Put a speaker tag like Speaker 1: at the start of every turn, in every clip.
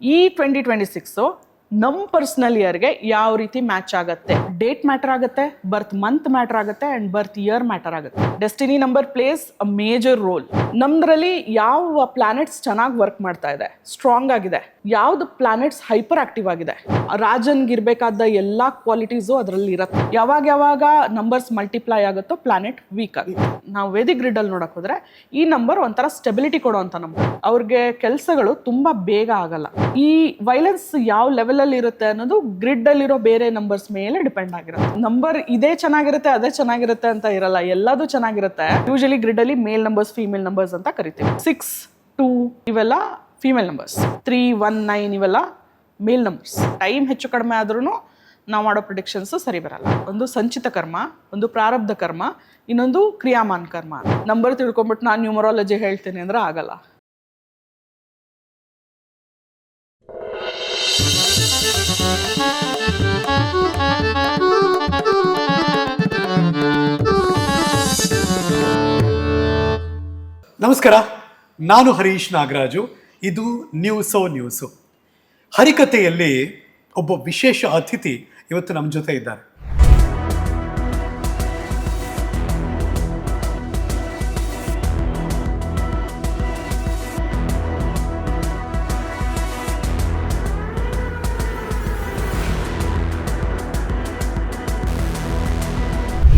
Speaker 1: ಈ 2026 ನಮ್ಮ ಪರ್ಸನಲ್ ಇಯರ್ಗೆ ಯಾವ ರೀತಿ ಮ್ಯಾಚ್ ಆಗುತ್ತೆ. ಡೇಟ್ ಮ್ಯಾಟರ್ ಆಗುತ್ತೆ, ಬರ್ತ್ ಮಂತ್ ಮ್ಯಾಟರ್ ಆಗುತ್ತೆ ಅಂಡ್ ಬರ್ತ್ ಇಯರ್ ಮ್ಯಾಟರ್ ಆಗುತ್ತೆ. Destiny number place a major role. ನಮ್ದ್ರಲ್ಲಿ ಯಾವ ಪ್ಲಾನೆಟ್ಸ್ ಚೆನ್ನಾಗಿ ವರ್ಕ್ ಮಾಡ್ತಾ ಇದೆ, ಸ್ಟ್ರಾಂಗ್ ಆಗಿದೆ, ಯಾವ್ದು ಪ್ಲಾನೆಟ್ಸ್ ಹೈಪರ್ ಆಕ್ಟಿವ್ ಆಗಿದೆ, ರಾಜನ್ಗೆ ಇರ್ಬೇಕಾದ ಎಲ್ಲಾ ಕ್ವಾಲಿಟೀಸು ಅದರಲ್ಲಿ ಇರುತ್ತೆ. ಯಾವಾಗ ನಂಬರ್ಸ್ ಮಲ್ಟಿಪ್ಲೈ ಆಗುತ್ತೋ ಪ್ಲಾನೆಟ್ ವೀಕ್ ಆಗುತ್ತೆ. ನಾವು ವೇದಿಕ್ ಗ್ರಿಡ್ ಅಲ್ಲಿ ನೋಡಕ್ ಹೋದ್ರೆ ಈ ನಂಬರ್ ಒಂಥರ ಸ್ಟೆಬಿಲಿಟಿ ಕೊಡುವಂತ ನಂಬರ್. ಅವ್ರಿಗೆ ಕೆಲಸಗಳು ತುಂಬಾ ಬೇಗ ಆಗಲ್ಲ. ಈ ವೈಲೆನ್ಸ್ ಯಾವ ಲೆವೆಲ್ ಅಲ್ಲಿ ಇರುತ್ತೆ ಅನ್ನೋದು ಗ್ರಿಡ್ ಅಲ್ಲಿರೋ ಬೇರೆ ನಂಬರ್ಸ್ ಮೇಲೆ ಡಿಪೆಂಡ್ ಆಗಿರುತ್ತೆ. ನಂಬರ್ ಇದೇ ಚೆನ್ನಾಗಿರುತ್ತೆ ಅದೇ ಚೆನ್ನಾಗಿರುತ್ತೆ ಅಂತ ಇರಲ್ಲ, ಎಲ್ಲದೂ ಚೆನ್ನಾಗಿರುತ್ತೆ. ಯೂಶಲಿ ಗ್ರಿಡ್ ಅಲ್ಲಿ ಮೇಲ್ ನಂಬರ್ಸ್ ಫೀಮೇಲ್ ನಂಬರ್ಸ್ ಅಂತ ಕರಿತೀವಿ. 6, 2 ಇವೆಲ್ಲ ಫೀಮೇಲ್ ನಂಬರ್ಸ್, 3, 1, 9 ಇವೆಲ್ಲ ಮೇಲ್ ನಂಬರ್ಸ್. ಟೈಮ್ ಹೆಚ್ಚು ಕಡಿಮೆ ಆದ್ರೂ ನಾವು ಮಾಡೋ ಪ್ರಿಡಿಕ್ಷನ್ಸ್ ಸರಿ ಬರಲ್ಲ. ಒಂದು ಸಂಚಿತ ಕರ್ಮ, ಒಂದು ಪ್ರಾರಬ್ಧ ಕರ್ಮ, ಇನ್ನೊಂದು ಕ್ರಿಯಾಮಾನ್ ಕರ್ಮ. ನಂಬರ್ ತಿಳ್ಕೊಂಡ್ಬಿಟ್ಟು ನಾನು ನ್ಯೂಮರಾಲಜಿ ಹೇಳ್ತೀನಿ ಅಂದ್ರೆ ಆಗಲ್ಲ.
Speaker 2: ನಮಸ್ಕಾರ, ನಾನು ಹರೀಶ್ ನಾಗರಾಜು. ಇದು ನ್ಯೂಸು. ಹರಿಕತೆಯಲ್ಲಿ ಒಬ್ಬ ವಿಶೇಷ ಅತಿಥಿ ಇವತ್ತು ನಮ್ಮ ಜೊತೆ ಇದ್ದಾರೆ.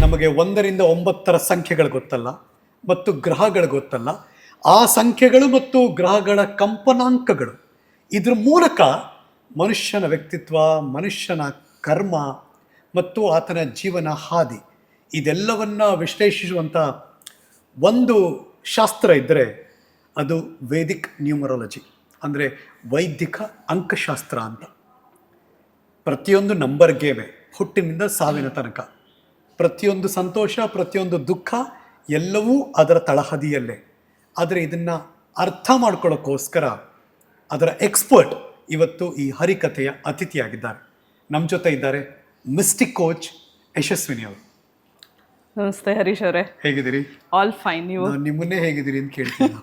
Speaker 2: ನಮಗೆ 1ರಿಂದ 9 ಸಂಖ್ಯೆಗಳು ಗೊತ್ತಲ್ಲ ಮತ್ತು ಗ್ರಹಗಳು ಗೊತ್ತಲ್ಲ. ಆ ಸಂಖ್ಯೆಗಳು ಮತ್ತು ಗ್ರಹಗಳ ಕಂಪನಾಂಕಗಳು, ಇದ್ರ ಮೂಲಕ ಮನುಷ್ಯನ ವ್ಯಕ್ತಿತ್ವ, ಮನುಷ್ಯನ ಕರ್ಮ ಮತ್ತು ಆತನ ಜೀವನ ಹಾದಿ ಇದೆಲ್ಲವನ್ನು ವಿಶ್ಲೇಷಿಸುವಂಥ ಒಂದು ಶಾಸ್ತ್ರ ಇದ್ದರೆ ಅದು ವೇದಿಕ್ ನ್ಯೂಮರಾಲಜಿ, ಅಂದರೆ ವೈದಿಕ ಅಂಕಶಾಸ್ತ್ರ ಅಂತ. ಪ್ರತಿಯೊಂದು ನಂಬರ್ ಗೇಮೆ, ಹುಟ್ಟಿನಿಂದ ಸಾವಿನ ತನಕ, ಪ್ರತಿಯೊಂದು ಸಂತೋಷ, ಪ್ರತಿಯೊಂದು ದುಃಖ ಎಲ್ಲವೂ ಅದರ ತಳಹದಿಯಲ್ಲೇ. ಆದರೆ ಇದನ್ನು ಅರ್ಥ ಮಾಡ್ಕೊಳ್ಳೋಕ್ಕೋಸ್ಕರ ಅದರ ಎಕ್ಸ್ಪರ್ಟ್ ಇವತ್ತು ಈ ಹರಿಕಥೆಯ ಅತಿಥಿಯಾಗಿದ್ದಾರೆ. ನಮ್ಮ ಜೊತೆ ಇದ್ದಾರೆ ಮಿಸ್ಟಿಕ್ ಕೋಚ್ ಯಶಸ್ವಿನಿ ಅವರು.
Speaker 1: ನಮಸ್ತೆ ಹರೀಶ್ ಅವರೇ,
Speaker 2: ಹೇಗಿದ್ದೀರಿ?
Speaker 1: All fine. ನೀವು?
Speaker 2: ನಿಮ್ಮನ್ನೇ ಹೇಗಿದ್ದೀರಿ ಅಂತ ಕೇಳ್ತೀನಿ.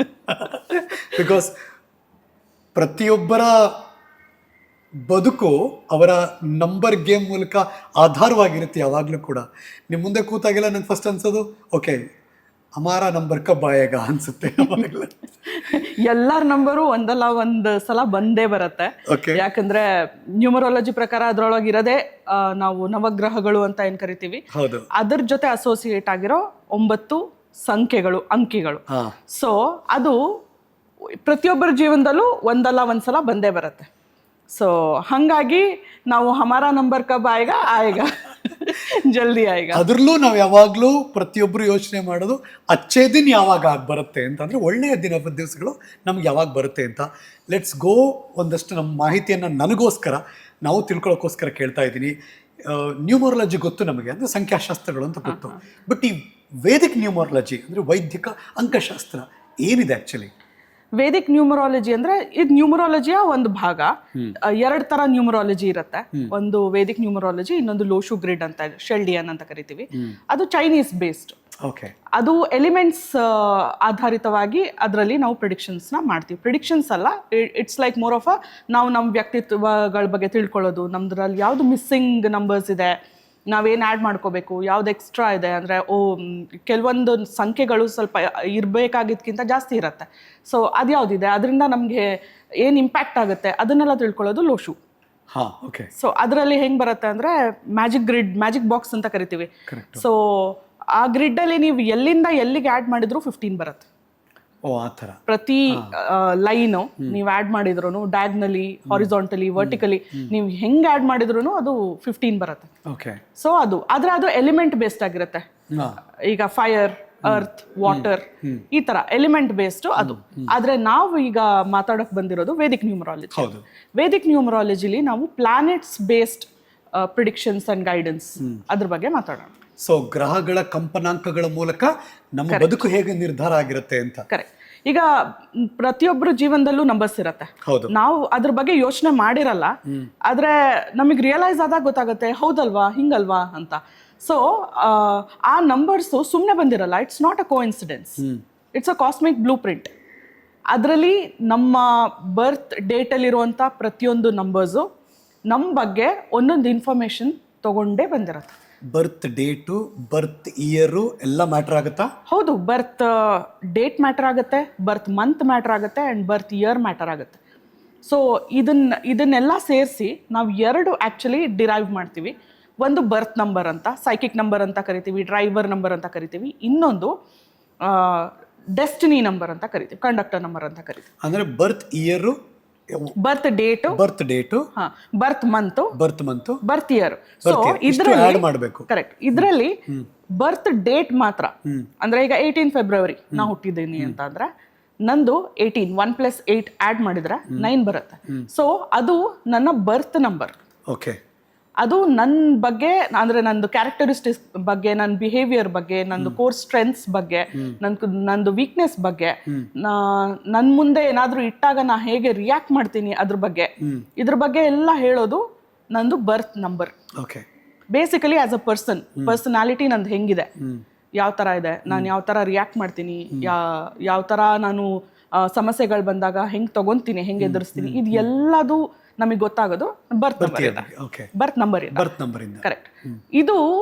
Speaker 2: ಬಿಕಾಸ್ ಪ್ರತಿಯೊಬ್ಬರ ಬದುಕು ಅವರ ನಂಬರ್ ಗೇಮ್ ಮೂಲಕ ಆಧಾರವಾಗಿರುತ್ತೆ ಯಾವಾಗಲೂ ಕೂಡ. ನಿಮ್ಮ ಮುಂದೆ ಕೂತಾಗೆಲ್ಲ ನಂಗೆ ಫಸ್ಟ್ ಅನ್ಸೋದು ಓಕೆ ಹಮಾರ ನಂಬರ್ ಕಬ್ ಆಯೇಗ ಅನ್ಸುತ್ತೆ.
Speaker 1: ಎಲ್ಲರ ನಂಬರು ಒಂದಲ್ಲ ಒಂದು ಸಲ ಬಂದೇ ಬರುತ್ತೆ. ಯಾಕಂದ್ರೆ ನ್ಯೂಮರಾಲಜಿ ಪ್ರಕಾರ ಅದ್ರೊಳಗೆ ಇರೋದೇ ನಾವು ನವಗ್ರಹಗಳು ಅಂತ ಏನ್ ಕರಿತೀವಿ, ಅದ್ರ ಜೊತೆ ಅಸೋಸಿಯೇಟ್ ಆಗಿರೋ 9 ಸಂಖ್ಯೆಗಳು, ಅಂಕಿಗಳು. ಸೊ ಅದು ಪ್ರತಿಯೊಬ್ಬರ ಜೀವನದಲ್ಲೂ ಒಂದಲ್ಲ ಒಂದ್ಸಲ ಬಂದೇ ಬರುತ್ತೆ. ಸೊ ಹಾಗಾಗಿ ನಾವು ಹಮಾರ ನಂಬರ್ ಕಬ್ ಆಯೇಗ ಜಲ್ದಿ ಆಯೇಗ.
Speaker 2: ಅದ್ರಲ್ಲೂ ನಾವು ಯಾವಾಗಲೂ ಪ್ರತಿಯೊಬ್ಬರು ಯೋಚನೆ ಮಾಡೋದು ಅಚ್ಚೇ ದಿನ ಯಾವಾಗ ಬರುತ್ತೆ ಅಂತ, ಅಂದರೆ ಒಳ್ಳೆಯ ದಿವಸಗಳು ನಮ್ಗೆ ಯಾವಾಗ ಬರುತ್ತೆ ಅಂತ. Let's go. ಒಂದಷ್ಟು ನಮ್ಮ ಮಾಹಿತಿಯನ್ನು ನನಗೋಸ್ಕರ, ನಾವು ತಿಳ್ಕೊಳ್ಳೋಕ್ಕೋಸ್ಕರ ಕೇಳ್ತಾ ಇದ್ದೀನಿ. ನ್ಯೂಮರಾಲಜಿ ಗೊತ್ತು ನಮಗೆ, ಅಂದರೆ ಸಂಖ್ಯಾಶಾಸ್ತ್ರಗಳು ಅಂತ ಗೊತ್ತು. ಬಟ್ ಈ ವೇದಿಕ್ ನ್ಯೂಮರಾಲಜಿ ಅಂದರೆ ವೈದಿಕ ಅಂಕಶಾಸ್ತ್ರ ಏನಿದೆ ಆ್ಯಕ್ಚುಲಿ?
Speaker 1: ವೇದಿಕ್ ನ್ಯೂಮರಾಲಜಿ ಅಂದ್ರೆ ಇದು ನ್ಯೂಮರಾಲಜಿಯ ಒಂದು ಭಾಗ. 2 ತರ ನ್ಯೂಮರಾಲಜಿ ಇರುತ್ತೆ. ಒಂದು ವೇದಿಕ್ ನ್ಯೂಮರಾಲಜಿ, ಇನ್ನೊಂದು ಲೋಶು ಗ್ರಿಡ್ ಅಂತ, ಶೆಲ್ಡಿಯನ್ ಅಂತ ಕರಿತೀವಿ. ಅದು ಚೈನೀಸ್ ಬೇಸ್ಡ್. ಅದು ಎಲಿಮೆಂಟ್ಸ್ ಆಧಾರಿತವಾಗಿ ಅದರಲ್ಲಿ ನಾವು ಪ್ರಿಡಿಕ್ಷನ್ಸ್ ನ ಮಾಡ್ತೀವಿ. ಪ್ರಿಡಿಕ್ಷನ್ಸ್ ಅಲ್ಲ, ಇಟ್ಸ್ ಲೈಕ್ ಮೋರ್ ಆಫ್ ನಾವು ನಮ್ಮ ವ್ಯಕ್ತಿತ್ವಗಳ ಬಗ್ಗೆ ತಿಳ್ಕೊಳ್ಳೋದು, ನಮ್ದ್ರಲ್ಲಿ ಯಾವ್ದು ಮಿಸ್ಸಿಂಗ್ ನಂಬರ್ಸ್ ಇದೆ, ನಾವೇನು ಆ್ಯಡ್ ಮಾಡ್ಕೋಬೇಕು, ಯಾವ್ದು ಎಕ್ಸ್ಟ್ರಾ ಇದೆ, ಅಂದರೆ ಕೆಲವೊಂದು ಸಂಖ್ಯೆಗಳು ಸ್ವಲ್ಪ ಇರಬೇಕಾಗಿದ್ದಕ್ಕಿಂತ ಜಾಸ್ತಿ ಇರುತ್ತೆ. ಸೊ ಅದು ಯಾವುದಿದೆ, ಅದರಿಂದ ನಮಗೆ ಏನು ಇಂಪ್ಯಾಕ್ಟ್ ಆಗುತ್ತೆ ಅದನ್ನೆಲ್ಲ ತಿಳ್ಕೊಳ್ಳೋದು ಲೋಶು. ಸೊ ಅದರಲ್ಲಿ ಹೆಂಗೆ ಬರುತ್ತೆ ಅಂದರೆ ಮ್ಯಾಜಿಕ್ ಗ್ರಿಡ್, ಮ್ಯಾಜಿಕ್ ಬಾಕ್ಸ್ ಅಂತ ಕರಿತೀವಿ. ಸೊ ಆ ಗ್ರಿಡ್ಡಲ್ಲಿ ನೀವು ಎಲ್ಲಿಂದ ಎಲ್ಲಿಗೆ ಆ್ಯಡ್ ಮಾಡಿದ್ರು 15 ಬರುತ್ತೆ. ಪ್ರತಿ ಲೈನು ನೀವು ಆ್ಯಡ್ ಮಾಡಿದ್ರು, ಡಯಾಗ್ನಲಿ, ಹಾರಿಜಾಂಟಲಿ, ವರ್ಟಿಕಲಿ ನೀವು ಹೆಂಗೆ ಆ್ಯಡ್ ಮಾಡಿದ್ರು ಅದು 15 ಬರುತ್ತೆ. ಸೊ ಅದು ಎಲಿಮೆಂಟ್ ಬೇಸ್ಡ್ ಆಗಿರುತ್ತೆ. ಈಗ ಫೈರ್, ಅರ್ತ್, ವಾಟರ್, ಈ ತರ ಎಲಿಮೆಂಟ್ ಬೇಸ್ಡ್ ಅದು. ಆದ್ರೆ ನಾವು ಈಗ ಮಾತಾಡಕ್ ಬಂದಿರೋದು ವೇದಿಕ್ ನ್ಯೂಮರಾಲಜಿ. ವೇದಿಕ್ ನ್ಯೂಮರಾಲಜಿಲಿ ನಾವು planets based predictions and guidance ಅದ್ರ ಬಗ್ಗೆ ಮಾತಾಡೋಣ.
Speaker 2: ಸೊ ಗ್ರಹಗಳ ಕಂಪನಾಂಕಗಳ ಮೂಲಕ ನಮ್ಮ ಬದುಕು ಹೇಗೆ ನಿರ್ಧಾರ ಆಗಿರುತ್ತೆ ಅಂತ.
Speaker 1: ಕರೆಕ್ಟ್. ಈಗ ಪ್ರತಿಯೊಬ್ಬರ ಜೀವನದಲ್ಲೂ ನಂಬರ್ಸ್ ಇರುತ್ತೆ. ನಾವು ಅದ್ರ ಬಗ್ಗೆ ಯೋಚನೆ ಮಾಡಿರಲ್ಲ, ಆದ್ರೆ ನಮಗೆ ರಿಯಲೈಸ್ ಆದಾಗ ಗೊತ್ತಾಗುತ್ತೆ, ಹೌದಲ್ವಾ, ಹಿಂಗಲ್ವಾ ಅಂತ. ಸೊ ಆ ನಂಬರ್ಸು ಸುಮ್ಮನೆ ಬಂದಿರಲ್ಲ. It's not a coincidence, it's a cosmic blueprint. ಅದರಲ್ಲಿ ನಮ್ಮ ಬರ್ತ್ ಡೇಟಲ್ಲಿರುವಂಥ ಪ್ರತಿಯೊಂದು ನಂಬರ್ಸು ನಮ್ಮ ಬಗ್ಗೆ ಒಂದೊಂದು ಇನ್ಫಾರ್ಮೇಷನ್ ತಗೊಂಡೇ ಬಂದಿರತ್ತೆ.
Speaker 2: ಬರ್ತ್ ಡೇಟು, ಬರ್ತ್ ಇಯರು ಎಲ್ಲ ಮ್ಯಾಟ್ರ್ ಆಗುತ್ತಾ?
Speaker 1: ಹೌದು, ಬರ್ತ್ ಡೇಟ್ ಮ್ಯಾಟರ್ ಆಗುತ್ತೆ, ಬರ್ತ್ ಮಂತ್ ಮ್ಯಾಟರ್ ಆಗುತ್ತೆ ಆ್ಯಂಡ್ ಬರ್ತ್ ಇಯರ್ ಮ್ಯಾಟರ್ ಆಗುತ್ತೆ. ಸೊ ಇದನ್ನೆಲ್ಲ ಸೇರಿಸಿ ನಾವು 2 ಆ್ಯಕ್ಚುಲಿ ಡಿರೈವ್ ಮಾಡ್ತೀವಿ. ಒಂದು ಬರ್ತ್ ನಂಬರ್ ಅಂತ, ಸೈಕಿಕ್ ನಂಬರ್ ಅಂತ ಕರಿತೀವಿ, ಡ್ರೈವರ್ ನಂಬರ್ ಅಂತ ಕರಿತೀವಿ. ಇನ್ನೊಂದು ಡೆಸ್ಟಿನಿ ನಂಬರ್ ಅಂತ ಕರಿತೀವಿ, ಕಂಡಕ್ಟರ್ ನಂಬರ್ ಅಂತ ಕರಿತೀವಿ.
Speaker 2: ಅಂದರೆ ಬರ್ತ್ ಇಯರು,
Speaker 1: ಬರ್ತ್ ಡೇಟು, ಬರ್ತ್ ಮಂತು, ಬರ್ತ್ ಇಯರ್. ಸೊ
Speaker 2: ಇದ್ರಲ್ಲಿ ಮಾಡಬೇಕು.
Speaker 1: ಕರೆಕ್ಟ್. ಇದರಲ್ಲಿ ಬರ್ತ್ ಡೇಟ್ ಮಾತ್ರ, ಅಂದ್ರೆ ಈಗ 18 ಫೆಬ್ರವರಿ ನಾ ಹುಟ್ಟಿದ್ದೀನಿ ಅಂತ ಅಂದ್ರೆ ನಂದು 18 1 + 8 ಆ್ಯಡ್ ಮಾಡಿದ್ರೆ 9 ಬರುತ್ತೆ. ಸೊ ಅದು ನನ್ನ ಬರ್ತ್ ನಂಬರ್.
Speaker 2: ಓಕೆ.
Speaker 1: ಅದು ನನ್ನ ಬಗ್ಗೆ, ಅಂದರೆ ನಂದು ಕ್ಯಾರೆಕ್ಟರಿಸ್ಟಿಕ್ಸ್ ಬಗ್ಗೆ, ನನ್ನ ಬಿಹೇವಿಯರ್ ಬಗ್ಗೆ, ನಂದು ಕೋರ್ ಸ್ಟ್ರೆಂತ್ಸ್ ಬಗ್ಗೆ, ನಂದು ವೀಕ್ನೆಸ್ ಬಗ್ಗೆ, ನನ್ನ ಮುಂದೆ ಏನಾದರೂ ಇಟ್ಟಾಗ ನಾ ಹೇಗೆ ರಿಯಾಕ್ಟ್ ಮಾಡ್ತೀನಿ ಅದ್ರ ಬಗ್ಗೆ, ಇದ್ರ ಬಗ್ಗೆ ಎಲ್ಲ ಹೇಳೋದು ನಂದು ಬರ್ತ್ number.
Speaker 2: Okay.
Speaker 1: Basically as a personality ನಂದು ಹೆಂಗಿದೆ, ಯಾವ ಥರ ಇದೆ, ನಾನು ಯಾವ ಥರ ರಿಯಾಕ್ಟ್ ಮಾಡ್ತೀನಿ, ಯಾವ ಥರ ನಾನು ಸಮಸ್ಯೆಗಳು ಬಂದಾಗ ಹೆಂಗೆ ತಗೊಂತೀನಿ, ಹೆಂಗೆ ಎದುರಿಸ್ತೀನಿ, ಇದು ಎಲ್ಲದು ನಮಗೆ ಗೊತ್ತಾಗೋದು ಬರ್ತ್ ನಂಬರ್ ಇಂದ. ಕರೆಕ್ಟ್. ಇದು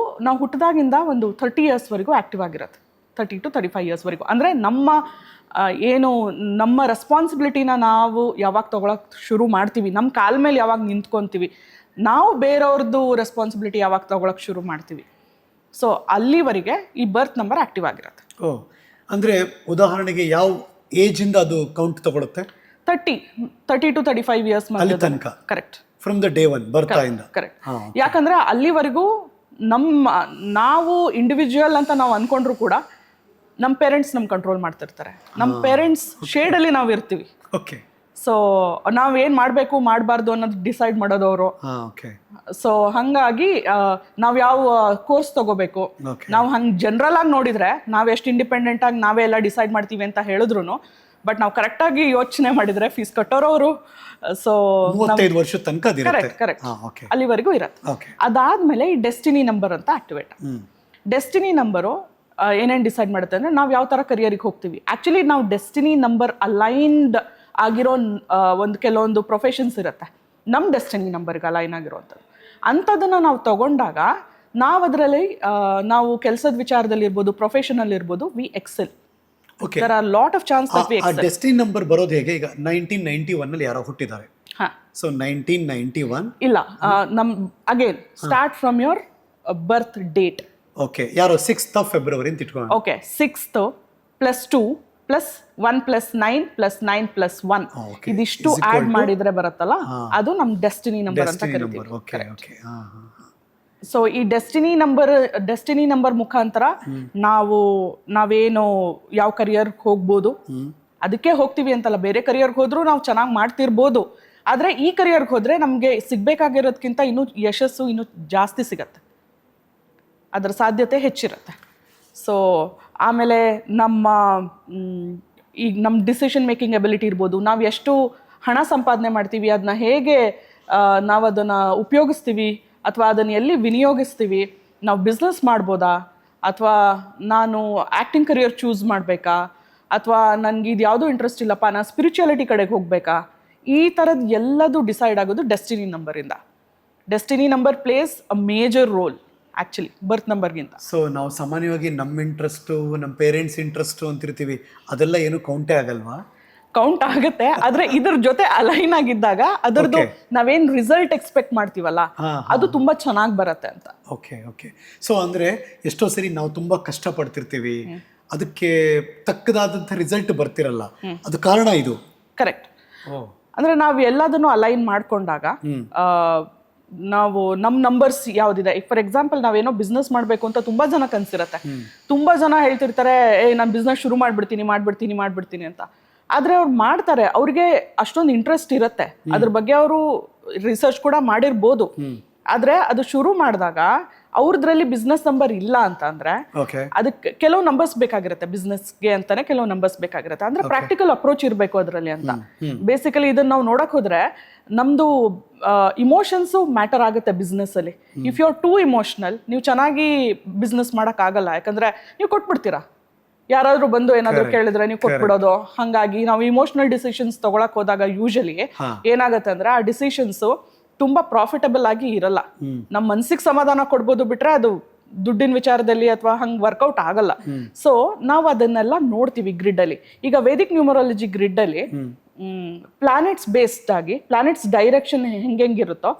Speaker 1: ನಾವು ಹುಟ್ಟಿದಾಗಿಂದ ಒಂದು 30 ಇಯರ್ಸ್ವರೆಗೂ ಆಕ್ಟಿವ್ ಆಗಿರುತ್ತೆ, 30 to 35 ಇಯರ್ಸ್ವರೆಗೂ. ಅಂದರೆ ನಮ್ಮ ಏನು ನಮ್ಮ ರೆಸ್ಪಾನ್ಸಿಬಿಲಿಟಿನ ನಾವು ಯಾವಾಗ ತಗೊಳಕ್ಕೆ ಶುರು ಮಾಡ್ತೀವಿ, ನಮ್ಮ ಕಾಲ ಮೇಲೆ ಯಾವಾಗ ನಿಂತ್ಕೊತೀವಿ, ನಾವು ಬೇರೆಯವ್ರದ್ದು ರೆಸ್ಪಾನ್ಸಿಬಿಲಿಟಿ ಯಾವಾಗ ತಗೊಳಕ್ಕೆ ಶುರು ಮಾಡ್ತೀವಿ, ಸೊ ಅಲ್ಲಿವರೆಗೆ ಈ ಬರ್ತ್ ನಂಬರ್ ಆಕ್ಟಿವ್ ಆಗಿರುತ್ತೆ.
Speaker 2: ಓ, ಅಂದರೆ ಉದಾಹರಣೆಗೆ ಯಾವ ಏಜಿಂದ ಅದು ಕೌಂಟ್ ತಗೊಳುತ್ತೆ?
Speaker 1: 30 to 35 ಇಯರ್ಸ್
Speaker 2: ಅಲ್ಲಿ ತನಕ.
Speaker 1: ಕರೆಕ್ಟ್.
Speaker 2: ಫ್ರಮ್ ದ ಡೇ 1 ಬರ್ತಾಯಿಂದ.
Speaker 1: ಕರೆಕ್ಟ್. ಯಾಕಂದ್ರೆ ಅಲ್ಲಿವರೆಗೂ ನಾವು ಇಂಡಿವಿಜುವಲ್ ಅಂತ ನಾವು ಅನ್ಕೊಂಡ್ರು ಕೂಡ ನಮ್ಮ ಪೇರೆಂಟ್ಸ್ ನಮ್ ಕಂಟ್ರೋಲ್ ಮಾಡ್ತಿರ್ತಾರೆ. ನಮ್ಮ ಪೇರೆಂಟ್ಸ್ ಶೇಡಲ್ಲಿ ನಾವು ಇರ್ತೀವಿ.
Speaker 2: ಓಕೆ.
Speaker 1: ಸೊ ನಾವೇನ್ ಮಾಡಬೇಕು ಮಾಡಬಾರ್ದು ಅನ್ನೋದು ಡಿಸೈಡ್ ಮಾಡೋದವರು. ಸೊ ಹಂಗಾಗಿ ನಾವು ಯಾವ ಕೋರ್ಸ್ ತಗೋಬೇಕು, ನಾವು ಹಂಗೆ ಜನರಲ್ ಆಗಿ ನೋಡಿದ್ರೆ ನಾವು ಎಷ್ಟು ಇಂಡಿಪೆಂಡೆಂಟ್ ಆಗಿ ನಾವೇ ಎಲ್ಲ ಡಿಸೈಡ್ ಮಾಡ್ತೀವಿ ಅಂತ ಹೇಳಿದ್ರು, ಬಟ್ ನಾವು ಕರೆಕ್ಟಾಗಿ ಯೋಚನೆ ಮಾಡಿದ್ರೆ ಫೀಸ್ ಕಟ್ಟೋರವರು. ಸೊ
Speaker 2: 35 ವರ್ಷದ ತನಕ
Speaker 1: ಕರೆಕ್ಟ್ ಅಲ್ಲಿವರೆಗೂ ಇರತ್ತೆ. ಅದಾದ್ಮೇಲೆ ಈ ಡೆಸ್ಟಿನಿ ನಂಬರ್ ಅಂತ ಆಕ್ಟಿವೇಟ್. ಡೆಸ್ಟಿನಿ ನಂಬರು ಏನೇನು ಡಿಸೈಡ್ ಮಾಡುತ್ತೆ ಅಂದ್ರೆ ನಾವು ಯಾವ ಥರ ಕರಿಯರಿಗೆ ಹೋಗ್ತೀವಿ. ಆ್ಯಕ್ಚುಲಿ ನಾವು ಡೆಸ್ಟಿನಿ ನಂಬರ್ ಅಲೈನ್ಡ್ ಆಗಿರೋ ಒಂದು ಕೆಲವೊಂದು ಪ್ರೊಫೆಷನ್ಸ್ ಇರುತ್ತೆ ನಮ್ಮ ಡೆಸ್ಟಿನಿ ನಂಬರ್ಗೆ ಅಲೈನ್ ಆಗಿರೋವಂಥದ್ದು. ಅಂಥದ್ದನ್ನು ನಾವು ತಗೊಂಡಾಗ ನಾವು ಅದರಲ್ಲಿ ನಾವು ಕೆಲಸದ ವಿಚಾರದಲ್ಲಿ ಇರ್ಬೋದು, ಪ್ರೊಫೆಷನಲ್ ಇರ್ಬೋದು, we excel.
Speaker 2: Okay.
Speaker 1: There are a lot of chances that we excel.
Speaker 2: Destiny number ಬರೋದು ಹೇಗೆ? ಈಗ 1991 ಅಲ್ಲಿ ಯಾರೋ ಹುಟ್ಟಿದ್ದಾರೆ. ಸೊ 1991
Speaker 1: ಇಲ್ಲ, again start from your birth date.
Speaker 2: Okay. ಯಾರೋ 6th of February ಅಂತ ಇಟ್ಕೊಳ್ಳೋಣ.
Speaker 1: ಓಕೆ. 6th + 2 + 1 + 9 + 9 + 1 ಇದಿಷ್ಟು ಆಡ್ ಮಾಡಿದ್ರೆ ಬರುತ್ತಲ್ಲ, ಅದು ನಮ್ಮ ಡೆಸ್ಟಿನಿ ನಂಬರ್ ಅಂತ ಕರಿತೀವಿ.
Speaker 2: ಓಕೆ. ಓಕೆ.
Speaker 1: ಸೊ ಈ ಡೆಸ್ಟಿನಿ ನಂಬರ್ ಮುಖಾಂತರ ನಾವೇನು ಯಾವ ಕರಿಯರ್ ಹೋಗ್ಬೋದು, ಅದಕ್ಕೆ ಹೋಗ್ತೀವಿ ಅಂತಲ್ಲ, ಬೇರೆ ಕರಿಯರ್ಗೆ ಹೋದ್ರೂ ನಾವು ಚೆನ್ನಾಗಿ ಮಾಡ್ತಿರ್ಬೋದು. ಆದರೆ ಈ ಕರಿಯರ್ಗೆ ಹೋದ್ರೆ ನಮಗೆ ಸಿಗ್ಬೇಕಾಗಿರೋದಕ್ಕಿಂತ ಇನ್ನೂ ಯಶಸ್ಸು ಇನ್ನೂ ಜಾಸ್ತಿ ಸಿಗತ್ತೆ, ಅದರ ಸಾಧ್ಯತೆ ಹೆಚ್ಚಿರುತ್ತೆ. ಸೊ ಆಮೇಲೆ ಈಗ ನಮ್ಮ ಡಿಸಿಷನ್ ಮೇಕಿಂಗ್ ಎಬಿಲಿಟಿ ಇರ್ಬೋದು, ನಾವು ಎಷ್ಟು ಹಣ ಸಂಪಾದನೆ ಮಾಡ್ತೀವಿ, ಅದನ್ನ ಹೇಗೆ ನಾವು ಅದನ್ನು ಉಪಯೋಗಿಸ್ತೀವಿ ಅಥವಾ ಅದನ್ನು ಎಲ್ಲಿ ವಿನಿಯೋಗಿಸ್ತೀವಿ, ನಾವು ಬಿಸ್ನೆಸ್ ಮಾಡ್ಬೋದಾ, ಅಥವಾ ನಾನು ಆ್ಯಕ್ಟಿಂಗ್ ಕರಿಯರ್ ಚೂಸ್ ಮಾಡಬೇಕಾ, ಅಥವಾ ನನಗೆ ಇದು ಯಾವುದೂ ಇಂಟ್ರೆಸ್ಟ್ ಇಲ್ಲಪ್ಪ ನಾನು ಸ್ಪಿರಿಚುಯಾಲಿಟಿ ಕಡೆಗೆ ಹೋಗಬೇಕಾ, ಈ ಥರದ್ದು ಎಲ್ಲದೂ ಡಿಸೈಡ್ ಆಗೋದು ಡೆಸ್ಟಿನಿ ನಂಬರಿಂದ. Destiny number place a major role actually birth ನಂಬರ್ಗಿಂತ.
Speaker 2: ಸೊ ನಾವು ಸಾಮಾನ್ಯವಾಗಿ ನಮ್ಮ ಇಂಟ್ರೆಸ್ಟು, ನಮ್ಮ ಪೇರೆಂಟ್ಸ್ ಇಂಟ್ರೆಸ್ಟು ಅಂತಿರ್ತೀವಿ, ಅದೆಲ್ಲ ಏನು ಕೌಂಟೇ ಆಗಲ್ವಾ?
Speaker 1: ಕೌಂಟ್ ಆಗುತ್ತೆ, ಆದ್ರೆ ಇದ್ರ ಜೊತೆ ಅಲೈನ್ ಆಗಿದ್ದಾಗ ಅದರದ್ದು ನಾವೇನ್ ರಿಸಲ್ಟ್ ಎಕ್ಸ್ಪೆಕ್ಟ್ ಮಾಡ್ತೀವಲ್ಲ ಅದು ತುಂಬಾ ಚೆನ್ನಾಗಿ ಬರುತ್ತೆ ಅಂತ.
Speaker 2: ಓಕೆ. ಓಕೆ. ಸೊ ಅಂದ್ರೆ ಎಷ್ಟೋ ಸರಿ ನಾವು ತುಂಬಾ ಕಷ್ಟಪಡ್ತಿರ್ತೀವಿ, ಅದಕ್ಕೆ ತಕ್ಕದಾದಂಥ ರಿಸಲ್ಟ್ ಬರ್ತಿರಲ್ಲ, ಅದು ಕಾರಣ ಇದು.
Speaker 1: ಕರೆಕ್ಟ್. ಅಂದ್ರೆ ನಾವು ಎಲ್ಲದನ್ನು ಅಲೈನ್ ಮಾಡ್ಕೊಂಡಾಗ ನಾವು ನಮ್ಮ ನಂಬರ್ಸ್ ಯಾವ್ದಿದೆ, ಫಾರ್ ಎಕ್ಸಾಂಪಲ್ ನಾವೇನೋ ಬಿಸ್ನೆಸ್ ಮಾಡಬೇಕು ಅಂತ ತುಂಬಾ ಜನ ಕನ್ಸಿರತ್ತೆ, ತುಂಬಾ ಜನ ಹೇಳ್ತಿರ್ತಾರೆ ನಾನು ಬಿಸ್ನೆಸ್ ಶುರು ಮಾಡ್ಬಿಡ್ತೀನಿ ಅಂತ. ಆದ್ರೆ ಅವ್ರು ಮಾಡ್ತಾರೆ, ಅವ್ರಿಗೆ ಅಷ್ಟೊಂದು ಇಂಟ್ರೆಸ್ಟ್ ಇರುತ್ತೆ, ಅದ್ರ ಬಗ್ಗೆ ಅವರು ರಿಸರ್ಚ್ ಕೂಡ ಮಾಡಿರ್ಬೋದು. ಆದ್ರೆ ಅದು ಶುರು ಮಾಡಿದಾಗ ಅವ್ರದ್ರಲ್ಲಿ ಬಿಸ್ನೆಸ್ ನಂಬರ್ ಇಲ್ಲ ಅಂತ ಅಂದ್ರೆ ಅದಕ್ಕೆ ಕೆಲವು ನಂಬರ್ಸ್ ಬೇಕಾಗಿರುತ್ತೆ, ಬಿಸ್ನೆಸ್ಗೆ ಅಂತಾನೆ ಕೆಲವು ನಂಬರ್ಸ್ ಬೇಕಾಗಿರುತ್ತೆ. ಅಂದ್ರೆ ಪ್ರಾಕ್ಟಿಕಲ್ ಅಪ್ರೋಚ್ ಇರಬೇಕು ಅದರಲ್ಲಿ ಅಂತ. ಬೇಸಿಕಲಿ ಇದನ್ನ ನಾವು ನೋಡಕ್ ಹೋದ್ರೆ ನಮ್ದು ಇಮೋಷನ್ಸು ಮ್ಯಾಟರ್ ಆಗುತ್ತೆ ಬಿಸ್ನೆಸ್ ಅಲ್ಲಿ. If you are too emotional, ನೀವು ಚೆನ್ನಾಗಿ ಬಿಸ್ನೆಸ್ ಮಾಡಕ್ ಆಗಲ್ಲ, ಯಾಕಂದ್ರೆ ನೀವು ಕೊಟ್ಬಿಡ್ತೀರಾ, ಯಾರಾದ್ರೂ ಬಂದು ಏನಾದ್ರು ಕೇಳಿದ್ರೆ ನೀವು ಕೊಟ್ಬಿಡೋದು. ಹಂಗಾಗಿ ನಾವು ಇಮೋಷನಲ್ ಡಿಸಿಷನ್ಸ್ ತಗೊಳಕ್ ಹೋದಾಗ ಯೂಶಲಿ ಏನಾಗತ್ತೆ ಅಂದ್ರೆ ಆ ಡಿಸಿಷನ್ಸ್ ತುಂಬಾ ಪ್ರಾಫಿಟಬಲ್ ಆಗಿ ಇರಲ್ಲ. ನಮ್ಮ ಮನ್ಸಿಗೆ ಸಮಾಧಾನ ಕೊಡ್ಬೋದು ಬಿಟ್ರೆ ಅದು ದುಡ್ಡಿನ ವಿಚಾರದಲ್ಲಿ ಅಥವಾ ಹಂಗ್ ವರ್ಕೌಟ್ ಆಗಲ್ಲ. ಸೊ ನಾವು ಅದನ್ನೆಲ್ಲ ನೋಡ್ತೀವಿ ಗ್ರಿಡ್ ಅಲ್ಲಿ. ಈಗ ವೇದಿಕ್ ನ್ಯೂಮರಾಲಜಿ ಗ್ರಿಡ್ ಅಲ್ಲಿ ಪ್ಲಾನೆಟ್ಸ್ ಬೇಸ್ಡ್ ಆಗಿ ಪ್ಲಾನೆಟ್ಸ್ ಡೈರೆಕ್ಷನ್ ಹೆಂಗಿರುತ್ತೋ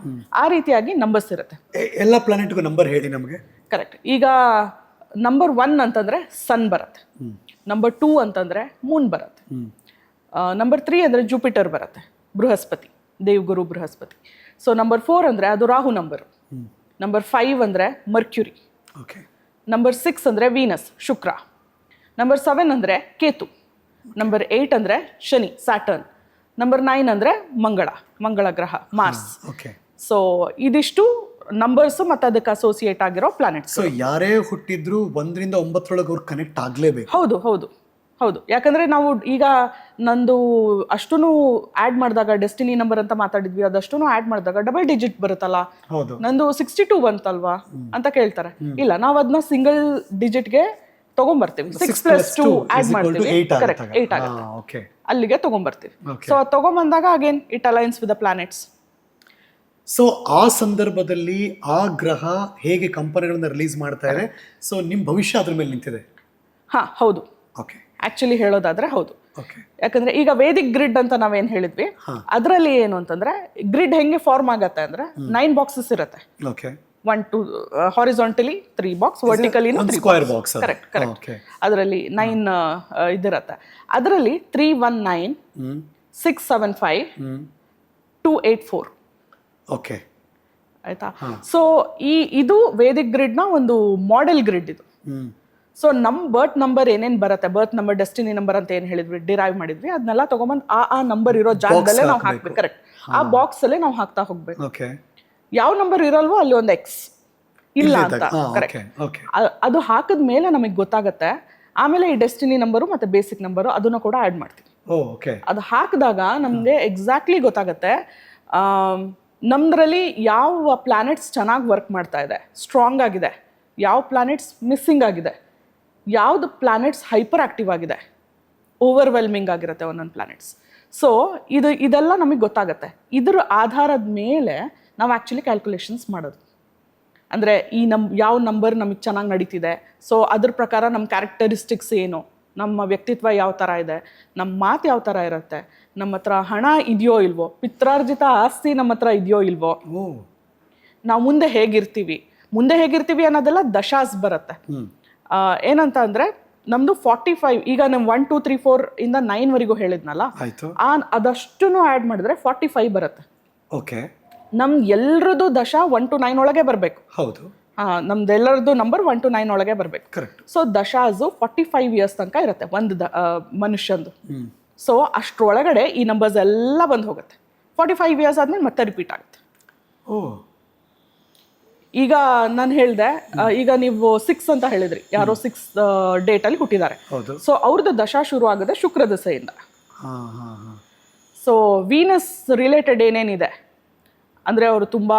Speaker 1: ಆ ರೀತಿಯಾಗಿ ನಂಬರ್ಸ್ ಇರುತ್ತೆ.
Speaker 2: ಎಲ್ಲ ಪ್ಲಾನೆಟ್ಗೂ ನಂಬರ್ ಹೇಳಿ ನಮಗೆ.
Speaker 1: ಕರೆಕ್ಟ್. ಈಗ ನಂಬರ್ 1 ಅಂತಂದ್ರೆ ಸನ್ ಬರುತ್ತೆ, ನಂಬರ್ 2 ಅಂತಂದ್ರೆ ಮೂನ್ ಬರುತ್ತೆ, ನಂಬರ್ 3 ಅಂದ್ರೆ ಜುಪಿಟರ್ ಬರುತ್ತೆ, ಬೃಹಸ್ಪತಿ, ದೇವಗುರು ಬೃಹಸ್ಪತಿ. ಸೊ ನಂಬರ್ 4 ಅಂದ್ರೆ ಅದು ರಾಹು ನಂಬರ್. ನಂಬರ್ 5 ಅಂದ್ರೆ ಮರ್ಕ್ಯುರಿ. ನಂಬರ್ 6 ಅಂದ್ರೆ ವೀನಸ್, ಶುಕ್ರ. ನಂಬರ್ 7 ಅಂದ್ರೆ ಕೇತು. ನಂಬರ್ 8 ಅಂದ್ರೆ ಶನಿ, ಸ್ಯಾಟರ್ನ್. ನಂಬರ್ 9 ಅಂದ್ರೆ ಮಂಗಳ ಗ್ರಹ, ಮಾರ್ಸ್. ಸೊ ಇದಿಷ್ಟು ನಂಬರ್ಸ್ ಮತ್ತೆ ಅದಕ್ಕೆ ಅಸೋಸಿಯೇಟ್ ಆಗಿರೋ ಪ್ಲಾನೆಟ್ಸ್.
Speaker 2: ಸೊ ಯಾರೇ ಹುಟ್ಟಿದ್ರು 1 ರಿಂದ 9 ಅವ್ರು ಕನೆಕ್ಟ್ ಆಗ್ಲೇಬೇಕು.
Speaker 1: ಹೌದು. ಯಾಕಂದ್ರೆ ನಾವು ಈಗ ನಂದು ಅಷ್ಟೂನು ಆಡ್ ಮಾಡಿದಾಗ ಡೆಸ್ಟಿನಿ ನಂಬರ್ ಅಂತ ಮಾತಾಡಿದ್ವಿ, ಅದಷ್ಟೂನು ಆಡ್ ಮಾಡಿದಾಗ ಡಬಲ್ ಡಿಜಿಟ್ ಬರುತ್ತಲ್ಲ, ನಂದು 62 ಬಂತಲ್ವಾ ಅಂತ ಕೇಳ್ತಾರೆ. ಇಲ್ಲ, ನಾವು ಅದನ್ನ ಸಿಂಗಲ್ ಡಿಜಿಟ್ಗೆ ತಗೊಂಡ್ಬರ್ತೀವಿ. 6 + 2 ಆಡ್ ಮಾಡ್ತೀವಿ, ಕರೆಕ್ಟ್ 8 ಆಗುತ್ತೆ, ಅಲ್ಲಿಗೆ ತಗೊಂಡ್ಬರ್ತೀವಿ. ಸೊ ಅದು ತಗೊಂಡ್ಬಂದಾಗ again it aligns with the planets.
Speaker 2: So ಆ ಸಂದರ್ಭದಲ್ಲಿ ಆ ಗ್ರಹ ಹೇಗೆ ಕಂಪನಿಗಳನ್ನ ರಿಲೀಸ್ ಮಾಡ್ತಾ ಇದೆ, ಸೊ ನಿಮ್ಮ ಭವಿಷ್ಯ ಅದ್ರ ಮೇಲೆ ನಿಂತಿದೆ.
Speaker 1: ಹೌದು. ಆಕ್ಚುಲಿ ಹೇಳೋದಾದ್ರೆ ಹೌದು. ಯಾಕಂದ್ರೆ ಈಗ ವೇದಿಕ್ ಗ್ರಿಡ್ ಅಂತ ನಾವೇನ್ ಹೇಳಿದ್ವಿ, ಅದರಲ್ಲಿ ಏನು ಅಂತಂದ್ರೆ ಗ್ರಿಡ್ ಹೆಂಗೆ ಫಾರ್ಮ್ ಆಗತ್ತೆ ಅಂದ್ರೆ 9 ಬಾಕ್ಸಸ್ ಇರುತ್ತೆ. 1 2 horizontally 3 box, vertically 3 box. Correct. ಅದರಲ್ಲಿ 9 ಇದಿರತ್ತೆ. ಅದರಲ್ಲಿ 319 675 284. ಆಯ್ತಾ? ಸೊ ಇದು ವೇದಿಕ್ ಗ್ರಿಡ್ ನ ಒಂದು ಮಾಡೆಲ್ ಗ್ರಿಡ್ ಇದು. ಸೊ ನಮ್ ಬರ್ತ್ ನಂಬರ್ ಏನೇನ್ ಬರುತ್ತೆ, ಬರ್ತ್ ನಂಬರ್, ಡೆಸ್ಟಿನಿ ನಂಬರ್ ಅಂತ ಏನ್ ಹೇಳಿದ್ವಿ, ಡಿರೈವ್ ಮಾಡಿದ್ವಿ, ಅದನ್ನೆಲ್ಲ ತಗೊಂಬಂದ್ ಆ ನಂಬರ್ ಇರೋ ಜಾಗದಲ್ಲೇ ನಾವು ಹಾಕ್ಬೇಕು. ಕರೆಕ್ಟ್. ಆ ಬಾಕ್ಸ್ ಅಲ್ಲೇ ನಾವು ಹಾಕ್ತಾ ಹೋಗ್ಬೇಕು. ಯಾವ ನಂಬರ್ ಇರಲ್ವೋ ಅಲ್ಲಿ ಒಂದು ಎಕ್ಸ್ ಇಲ್ಲ ಅಂತ. ಕರೆಕ್ಟ್. ಅದು ಹಾಕದ ಮೇಲೆ ನಮಗೆ ಗೊತ್ತಾಗತ್ತೆ. ಆಮೇಲೆ ಈ ಡೆಸ್ಟಿನಿ ನಂಬರು ಮತ್ತೆ ಬೇಸಿಕ್ ನಂಬರು ಅದನ್ನ ಕೂಡ ಆಡ್ ಮಾಡ್ತೀವಿ. ಅದು ಹಾಕಿದಾಗ ನಮ್ಗೆ ಎಕ್ಸಾಕ್ಟ್ಲಿ ಗೊತ್ತಾಗತ್ತೆ ನಮ್ದ್ರಲ್ಲಿ ಯಾವ ಪ್ಲಾನೆಟ್ಸ್ ಚೆನ್ನಾಗಿ ವರ್ಕ್ ಮಾಡ್ತಾ ಇದೆ, ಸ್ಟ್ರಾಂಗ್ ಆಗಿದೆ, ಯಾವ ಪ್ಲಾನೆಟ್ಸ್ ಮಿಸ್ಸಿಂಗ್ ಆಗಿದೆ, ಯಾವ್ದು ಪ್ಲಾನೆಟ್ಸ್ ಹೈಪರ್ ಆಕ್ಟಿವ್ ಆಗಿದೆ, ಓವರ್ವೆಲ್ಮಿಂಗ್ ಆಗಿರುತ್ತೆ ಒಂದೊಂದು ಪ್ಲಾನೆಟ್ಸ್. ಸೊ ಇದೆಲ್ಲ ನಮಗೆ ಗೊತ್ತಾಗತ್ತೆ. ಇದ್ರ ಆಧಾರದ ಮೇಲೆ ನಾವು ಆ್ಯಕ್ಚುಲಿ ಕ್ಯಾಲ್ಕುಲೇಷನ್ಸ್ ಮಾಡೋದು. ಅಂದರೆ ಯಾವ ನಂಬರ್ ನಮಗೆ ಚೆನ್ನಾಗಿ ನಡೀತಿದೆ, ಸೊ ಅದ್ರ ಪ್ರಕಾರ ನಮ್ಮ ಕ್ಯಾರೆಕ್ಟರಿಸ್ಟಿಕ್ಸ್ ಏನು, ನಮ್ಮ ವ್ಯಕ್ತಿತ್ವ ಯಾವ ಥರ ಇದೆ, ನಮ್ಮ ಮಾತು ಯಾವ ಥರ ಇರುತ್ತೆ, ನಮ್ಮ ಹತ್ರ ಹಣ ಇದೆಯೋ ಇಲ್ವೋ, ಪಿತ್ರಾರ್ಜಿತ ಆಸ್ತಿ ನಮ್ಮ ಹತ್ರ ಇದೆಯೋ ಇಲ್ವೋ, ನಾವು ಮುಂದೆ ಹೇಗಿರ್ತೀವಿ ಅನ್ನೋದೆಲ್ಲ ದಶಾಸ್ ಬರುತ್ತೆ. ಏನಂತ ಅಂದರೆ ನಮ್ಮದು 45, ಈಗ ನಮ್ಮ 1 2 3 4 ಇಂದ 9 ವರೆಗೂ ಹೇಳಿದ್ನಲ್ಲ, ಅದಷ್ಟು ಆ್ಯಡ್ ಮಾಡಿದ್ರೆ 45 ಬರುತ್ತೆ. ನಮ್ದು ಎಲ್ರದ್ದು ದಶಾ 1 to 9 ಒಳಗೆ ಬರಬೇಕು. ನಮ್ದೆಲ್ಲರದ್ದು ನಂಬರ್ 1 to 9 ಒಳಗೆ ಬರಬೇಕು. ಸೊ ದಶಾಸು 45 ಇಯರ್ಸ್ ತನಕ ಇರುತ್ತೆ ಒಂದು ಮನುಷ್ಯಂದು. ಸೊ ಅಷ್ಟ್ರೊಳಗಡೆ ಈ ನಂಬರ್ಸ್ ಎಲ್ಲ ಬಂದು ಹೋಗುತ್ತೆ. 45 ಇಯರ್ಸ್ ಆದ್ಮೇಲೆ ಮತ್ತೆ ರಿಪೀಟ್ ಆಗುತ್ತೆ. ಈಗ ನಾನು ಹೇಳಿದೆ, ಈಗ ನೀವು 6 ಅಂತ ಹೇಳಿದ್ರಿ, ಯಾರೋ 6 ಡೇಟಲ್ಲಿ ಹುಟ್ಟಿದ್ದಾರೆ. ಸೊ ಅವ್ರದ್ದು ದಶಾ ಶುರು ಆಗುತ್ತೆ ಶುಕ್ರ ದಶೆಯಿಂದ. ಸೊ ವೀನಸ್ ರಿಲೇಟೆಡ್ ಏನೇನಿದೆ ಅಂದರೆ ಅವರು ತುಂಬ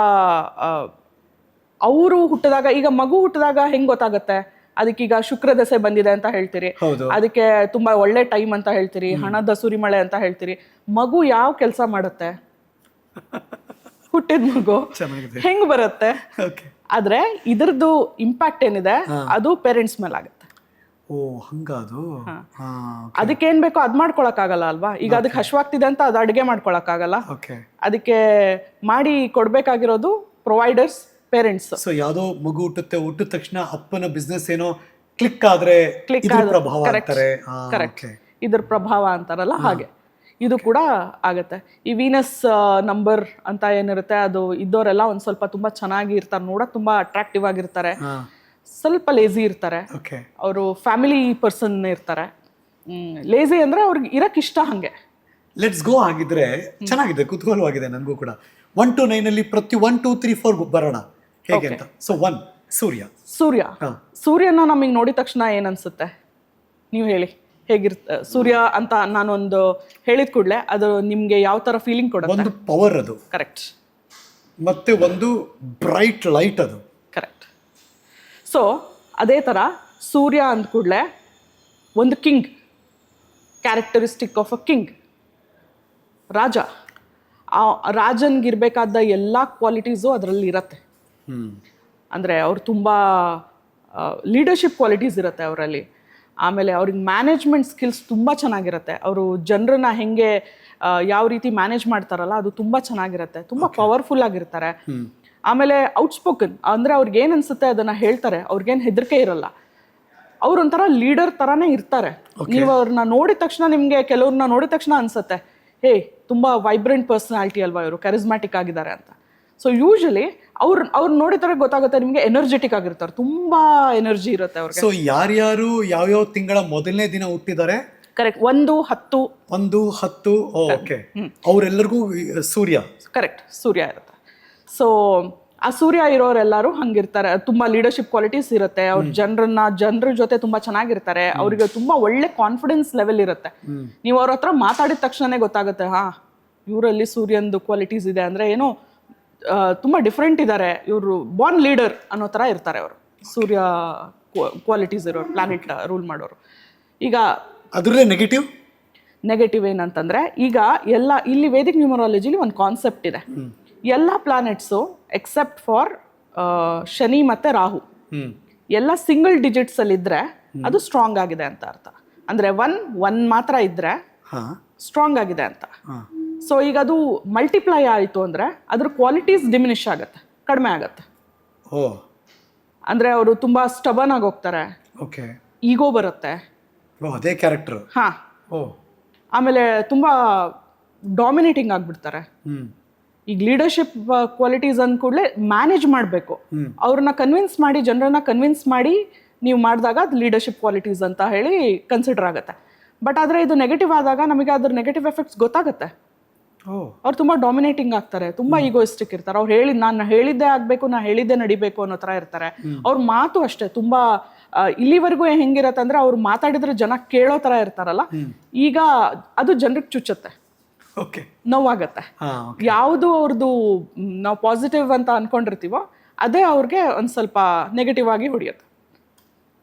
Speaker 1: ಅವರು ಹುಟ್ಟಿದಾಗ, ಈಗ ಮಗು ಹುಟ್ಟಿದಾಗ ಹೆಂಗೆ ಗೊತ್ತಾಗುತ್ತೆ, ಅದಕ್ಕೀಗ ಶುಕ್ರ ದಶೆ ಬಂದಿದೆ ಅಂತ ಹೇಳ್ತೀರಿ, ಅದಕ್ಕೆ ತುಂಬಾ ಒಳ್ಳೆ ಟೈಮ್ ಅಂತ ಹೇಳ್ತೀರಿ, ಹಣದ ಸುರಿಮಳೆ ಅಂತ ಹೇಳ್ತೀರಿ. ಮಗು ಯಾವ ಕೆಲಸ ಮಾಡುತ್ತೆ, ಹುಟ್ಟಿದ ಮಗು ಹೆಂಗ್ ಬರುತ್ತೆ. ಆದ್ರೆ ಇದ್ರದ್ದು ಇಂಪ್ಯಾಕ್ಟ್ ಏನಿದೆ ಅದು ಪೇರೆಂಟ್ಸ್ ಮೇಲೆ ಆಗುತ್ತೆ. ಅದಕ್ಕೇನ್ ಬೇಕೋ ಅದ್ ಮಾಡ್ಕೊಳಕ್ ಆಗಲ್ಲ ಅಲ್ವಾ. ಈಗ ಅದಕ್ಕೆ ಹಶ್ವಾಗ್ತಿದೆ ಅಂತ ಅದು ಅಡುಗೆ ಮಾಡ್ಕೊಳಕ್ ಆಗಲ್ಲ, ಅದಕ್ಕೆ ಮಾಡಿ ಕೊಡ್ಬೇಕಾಗಿರೋದು ಪ್ರೊವೈಡರ್ಸ್, ಪೇರೆಂಟ್ಸ್.
Speaker 2: ಸೊ ಯಾವ್ದೋ ಮಗು ಹುಟ್ಟಿದ ತಕ್ಷಣ ಅಪ್ಪನ ಬಿಸ್ನೆಸ್ ಏನೋ ಕ್ಲಿಕ್ ಆದ್ರೆ ಪ್ರಭಾವ ಅಂತಾರೆ.
Speaker 1: ಕರೆಕ್ಟ್. ಇದ್ರ ಪ್ರಭಾವ ಅಂತಾರಲ್ಲ ಹಾಗೆ ಇದು ಕೂಡ ಆಗತ್ತೆ. ಈ ವೀನಸ್ ನಂಬರ್ ಅಂತ ಏನಿರುತ್ತೆ ಅದು ಇದ್ದವರೆಲ್ಲ ಒಂದ್ ಸ್ವಲ್ಪ ತುಂಬಾ ಚೆನ್ನಾಗಿ ಇರ್ತಾರೆ, ನೋಡಕ್ ತುಂಬಾ ಅಟ್ರಾಕ್ಟಿವ್ ಆಗಿರ್ತಾರೆ, ಸ್ವಲ್ಪ ಲೇಜಿ ಇರ್ತಾರೆ, ಅವರು ಫ್ಯಾಮಿಲಿ ಪರ್ಸನ್ ಇರ್ತಾರೆ. ಲೇಜಿ ಅಂದ್ರೆ ಅವ್ರಿಗೆ ಇರಕ್ ಇಷ್ಟ. ಹಂಗೆ
Speaker 2: ಲೆಟ್ಸ್ ಗೋ. ಆಗಿದ್ರೆ ಚೆನ್ನಾಗಿದೆ, ಕುತೂಹಲವಾಗಿದೆ ನನಗೂ ಕೂಡ. 1 to 9 ಅಲ್ಲಿ ಪ್ರತಿ 1 2 3 4 ಬರೋಣ ಹೇಗೆ ಅಂತ. ಸೊ 1
Speaker 1: ಸೂರ್ಯನ ನಮಗೆ ನೋಡಿದ ತಕ್ಷಣ ಏನ್ ಅನ್ಸುತ್ತೆ ನೀವು ಹೇಳಿ, ಹೇಗಿರ್ತ ಸೂರ್ಯ ಅಂತ ನಾನೊಂದು ಹೇಳಿದ ಕೂಡಲೇ ಅದು ನಿಮ್ಗೆ ಯಾವ ತರ ಫೀಲಿಂಗ್ ಕೊಡುತ್ತೆ?
Speaker 2: ಒಂದು ಪವರ್ ಅದು.
Speaker 1: ಕರೆಕ್ಟ್.
Speaker 2: ಮತ್ತೆ ಒಂದು ಬ್ರೈಟ್ ಲೈಟ್ ಅದು.
Speaker 1: ಕರೆಕ್ಟ್. ಸೊ ಅದೇ ತರ ಸೂರ್ಯ ಅಂದ ಕೂಡಲೇ ಒಂದು king, characteristic of a king, ರಾಜ. ಆ ರಾಜನ್ಗಿರ್ಬೇಕಾದ ಎಲ್ಲ ಕ್ವಾಲಿಟೀಸು ಅದರಲ್ಲಿ ಇರತ್ತೆ. ಅಂದರೆ ಅವ್ರು ತುಂಬ ಲೀಡರ್ಶಿಪ್ ಕ್ವಾಲಿಟೀಸ್ ಇರುತ್ತೆ ಅವರಲ್ಲಿ. ಆಮೇಲೆ ಅವ್ರಿಗೆ ಮ್ಯಾನೇಜ್ಮೆಂಟ್ ಸ್ಕಿಲ್ಸ್ ತುಂಬ ಚೆನ್ನಾಗಿರುತ್ತೆ. ಅವರು ಜನರನ್ನ ಹೆಂಗೆ ಯಾವ ರೀತಿ ಮ್ಯಾನೇಜ್ ಮಾಡ್ತಾರಲ್ಲ ಅದು ತುಂಬ ಚೆನ್ನಾಗಿರುತ್ತೆ, ತುಂಬ ಪವರ್ಫುಲ್ ಆಗಿರ್ತಾರೆ. ಆಮೇಲೆ ಔಟ್ಸ್ಪೋಕನ್, ಅಂದರೆ ಅವ್ರಿಗೆ ಏನು ಅನ್ಸುತ್ತೆ ಅದನ್ನು ಹೇಳ್ತಾರೆ, ಅವ್ರಿಗೇನು ಹೆದರಿಕೆ ಇರಲ್ಲ. ಅವ್ರೊಂಥರ ಲೀಡರ್ ಥರನೇ ಇರ್ತಾರೆ. ನೀವು ಅವ್ರನ್ನ ನೋಡಿದ ತಕ್ಷಣ, ನಿಮಗೆ ಕೆಲವ್ರನ್ನ ನೋಡಿದ ತಕ್ಷಣ ಅನ್ಸುತ್ತೆ, ಹೇ ತುಂಬ ವೈಬ್ರೆಂಟ್ ಪರ್ಸನಾಲಿಟಿ ಅಲ್ವಾ ಇವರು, ಕ್ಯಾರಿಸ್ಮ್ಯಾಟಿಕ್ ಆಗಿದ್ದಾರೆ ಅಂತ. ಸೊ ಯೂಶಲಿ ಅವ್ರು ನೋಡಿದ್ರೆ ಗೊತ್ತಾಗುತ್ತೆ ನಿಮಗೆ, ಎನರ್ಜೆಟಿಕ್ ಆಗಿರ್ತಾರೆ, ತುಂಬಾ ಎನರ್ಜಿ ಇರುತ್ತೆ ಅವ್ರಿಗೆ.
Speaker 2: ಸೊ ಯಾರ್ಯಾರು ಯಾವ್ಯಾವ ತಿಂಗಳ ಮೊದಲನೇ ದಿನ ಹುಟ್ಟಿದ್ದಾರೆ?
Speaker 1: ಕರೆಕ್ಟ್, 1-10.
Speaker 2: ಓಕೆ. ಅವರೆಲ್ಲರಿಗೂ ಸೂರ್ಯ.
Speaker 1: ಕರೆಕ್ಟ್, ಸೂರ್ಯ ಇರುತ್ತೆ. ಸೊ ಆ ಸೂರ್ಯ ಇರೋರೆಲ್ಲರೂ ಹಂಗಿರ್ತಾರೆ, ತುಂಬಾ ಲೀಡರ್ಶಿಪ್ ಕ್ವಾಲಿಟೀಸ್ ಇರುತ್ತೆ. ಅವ್ರ ಜನರ ಜೊತೆ ತುಂಬಾ ಚೆನ್ನಾಗಿರ್ತಾರೆ. ಅವ್ರಿಗೆ ತುಂಬಾ ಒಳ್ಳೆ ಕಾನ್ಫಿಡೆನ್ಸ್ ಲೆವೆಲ್ ಇರುತ್ತೆ. ನೀವು ಅವ್ರ ಹತ್ರ ಮಾತಾಡಿದ ತಕ್ಷಣನೇ ಗೊತ್ತಾಗುತ್ತೆ, ಹಾ ಇವರಲ್ಲಿ ಸೂರ್ಯಂದು ಕ್ವಾಲಿಟೀಸ್ ಇದೆ, ಅಂದ್ರೆ ಏನೋ ತುಂಬಾ ಡಿಫ್ರೆಂಟ್ ಇದ್ದಾರೆ ಇವರು, ಬಾರ್ನ್ ಲೀಡರ್ ಅನ್ನೋ ಥರ ಇರ್ತಾರೆ ಅವರು. ಸೂರ್ಯ ಕ್ವಾಲಿಟೀಸ್ ಇರೋರು, ಪ್ಲಾನೆಟ್ ರೂಲ್ ಮಾಡೋರು. ಈಗ
Speaker 2: ಅದರಲ್ಲೇ ನೆಗೆಟಿವ್
Speaker 1: ಏನಂತಂದ್ರೆ, ಈಗ ಎಲ್ಲ ಇಲ್ಲಿ ವೇದಿಕ್ ನ್ಯೂಮರಾಲಜಿಲಿ ಒಂದು ಕಾನ್ಸೆಪ್ಟ್ ಇದೆ. ಎಲ್ಲ ಪ್ಲಾನೆಟ್ಸು ಎಕ್ಸೆಪ್ಟ್ ಫಾರ್ ಶನಿ ಮತ್ತೆ ರಾಹು ಎಲ್ಲ ಸಿಂಗಲ್ ಡಿಜಿಟ್ಸ್ ಅಲ್ಲಿ ಇದ್ರೆ ಅದು ಸ್ಟ್ರಾಂಗ್ ಆಗಿದೆ ಅಂತ ಅರ್ಥ. ಅಂದ್ರೆ ಒನ್ ಮಾತ್ರ ಇದ್ರೆ ಸ್ಟ್ರಾಂಗ್ ಆಗಿದೆ ಅಂತ. ಸೊ ಈಗ ಅದು ಮಲ್ಟಿಪ್ಲೈ ಆಯಿತು ಅಂದ್ರೆ ಅದ್ರ ಕ್ವಾಲಿಟೀಸ್ ಡಿಮಿನಿಷ್ ಆಗುತ್ತೆ, ಕಡಿಮೆ ಆಗುತ್ತೆ. ಅಂದ್ರೆ ಅವರು ತುಂಬಾ ಸ್ಟಬನ್ ಆಗಿ ಹೋಗ್ತಾರೆ, ಈಗೋ ಬರುತ್ತೆ,
Speaker 2: ಅದೇ ಕ್ಯಾರೆಕ್ಟರ್.
Speaker 1: ಆಮೇಲೆ ತುಂಬಾ ಡಾಮಿನೇಟಿಂಗ್ ಆಗ್ಬಿಡ್ತಾರೆ. ಈಗ ಲೀಡರ್ಶಿಪ್ ಕ್ವಾಲಿಟೀಸ್ ಅಂದ ಕೂಡಲೇ ಮ್ಯಾನೇಜ್ ಮಾಡಬೇಕು, ಅವ್ರನ್ನ ಜನರನ್ನ ಕನ್ವಿನ್ಸ್ ಮಾಡಿ ನೀವು ಮಾಡಿದಾಗ ಅದು ಲೀಡರ್ಶಿಪ್ ಕ್ವಾಲಿಟೀಸ್ ಅಂತ ಹೇಳಿ ಕನ್ಸಿಡರ್ ಆಗುತ್ತೆ. ಬಟ್ ಆದರೆ ಇದು ನೆಗೆಟಿವ್ ಆದಾಗ ನಮಗೆ ಅದ್ರ ನೆಗೆಟಿವ್ ಎಫೆಕ್ಟ್ಸ್ ಗೊತ್ತಾಗುತ್ತೆ. ಅವ್ರು ತುಂಬಾ ಡಾಮಿನೇಟಿಂಗ್ ಆಗ್ತಾರೆ, ತುಂಬಾ ಈಗೋಯಿಸ್ಟಿಕ್ ಇರ್ತಾರೆ. ಅವ್ರು ನಾನು ಹೇಳಿದ್ದೇ ಆಗ್ಬೇಕು, ನಾ ಹೇಳಿದ್ದೇ ನಡಿಬೇಕು ಅನ್ನೋ ತರ ಇರ್ತಾರೆ. ಅವ್ರ ಮಾತು ಅಷ್ಟೇ ತುಂಬಾ ಇಲ್ಲಿವರೆಗೂ ಹೆಂಗಿರತ್ತೆ ಅಂದ್ರೆ, ಅವ್ರು ಮಾತಾಡಿದ್ರೆ ಜನ ಕೇಳೋ ತರ ಇರ್ತಾರಲ್ಲ, ಈಗ ಅದು ಜನರಿಗೆ ಚುಚ್ಚುತ್ತೆ, ನೋವಾಗತ್ತೆ. ಯಾವುದು ಅವ್ರದ್ದು ನಾವು ಪಾಸಿಟಿವ್ ಅಂತ ಅನ್ಕೊಂಡಿರ್ತೀವೋ ಅದೇ ಅವ್ರಿಗೆ ಒಂದ್ ಸ್ವಲ್ಪ ನೆಗೆಟಿವ್ ಆಗಿ ಹೊಡೆಯುತ್ತೆ.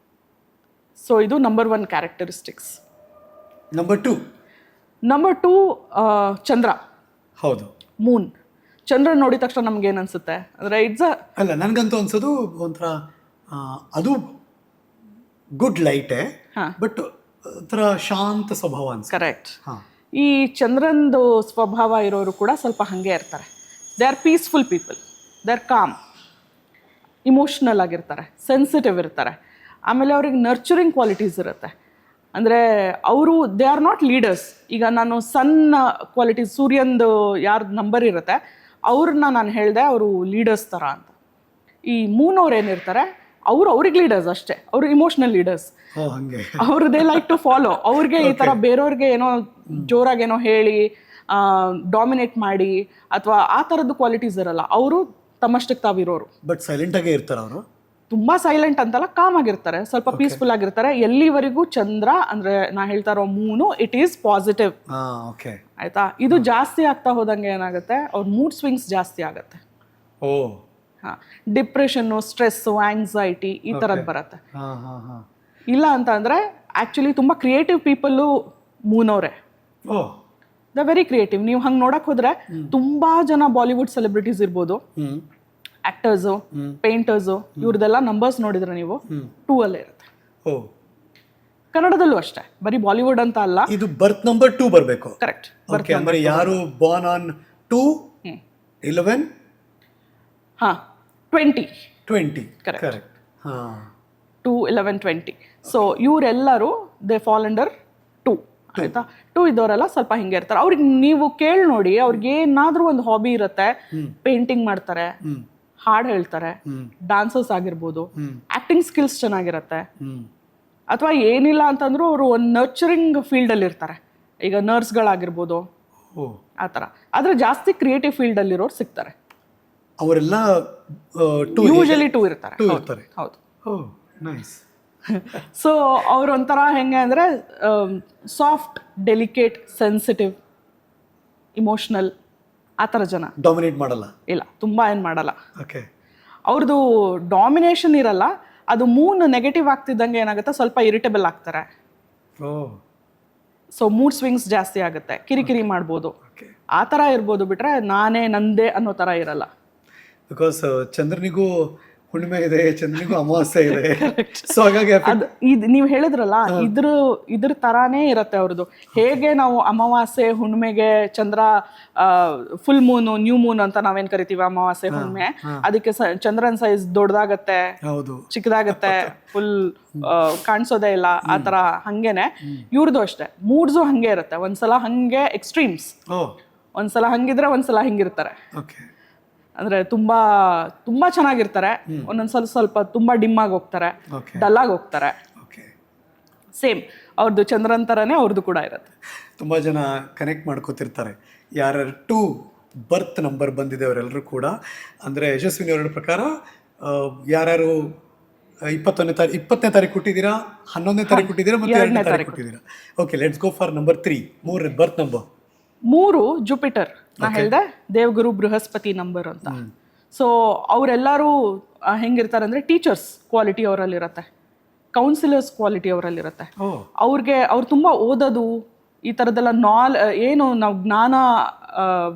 Speaker 1: ಸೊ ಇದು ನಂಬರ್ 1 ಕ್ಯಾರೆಕ್ಟರಿಸ್ಟಿಕ್ಸ್. ನಂಬರ್ 2 ಚಂದ್ರ.
Speaker 2: ಹೌದು,
Speaker 1: ಮೂನ್. ಚಂದ್ರ ನೋಡಿದ ತಕ್ಷಣ ನಮ್ಗೆ ಏನ್ ಅನ್ಸುತ್ತೆ ಅಂದ್ರೆ,
Speaker 2: ಅಲ್ಲ ನನ್ಗಂತೂ ಅನ್ಸೋದು ಒಂಥರ ಅದು ಗುಡ್ ಲೈಟೇ, ಬಟ್ ಒಂಥರ ಶಾಂತ ಸ್ವಭಾವ ಅನ್ಸುತ್ತೆ.
Speaker 1: ಕರೆಕ್ಟ್. ಈ ಚಂದ್ರಂದು ಸ್ವಭಾವ ಇರೋರು ಕೂಡ ಸ್ವಲ್ಪ ಹಂಗೆ ಇರ್ತಾರೆ. They are peaceful people, they are com, emotional ಆಗಿರ್ತಾರೆ, ಸೆನ್ಸಿಟಿವ್ ಇರ್ತಾರೆ. ಆಮೇಲೆ ಅವ್ರಿಗೆ ನರ್ಚರಿಂಗ್ ಕ್ವಾಲಿಟೀಸ್ ಇರುತ್ತೆ. ಅಂದರೆ ಅವರು ದೇ ಆರ್ ನಾಟ್ ಲೀಡರ್ಸ್. ಈಗ ನಾನು ಸಣ್ಣ ಕ್ವಾಲಿಟೀಸ್, ಸೂರ್ಯಂದು ಯಾರ್ದು ನಂಬರ್ ಇರುತ್ತೆ ಅವ್ರನ್ನ ನಾನು ಹೇಳಿದೆ ಅವರು ಲೀಡರ್ಸ್ ಥರ ಅಂತ. ಈ ಮೂನ್ ಅವ್ರು ಏನಿರ್ತಾರೆ ಅವ್ರಿಗೆ ಲೀಡರ್ಸ್ ಅಷ್ಟೇ, ಅವರು ಇಮೋಷ್ನಲ್ ಲೀಡರ್ಸ್. ಅವ್ರು ದೇ ಲೈಕ್ ಟು ಫಾಲೋ. ಅವ್ರಿಗೆ ಈ ಥರ ಬೇರೆಯವ್ರಿಗೆ ಏನೋ ಜೋರಾಗೇನೋ ಹೇಳಿ ಡಾಮಿನೇಟ್ ಮಾಡಿ ಅಥವಾ ಆ ಥರದ್ದು ಕ್ವಾಲಿಟೀಸ್ ಇರಲ್ಲ. ಅವರು ತಮ್ಮಷ್ಟಕ್ಕೆ ತಾವಿರೋರು,
Speaker 2: ಬಟ್ ಸೈಲೆಂಟ್ ಆಗೇ ಇರ್ತಾರೆ. ಅವರು
Speaker 1: ತುಂಬಾ ಸೈಲೆಂಟ್ ಅಂತಲ್ಲ, ಕಾಮ್ ಆಗಿರ್ತಾರೆ, ಸ್ವಲ್ಪ ಪೀಸ್ಫುಲ್ ಆಗಿರ್ತಾರೆ. ಎಲ್ಲಿವರೆಗೂ ಚಂದ್ರ ಅಂದ್ರೆ ನಾ ಹೇಳ್ತಾ ಇರೋ ಮೂನು ಇಟ್ ಈಸ್ ಪಾಸಿಟಿವ್. ಆಯ್ತಾ? ಇದು ಜಾಸ್ತಿ ಆಗ್ತಾ ಹೋದಂಗೆ ಏನಾಗುತ್ತೆ, ಅವ್ರ ಮೂಡ್ ಸ್ವಿಂಗ್ಸ್ ಜಾಸ್ತಿ ಆಗುತ್ತೆ. ಡಿಪ್ರೆಷನ್ನು, ಸ್ಟ್ರೆಸ್ಸು, ಆಂಗ್ಸೈಟಿ ಈ ಥರದ್ದು ಬರುತ್ತೆ. ಇಲ್ಲ ಅಂತ ಅಂದ್ರೆ ಆಕ್ಚುಲಿ ತುಂಬಾ ಕ್ರಿಯೇಟಿವ್ ಪೀಪಲ್ಲು ಮೂನವ್ರೆ. The very creative. ನೀವು ಹಂಗೆ ನೋಡಕ್ ಹೋದ್ರೆ ತುಂಬಾ ಜನ ಬಾಲಿವುಡ್ ಸೆಲೆಬ್ರಿಟೀಸ್ ಇರ್ಬೋದು, ಆಕ್ಟರ್ಸು, ಪೇಂಟರ್ಸು, ಇವ್ರದೆಲ್ಲ ನಂಬರ್ಸ್ ನೋಡಿದ್ರೆ ನೀವು 2 ಅಲ್ಲೇ ಇರುತ್ತೆ. ಕನ್ನಡದಲ್ಲೂ ಅಷ್ಟೇ, ಬರೀ ಬಾಲಿವುಡ್ ಅಂತ ಅಲ್ಲ.
Speaker 2: ಇದು ಬರ್ತ್ ನಂಬರ್ 2 ಬರಬೇಕು.
Speaker 1: ಕರೆಕ್ಟ್.
Speaker 2: ಅಂದ್ರೆ ಯಾರು ಬಾರ್ನ್ ಆನ್ 2 11 20 ಕರೆಕ್ಟ್.
Speaker 1: 2 11 20. ಸೊ ಇವರೆಲ್ಲರೂ ದೇ ಫಾಲ್ ಅಂಡರ್ 2. ಆಯ್ತಾ? 2 ಇದ್ದವರೆಲ್ಲ ಸ್ವಲ್ಪ ಹಿಂಗೆ ಇರ್ತಾರೆ. ಅವ್ರಿಗೆ ನೀವು ಕೇಳಿ ನೋಡಿ, ಅವ್ರಿಗೆ ಏನಾದ್ರೂ ಒಂದು ಹಾಬಿ ಇರುತ್ತೆ. ಪೇಂಟಿಂಗ್ ಮಾಡ್ತಾರೆ, ಹಾಡು ಹೇಳ್ತಾರೆ, ಡಾನ್ಸರ್ಸ್ ಆಗಿರ್ಬೋದು, ಆಕ್ಟಿಂಗ್ ಸ್ಕಿಲ್ಸ್ ಚೆನ್ನಾಗಿರುತ್ತೆ. ಅಥವಾ ಏನಿಲ್ಲ ಅಂತಂದ್ರೂ ಅವರು ಒಂದು ನರ್ಚರಿಂಗ್ ಫೀಲ್ಡಲ್ಲಿ ಇರ್ತಾರೆ. ಈಗ ನರ್ಸ್ಗಳಾಗಿರ್ಬೋದು, ಆ ಥರ. ಆದರೆ ಜಾಸ್ತಿ ಕ್ರಿಯೇಟಿವ್ ಫೀಲ್ಡಲ್ಲಿರೋರು ಸಿಗ್ತಾರೆ.
Speaker 2: ಅವರೆಲ್ಲ
Speaker 1: ಯೂಶಲಿ 2 ಇರ್ತಾರೆ. ಹೌದು. ಸೊ ಅವ್ರೊಂಥರ ಹೆಂಗೆ ಅಂದರೆ ಸಾಫ್ಟ್, ಡೆಲಿಕೇಟ್, ಸೆನ್ಸಿಟಿವ್, ಇಮೋಷ್ನಲ್, ಆ ಥರ ಜನ.
Speaker 2: ಡಾಮಿನೇಟ್ ಮಾಡಲ್ಲ.
Speaker 1: ಇಲ್ಲ, ತುಂಬ ಏನು ಮಾಡಲ್ಲ. ಅವ್ರದ್ದು ಡಾಮಿನೇಷನ್ ಇರಲ್ಲ. ಅದು ಮೂನ್ ನೆಗೆಟಿವ್ ಆಗ್ತಿದ್ದಂಗೆ ಏನಾಗುತ್ತೆ, ಸ್ವಲ್ಪ ಇರಿಟೇಬಲ್ ಆಗ್ತಾರೆ.
Speaker 2: ಓ
Speaker 1: ಸೊ ಮೂಡ್ ಸ್ವಿಂಗ್ಸ್ ಜಾಸ್ತಿ ಆಗುತ್ತೆ, ಕಿರಿಕಿರಿ ಮಾಡ್ಬೋದು,
Speaker 2: ಓಕೆ.
Speaker 1: ಆ ಥರ ಇರ್ಬೋದು. ಬಿಟ್ರೆ ನಾನೇ ನಂದೇ ಅನ್ನೋ ಥರ ಇರಲ್ಲ.
Speaker 2: ಬಿಕಾಸ್ ಚಂದ್ರನಿಗೂ ಹುಣ್ಣಿಮೆ ಇದೆ, ಚಂದ್ರನಿಗೂ ಅಮಾವಾಸ್ಯೆ ಇದೆ. ಸೊ ಹಾಗಾಗಿ
Speaker 1: ಅದು ಇದು ನೀವು ಹೇಳಿದ್ರಲ್ಲ, ಇದ್ರ ತರಾನೇ ಇರುತ್ತೆ ಅವ್ರದ್ದು. ಹೇಗೆ ನಾವು ಅಮಾವಾಸ್ಯೆ ಹುಣ್ಣಿಮೆಗೆ ಚಂದ್ರ ಫುಲ್ ಮೂನು ನ್ಯೂ ಮೂನ್ ಅಂತ ನಾವೇನ್ ಕರಿತೀವಿ, ಅಮಾವಾಸ್ಯೆ ಹುಣ್ಣಿಮೆ, ಅದಕ್ಕೆ ಚಂದ್ರನ್ ಸೈಜ್ ದೊಡ್ಡದಾಗತ್ತೆ,
Speaker 2: ಹೌದು,
Speaker 1: ಚಿಕ್ಕದಾಗತ್ತೆ, ಫುಲ್ ಕಾಣಿಸೋದೇ ಇಲ್ಲ, ಆ ತರ. ಹಂಗೇನೆ ಇವ್ರದ್ದು ಅಷ್ಟೇ, ಮೂಡ್ಸು ಹಂಗೆ ಇರುತ್ತೆ. ಒಂದ್ಸಲ ಹಂಗೆ ಎಕ್ಸ್ಟ್ರೀಮ್ಸ್, ಒಂದ್ಸಲ ಹಂಗಿದ್ರೆ ಒಂದ್ಸಲ ಹಿಂಗಿರ್ತಾರೆ.
Speaker 2: ಓಕೆ.
Speaker 1: ಅಂದ್ರೆ ತುಂಬಾ ತುಂಬಾ ಚೆನ್ನಾಗಿರ್ತಾರೆ, ಒಂದೊಂದ್ಸಲ ಸ್ವಲ್ಪ ತುಂಬಾ ಡಿಮ್ ಆಗಿ ಹೋಗ್ತಾರೆ, ಡಲ್ ಆಗಿ ಹೋಗ್ತಾರೆ. ಸೇಮ್ ಅವ್ರದ್ದು ಚಂದ್ರನ್ ಥರನೇ ಅವ್ರದ್ದು ಕೂಡ ಇರುತ್ತೆ.
Speaker 2: ತುಂಬ ಜನ ಕನೆಕ್ಟ್ ಮಾಡ್ಕೋತಿರ್ತಾರೆ. ಯಾರ್ಯಾರು 2 ಬರ್ತ್ ನಂಬರ್ ಬಂದಿದೆ ಅವರೆಲ್ಲರೂ ಕೂಡ. ಅಂದರೆ ಯಶಸ್ವಿನಿ ಅವರ ಪ್ರಕಾರ ಯಾರ್ಯಾರು 20ನೇ ತಾರೀಕು ಕೊಟ್ಟಿದ್ದೀರಾ, 11ನೇ ತಾರೀಕು ಕೊಟ್ಟಿದ್ದೀರಾ, ಮತ್ತು 2ನೇ ತಾರೀಕು ಕೊಟ್ಟಿದ್ದೀರಾ. Okay, let's go for number 3. 3 birth number.
Speaker 1: 3 Jupiter, ನಾ ಹೇಳ್ದೆ ದೇವಗುರು ಬೃಹಸ್ಪತಿ ನಂಬರ್ ಅಂತ. ಸೊ ಅವರೆಲ್ಲರೂ ಹೆಂಗಿರ್ತಾರೆ ಅಂದರೆ ಟೀಚರ್ಸ್ ಕ್ವಾಲಿಟಿ ಅವರಲ್ಲಿರುತ್ತೆ, ಕೌನ್ಸಿಲರ್ಸ್ ಕ್ವಾಲಿಟಿ ಅವರಲ್ಲಿರುತ್ತೆ. ಅವ್ರು ತುಂಬ ಓದೋದು, ಈ ಥರದ್ದೆಲ್ಲ ಏನು ನಾವು ಜ್ಞಾನ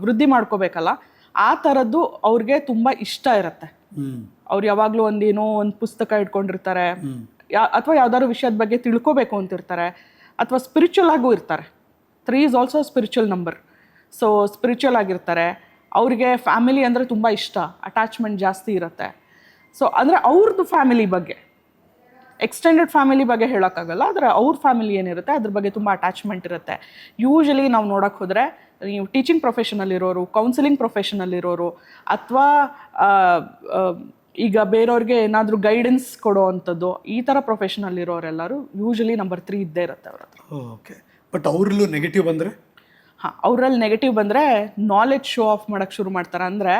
Speaker 1: ವೃದ್ಧಿ ಮಾಡ್ಕೋಬೇಕಲ್ಲ, ಆ ಥರದ್ದು ಅವ್ರಿಗೆ ತುಂಬ ಇಷ್ಟ ಇರುತ್ತೆ. ಅವ್ರು ಯಾವಾಗಲೂ ಒಂದೇನೋ ಒಂದು ಪುಸ್ತಕ ಇಟ್ಕೊಂಡಿರ್ತಾರೆ, ಅಥವಾ ಯಾವ್ದಾದ್ರು ವಿಷಯದ ಬಗ್ಗೆ ತಿಳ್ಕೋಬೇಕು ಅಂತಿರ್ತಾರೆ, ಅಥವಾ ಸ್ಪಿರಿಚುವಲ್ ಆಗೂ ಇರ್ತಾರೆ. 3 is also spiritual number. So spiritual ಆಗಿರ್ತಾರೆ. ಅವ್ರಿಗೆ ಫ್ಯಾಮಿಲಿ ಅಂದರೆ ತುಂಬ ಇಷ್ಟ, ಅಟ್ಯಾಚ್ಮೆಂಟ್ ಜಾಸ್ತಿ ಇರುತ್ತೆ. ಸೊ ಅಂದರೆ ಅವ್ರದ್ದು ಫ್ಯಾಮಿಲಿ ಬಗ್ಗೆ, ಎಕ್ಸ್ಟೆಂಡೆಡ್ ಫ್ಯಾಮಿಲಿ ಬಗ್ಗೆ ಹೇಳೋಕ್ಕಾಗಲ್ಲ, ಆದರೆ ಅವ್ರ ಫ್ಯಾಮಿಲಿ ಏನಿರುತ್ತೆ ಅದ್ರ ಬಗ್ಗೆ ತುಂಬ ಅಟ್ಯಾಚ್ಮೆಂಟ್ ಇರುತ್ತೆ. ಯೂಶಲಿ ನಾವು ನೋಡೋಕ್ಕೆ ಹೋದರೆ, ನೀವು ಟೀಚಿಂಗ್ ಪ್ರೊಫೆಷನಲ್ಲಿರೋರು, ಕೌನ್ಸಿಲಿಂಗ್ ಪ್ರೊಫೆಷನಲ್ಲಿರೋರು, ಅಥವಾ ಈಗ ಬೇರೆಯವ್ರಿಗೆ ಏನಾದರೂ ಗೈಡೆನ್ಸ್ ಕೊಡೋ ಅಂಥದ್ದು, ಈ ಥರ ಪ್ರೊಫೆಷನಲ್ಲಿರೋರೆಲ್ಲರೂ ಯೂಶಲಿ ನಂಬರ್ 3 ಇದ್ದೇ ಇರುತ್ತೆ ಅವ್ರ ಹತ್ರ.
Speaker 2: ಓಕೆ. ಬಟ್ ಅವರಲ್ಲೂ ನೆಗೆಟಿವ್ ಬಂದರೆ?
Speaker 1: ಹಾಂ, ಅವರಲ್ಲಿ ನೆಗೆಟಿವ್ ಬಂದರೆ ನಾಲೆಡ್ಜ್ ಶೋ ಆಫ್ ಮಾಡೋಕ್ಕೆ ಶುರು ಮಾಡ್ತಾರೆ. ಅಂದರೆ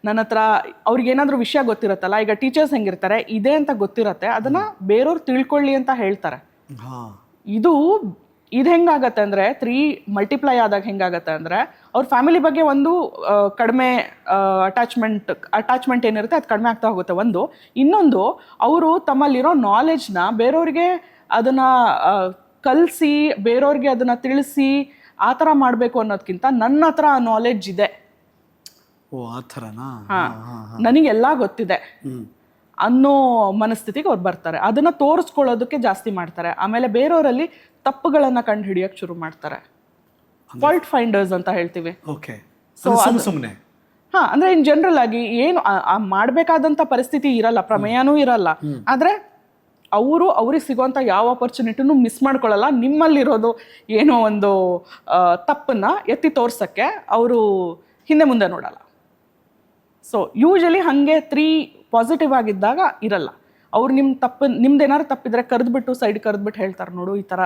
Speaker 1: ನನ್ನ ಹತ್ರ ಅವ್ರಿಗೇನಾದರೂ ವಿಷಯ ಗೊತ್ತಿರುತ್ತಲ್ಲ, ಈಗ ಟೀಚರ್ಸ್ ಹೆಂಗಿರ್ತಾರೆ, ಇದೆ ಅಂತ ಗೊತ್ತಿರತ್ತೆ, ಅದನ್ನು ಬೇರೆಯವ್ರು ತಿಳ್ಕೊಳ್ಳಿ ಅಂತ ಹೇಳ್ತಾರೆ. ಇದು ಹೆಂಗಾಗತ್ತೆ ಅಂದರೆ 3 ಮಲ್ಟಿಪ್ಲೈ ಆದಾಗ ಹೆಂಗಾಗತ್ತೆ ಅಂದರೆ, ಅವ್ರ ಫ್ಯಾಮಿಲಿ ಬಗ್ಗೆ ಒಂದು ಕಡಿಮೆ ಅಟ್ಯಾಚ್ಮೆಂಟ್ ಏನಿರುತ್ತೆ ಅದು ಕಡಿಮೆ ಆಗ್ತಾ ಹೋಗುತ್ತೆ ಒಂದು. ಇನ್ನೊಂದು, ಅವರು ತಮ್ಮಲ್ಲಿರೋ ನಾಲೆಡ್ಜ್ನ ಬೇರೆಯವ್ರಿಗೆ ಅದನ್ನು ಕಲಿಸಿ, ಬೇರೆಯವ್ರಿಗೆ ಅದನ್ನು ತಿಳಿಸಿ, ಆ ಥರ ಮಾಡಬೇಕು ಅನ್ನೋದಕ್ಕಿಂತ ನನ್ನ ಹತ್ರ ಆ ನಾಲೆಡ್ಜ್ ಇದೆ, ನನಗೆಲ್ಲ ಗೊತ್ತಿದೆ ಅನ್ನೋ ಮನಸ್ಥಿತಿಗೆ ಅವ್ರು ಬರ್ತಾರೆ. ಅದನ್ನು ತೋರಿಸ್ಕೊಳ್ಳೋದಕ್ಕೆ ಜಾಸ್ತಿ ಮಾಡ್ತಾರೆ. ಆಮೇಲೆ ಬೇರೆಯವರಲ್ಲಿ ತಪ್ಪುಗಳನ್ನು ಕಂಡು ಹಿಡಿಯೋಕ್ಕೆ ಶುರು ಮಾಡ್ತಾರೆ. ಫಾಲ್ಟ್ ಫೈಂಡರ್ಸ್ ಅಂತ ಹೇಳ್ತೀವಿ. ಹಾಂ, ಅಂದರೆ ಇನ್ ಜನರಲ್ ಆಗಿ ಏನು ಮಾಡಬೇಕಾದಂಥ ಪರಿಸ್ಥಿತಿ ಇರಲ್ಲ, ಪ್ರಮೇಯನೂ ಇರಲ್ಲ, ಆದರೆ ಅವ್ರಿಗೆ ಸಿಗೋಂಥ ಯಾವ ಆಪರ್ಚುನಿಟಿನೂ ಮಿಸ್ ಮಾಡ್ಕೊಳ್ಳಲ್ಲ. ನಿಮ್ಮಲ್ಲಿರೋದು ಏನೋ ಒಂದು ತಪ್ಪನ್ನ ಎತ್ತಿ ತೋರ್ಸೋಕ್ಕೆ ಅವರು ಹಿಂದೆ ಮುಂದೆ ನೋಡಲ್ಲ. ಸೊ ಯೂಶಲಿ ಹಾಗೆ 3 ಪಾಸಿಟಿವ್ ಆಗಿದ್ದಾಗ ಇರಲ್ಲ. ಅವ್ರು ನಿಮ್ದೇನಾದ್ರು ತಪ್ಪಿದ್ರೆ ಕರೆದ್ಬಿಟ್ಟು ಸೈಡ್ ಕರೆದ್ಬಿಟ್ಟು ಹೇಳ್ತಾರೆ, ನೋಡು ಈ ಥರ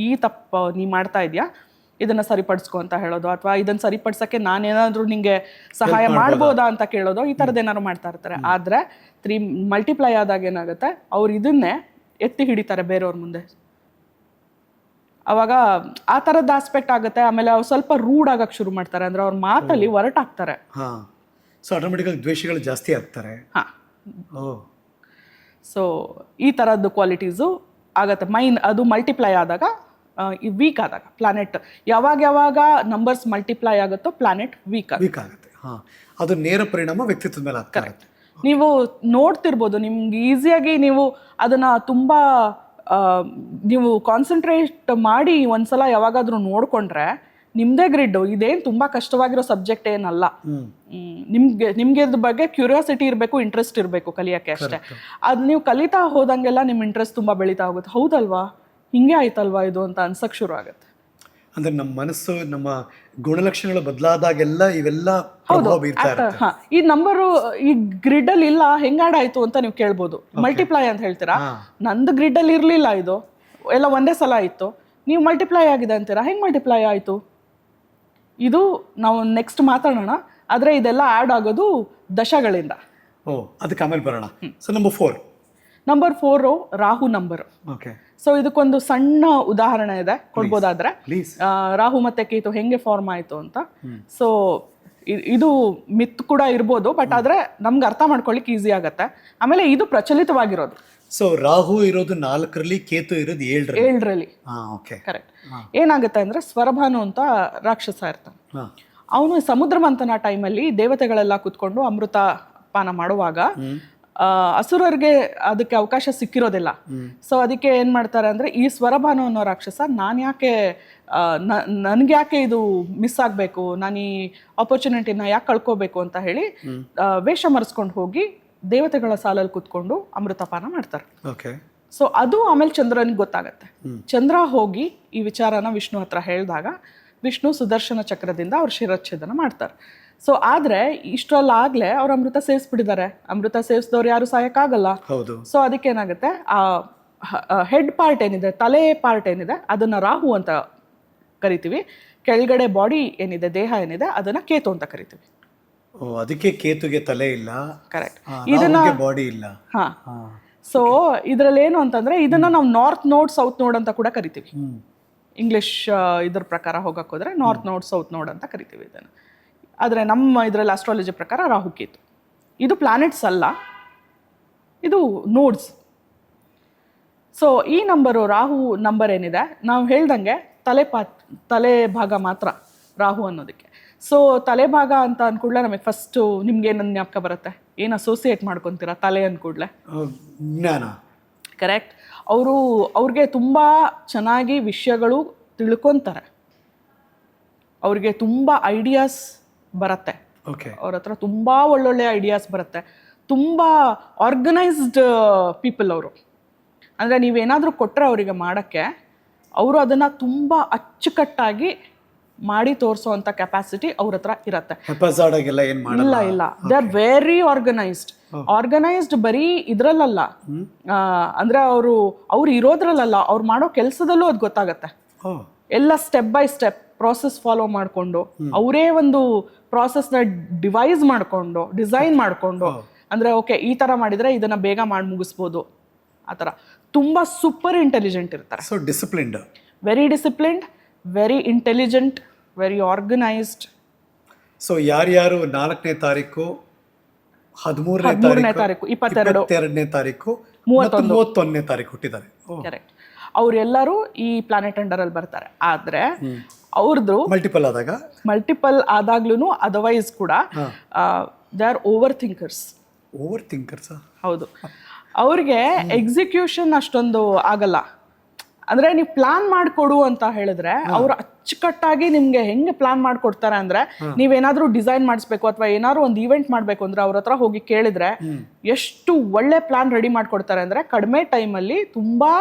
Speaker 1: ಈ ತಪ್ಪು ನೀ ಮಾಡ್ತಾ ಇದೆಯಾ, ಇದನ್ನು ಸರಿಪಡಿಸ್ಕೊ ಅಂತ ಹೇಳೋದು, ಅಥವಾ ಇದನ್ನು ಸರಿಪಡಿಸೋಕ್ಕೆ ನಾನೇನಾದರೂ ನಿಮಗೆ ಸಹಾಯ ಮಾಡ್ಬೋದಾ ಅಂತ ಕೇಳೋದು, ಈ ಥರದ್ದು ಏನಾದ್ರು ಮಾಡ್ತಾ ಇರ್ತಾರೆ. ಆದರೆ 3 ಮಲ್ಟಿಪ್ಲೈ ಆದಾಗ ಏನಾಗುತ್ತೆ, ಅವ್ರು ಇದನ್ನೇ ಎತ್ತಿ ಹಿಡಿತಾರೆ ಬೇರೆಯವ್ರ ಮುಂದೆ. ಅವಾಗ ಆ ಥರದ್ದು ಆಸ್ಪೆಕ್ಟ್ ಆಗುತ್ತೆ. ಆಮೇಲೆ ಅವ್ರು ಸ್ವಲ್ಪ ರೂಡ್ ಆಗಕ್ಕೆ ಶುರು ಮಾಡ್ತಾರೆ, ಅಂದರೆ ಅವ್ರ ಮಾತಲ್ಲಿ ಹೊರಟಾಗ್ತಾರೆ.
Speaker 2: ಸೊ ಆಟೋಮೆಟಿಕಲಿ ದ್ವೇಷಗಳು ಜಾಸ್ತಿ ಆಗ್ತಾರೆ.
Speaker 1: ಹಾಂ, ಸೊ ಈ ಥರದ್ದು ಕ್ವಾಲಿಟೀಸು ಆಗತ್ತೆ. ಅದು ಮಲ್ಟಿಪ್ಲೈ ಆದಾಗ, ವೀಕ್ ಆದಾಗ ಪ್ಲಾನೆಟ್, ಯಾವಾಗ ನಂಬರ್ಸ್ ಮಲ್ಟಿಪ್ಲೈ ಆಗುತ್ತೋ ಪ್ಲಾನೆಟ್ ವೀಕ್
Speaker 2: ಆಗುತ್ತೆ. ಅದು ನೇರ ಪರಿಣಾಮ ವ್ಯಕ್ತಿತ್ವದ ಮೇಲೆ ಆಗ್ತಾರೆ.
Speaker 1: ನೀವು ನೋಡ್ತಿರ್ಬೋದು, ನಿಮ್ಗೆ ಈಸಿಯಾಗಿ ನೀವು ಅದನ್ನ ತುಂಬಾ ನೀವು ಕಾನ್ಸಂಟ್ರೇಟ್ ಮಾಡಿ ಒಂದ್ಸಲ ಯಾವಾಗಾದ್ರೂ ನೋಡ್ಕೊಂಡ್ರೆ ನಿಮ್ದೇ ಗ್ರಿಡ್. ಇದೇನು ತುಂಬಾ ಕಷ್ಟವಾಗಿರೋ ಸಬ್ಜೆಕ್ಟ್ ಏನಲ್ಲ. ನಿಮ್ಗೆ ಇದ್ರ ಬಗ್ಗೆ ಕ್ಯೂರಿಯಾಸಿಟಿ ಇರಬೇಕು, ಇಂಟ್ರೆಸ್ಟ್ ಇರಬೇಕು ಕಲಿಯೋಕ್ಕೆ ಅಷ್ಟೇ. ಅದು ನೀವು ಕಲಿತಾ ಹೋದಂಗೆಲ್ಲ ನಿಮ್ಮ ಇಂಟ್ರೆಸ್ಟ್ ತುಂಬಾ ಬೆಳೀತಾ ಹೋಗುತ್ತೆ. ಹೌದಲ್ವಾ, ಹಿಂಗೆ ಆಯ್ತಲ್ವಾ ಇದು ಅಂತ ಅನ್ಸಕ್ ಶುರು ಆಗುತ್ತೆ.
Speaker 2: ಅಂದ್ರೆ ನಮ್ಮ ಮನಸ್ಸು, ನಮ್ಮ ಗುಣಲಕ್ಷಣಗಳು ಬದಲಾದಾಗೆಲ್ಲ ಇವೆಲ್ಲ ಬೀರ್ತಾ ಇರುತ್ತೆ.
Speaker 1: ಈ ನಂಬರು ಈ ಗ್ರಿಡ್ ಅಲ್ಲಿ ಇಲ್ಲ, ಹೆಂಗಾಡಾಯ್ತು ಅಂತ ನೀವು ಕೇಳ್ಬೋದು. ಮಲ್ಟಿಪ್ಲೈ ಅಂತ ಹೇಳ್ತೀರಾ, ನಂದು ಗ್ರಿಡ್ ಅಲ್ಲಿ ಇರ್ಲಿಲ್ಲ, ಇದು ಎಲ್ಲ ಒಂದೇ ಸಲ ಇತ್ತು, ನೀವು ಮಲ್ಟಿಪ್ಲೈ ಆಗಿದೆ ಅಂತೀರಾ, ಹೆಂಗ್ ಮಲ್ಟಿಪ್ಲೈ ಆಯ್ತು? ಇದು ನಾವು ನೆಕ್ಸ್ಟ್ ಮಾತಾಡೋಣ. ಆದ್ರೆ ಇದೆಲ್ಲ ಆಡ್ ಆಗೋದು ದಶಗಳಿಂದ.
Speaker 2: ಅದಕ್ಕೆ ಆಮೇಲೆ ಬರೋಣ. So number 4 Rahu number. So ಇದಕ್ಕೊಂದು ಸಣ್ಣ ಉದಾಹರಣೆ ಇದೆ, ಕೊಡ್ಬೋದಾದ್ರೆ. ರಾಹು ಮತ್ತೆ ಕೇತು ಹೆಂಗೆ ಫಾರ್ಮ್ ಆಯ್ತು ಅಂತ. ಸೊ ಇದು ಮಿತ್ ಕೂಡ ಇರ್ಬೋದು, ಬಟ್ ಆದ್ರೆ ನಮ್ಗೆ ಅರ್ಥ ಮಾಡ್ಕೊಳ್ಳಿಕ್ಕೆ ಈಸಿ ಆಗತ್ತೆ. ಆಮೇಲೆ ಇದು ಪ್ರಚಲಿತವಾಗಿರೋದು. ಸೊ ರಾಹು ಇರೋದು 4ರಲ್ಲಿ, ಕೇತು ಇರೋದು 7ರಲ್ಲಿ.
Speaker 1: 7ರಲ್ಲಿ.
Speaker 2: ಓಕೆ.
Speaker 1: ಕರೆಕ್ಟ್. ಏನಾಗುತ್ತೆ ಅಂದ್ರೆ ಸ್ವರಭಾನು ಅಂತ ರಾಕ್ಷಸ ಇರ್ತಾನೆ.
Speaker 2: ಹಾಂ
Speaker 1: ಅವನು ಸಮುದ್ರ ಮಂಥನ ಟೈಮಲ್ಲಿ ದೇವತೆಗಳೆಲ್ಲ ಕುತ್ಕೊಂಡು ಅಮೃತ ಪಾನ ಮಾಡುವಾಗ ಅಸುರರಿಗೆ ಅದಕ್ಕೆ ಅವಕಾಶ ಸಿಕ್ಕಿರೋದಿಲ್ಲ. ಸೊ ಅದಕ್ಕೆ ಏನ್ ಮಾಡ್ತಾರೆ ಅಂದ್ರೆ, ಈ ಸ್ವರಭಾನು ಅನ್ನೋ ರಾಕ್ಷಸ ನನ್ಗೆ ಯಾಕೆ ಇದು ಮಿಸ್ ಆಗ್ಬೇಕು, ನಾನು ಈ ಆಪರ್ಚುನಿಟಿನ ಯಾಕೆ ಕಳ್ಕೋಬೇಕು ಅಂತ ಹೇಳಿ ವೇಷ ಮರೆಸ್ಕೊಂಡು ಹೋಗಿ ದೇವತೆಗಳ ಸಾಲಲ್ಲಿ ಕುತ್ಕೊಂಡು ಅಮೃತಪಾನ ಮಾಡ್ತಾರೆ.
Speaker 2: ಓಕೆ.
Speaker 1: ಸೊ ಅದು ಆಮೇಲೆ ಚಂದ್ರನಿಗೆ ಗೊತ್ತಾಗತ್ತೆ. ಚಂದ್ರ ಹೋಗಿ ಈ ವಿಚಾರನ ವಿಷ್ಣು ಹತ್ರ ಹೇಳಿದಾಗ ವಿಷ್ಣು ಸುದರ್ಶನ ಚಕ್ರದಿಂದ ಅವ್ರ ಶಿರಚ್ಛೇದನ ಮಾಡ್ತಾರೆ. ಸೊ ಆದ್ರೆ ಇಷ್ಟರಲ್ಲಾಗ್ಲೇ ಅವ್ರ ಅಮೃತ ಸೇವಿಸ್ಬಿಟ್ಟಿದ್ದಾರೆ. ಅಮೃತ ಸೇವಿಸಿದವ್ರು ಯಾರು ಸಾಯಕ್ಕಾಗಲ್ಲ.
Speaker 2: ಹೌದು.
Speaker 1: ಸೊ ಅದಕ್ಕೆ ಏನಾಗುತ್ತೆ, ಆ ಹೆಡ್ ಪಾರ್ಟ್ ಏನಿದೆ, ತಲೆ ಪಾರ್ಟ್ ಏನಿದೆ, ಅದನ್ನ ರಾಹು ಅಂತ ಕರಿತೀವಿ. ಕೆಳಗಡೆ ಬಾಡಿ ಏನಿದೆ, ದೇಹ ಏನಿದೆ, ಅದನ್ನ ಕೇತು ಅಂತ ಕರಿತೀವಿ.
Speaker 2: ಅದಕ್ಕೆ ಕೇತುಗೆ ತಲೆ ಇಲ್ಲ.
Speaker 1: ಕರೆಕ್ಟ್.
Speaker 2: ಇದನ್ನ ಬಾಡಿ ಇಲ್ಲ.
Speaker 1: ಹಾ. ಸೊ ಇದ್ರಲ್ಲಿ ಏನು ಅಂತಂದ್ರೆ, ಇದನ್ನ ನಾವು ನಾರ್ತ್ ನೋಡ್ ಸೌತ್ ನೋಡ್ ಅಂತ ಕೂಡ ಕರಿತೀವಿ. ಇಂಗ್ಲಿಷ್ ಇದ್ರ ಪ್ರಕಾರ ಹೋಗಕ್ಕೆ ಹೋದ್ರೆ ನಾರ್ತ್ ನೋಡ್ ಸೌತ್ ನೋಡ್ ಅಂತ ಕರಿತೀವಿ ಇದನ್ನು. ಆದರೆ ನಮ್ಮ ಇದರಲ್ಲಿ ಆಸ್ಟ್ರಾಲಜಿ ಪ್ರಕಾರ ರಾಹು ಕೇತು ಇದು ಪ್ಲಾನೆಟ್ಸ್ ಅಲ್ಲ, ಇದು ನೋಡ್ಸ್. ಸೊ ಈ ನಂಬರು, ರಾಹು ನಂಬರ್ ಏನಿದೆ, ನಾವು ಹೇಳ್ದಂಗೆ ತಲೆ ಭಾಗ ಮಾತ್ರ ರಾಹು ಅನ್ನೋದಕ್ಕೆ. ಸೊ ತಲೆ ಭಾಗ ಅಂತ ಅಂದ್ಕೂಡ್ಲೆ ನಮಗೆ ಫಸ್ಟು ನಿಮ್ಗೆ ಏನನ್ನ ಜ್ಞಾಪಕ ಬರುತ್ತೆ, ಏನು ಅಸೋಸಿಯೇಟ್ ಮಾಡ್ಕೊತೀರಾ ತಲೆ ಅಂದ್ಕೂಡ್ಲೆ?
Speaker 2: ಜ್ಞಾನ.
Speaker 1: ಕರೆಕ್ಟ್. ಅವ್ರಿಗೆ ತುಂಬ ಚೆನ್ನಾಗಿ ವಿಷಯಗಳು ತಿಳ್ಕೊತಾರೆ, ಅವ್ರಿಗೆ ತುಂಬ ಐಡಿಯಾಸ್ ಬರುತ್ತೆ. ಅವ್ರ ಹತ್ರ ತುಂಬ ಒಳ್ಳೊಳ್ಳೆ ಐಡಿಯಾಸ್ ಬರುತ್ತೆ. ತುಂಬ ಆರ್ಗನೈಸ್ಡ್ ಪೀಪಲ್ ಅವರು. ಅಂದರೆ ನೀವೇನಾದರೂ ಕೊಟ್ಟರೆ ಅವರಿಗೆ ಮಾಡೋಕ್ಕೆ, ಅವರು ಅದನ್ನು ತುಂಬ ಅಚ್ಚುಕಟ್ಟಾಗಿ ಮಾಡಿ ತೋರಿಸೋ ಅಂಥ ಕೆಪಾಸಿಟಿ ಅವ್ರ ಹತ್ರ ಇರುತ್ತೆ. ಇಲ್ಲ, ದೇ ಆರ್ ವೆರಿ ಆರ್ಗನೈಸ್ಡ್. ಬರೀ ಇದ್ರಲ್ಲ, ಅಂದ್ರೆ ಅವ್ರು ಇರೋದ್ರಲ್ಲ, ಅವ್ರು ಮಾಡೋ ಕೆಲಸದಲ್ಲೂ ಅದು ಗೊತ್ತಾಗತ್ತೆ. ಎಲ್ಲ step by step process follow ಮಾಡಿಕೊಂಡು, ಅವರೇ ಒಂದು ಪ್ರಾಸೆಸ್ನ ಡಿಸೈನ್ ಮಾಡಿಕೊಂಡು, ಅಂದ್ರೆ ಓಕೆ ಈ ತರ ಮಾಡಿದ್ರೆ ಇದನ್ನ ಬೇಗ ಮಾಡಿ ಮುಗಿಸ್ಬೋದು, ಆ ಥರ ತುಂಬಾ ಸೂಪರ್ ಇಂಟೆಲಿಜೆಂಟ್ ಇರ್ತಾರೆ.
Speaker 2: So disciplined,
Speaker 1: very intelligent, very organised.
Speaker 2: So ಯಾರ್ಯಾರು 4ನೇ ತಾರೀಕು, 13ನೇ ತಾರೀಕು, 22ನೇ ತಾರೀಕು, 31ನೇ ತಾರೀಕು ಹುಟ್ಟಿದ್ದಾರೆ,
Speaker 1: ಕರೆಕ್ಟ್, ಅವರೆಲ್ಲರೂ ಈ ಪ್ಲಾನೆಟ್ ಅಂಡರ್ ಅಲ್ಲಿ ಬರ್ತಾರೆ. ಆದ್ರೆ ಅವ್ರದ್ದು ಮಲ್ಟಿಪಲ್ ಆದಾಗ್ಲೂ ಅದರ್ವೈಸ್ ಕೂಡ ದೇ ಆರ್ ಓವರ್ ಥಿಂಕರ್ಸ್. ಹೌದು. ಅವ್ರಿಗೆ ಎಕ್ಸಿಕ್ಯೂಷನ್ ಅಷ್ಟೊಂದು ಆಗಲ್ಲ. ಅಂದ್ರೆ ನೀವು ಪ್ಲಾನ್ ಮಾಡಿಕೊಡು ಅಂತ ಹೇಳಿದ್ರೆ ಅವ್ರು ಅಚ್ಚುಕಟ್ಟಾಗಿ ನಿಮ್ಗೆ ಹೆಂಗೆ ಪ್ಲಾನ್ ಮಾಡ್ಕೊಡ್ತಾರೆ ಅಂದ್ರೆ, ನೀವೇನಾದ್ರೂ ಡಿಸೈನ್ ಮಾಡಿಸ್ಬೇಕು ಅಥವಾ ಏನಾದ್ರು ಒಂದು ಈವೆಂಟ್ ಮಾಡ್ಬೇಕು ಅಂದ್ರೆ ಅವ್ರ ಹತ್ರ ಹೋಗಿ ಕೇಳಿದ್ರೆ ಎಷ್ಟು ಒಳ್ಳೆ ಪ್ಲಾನ್ ರೆಡಿ ಮಾಡ್ಕೊಡ್ತಾರೆ ಅಂದ್ರೆ, ಕಡಿಮೆ ಟೈಮಲ್ಲಿ ತುಂಬಾ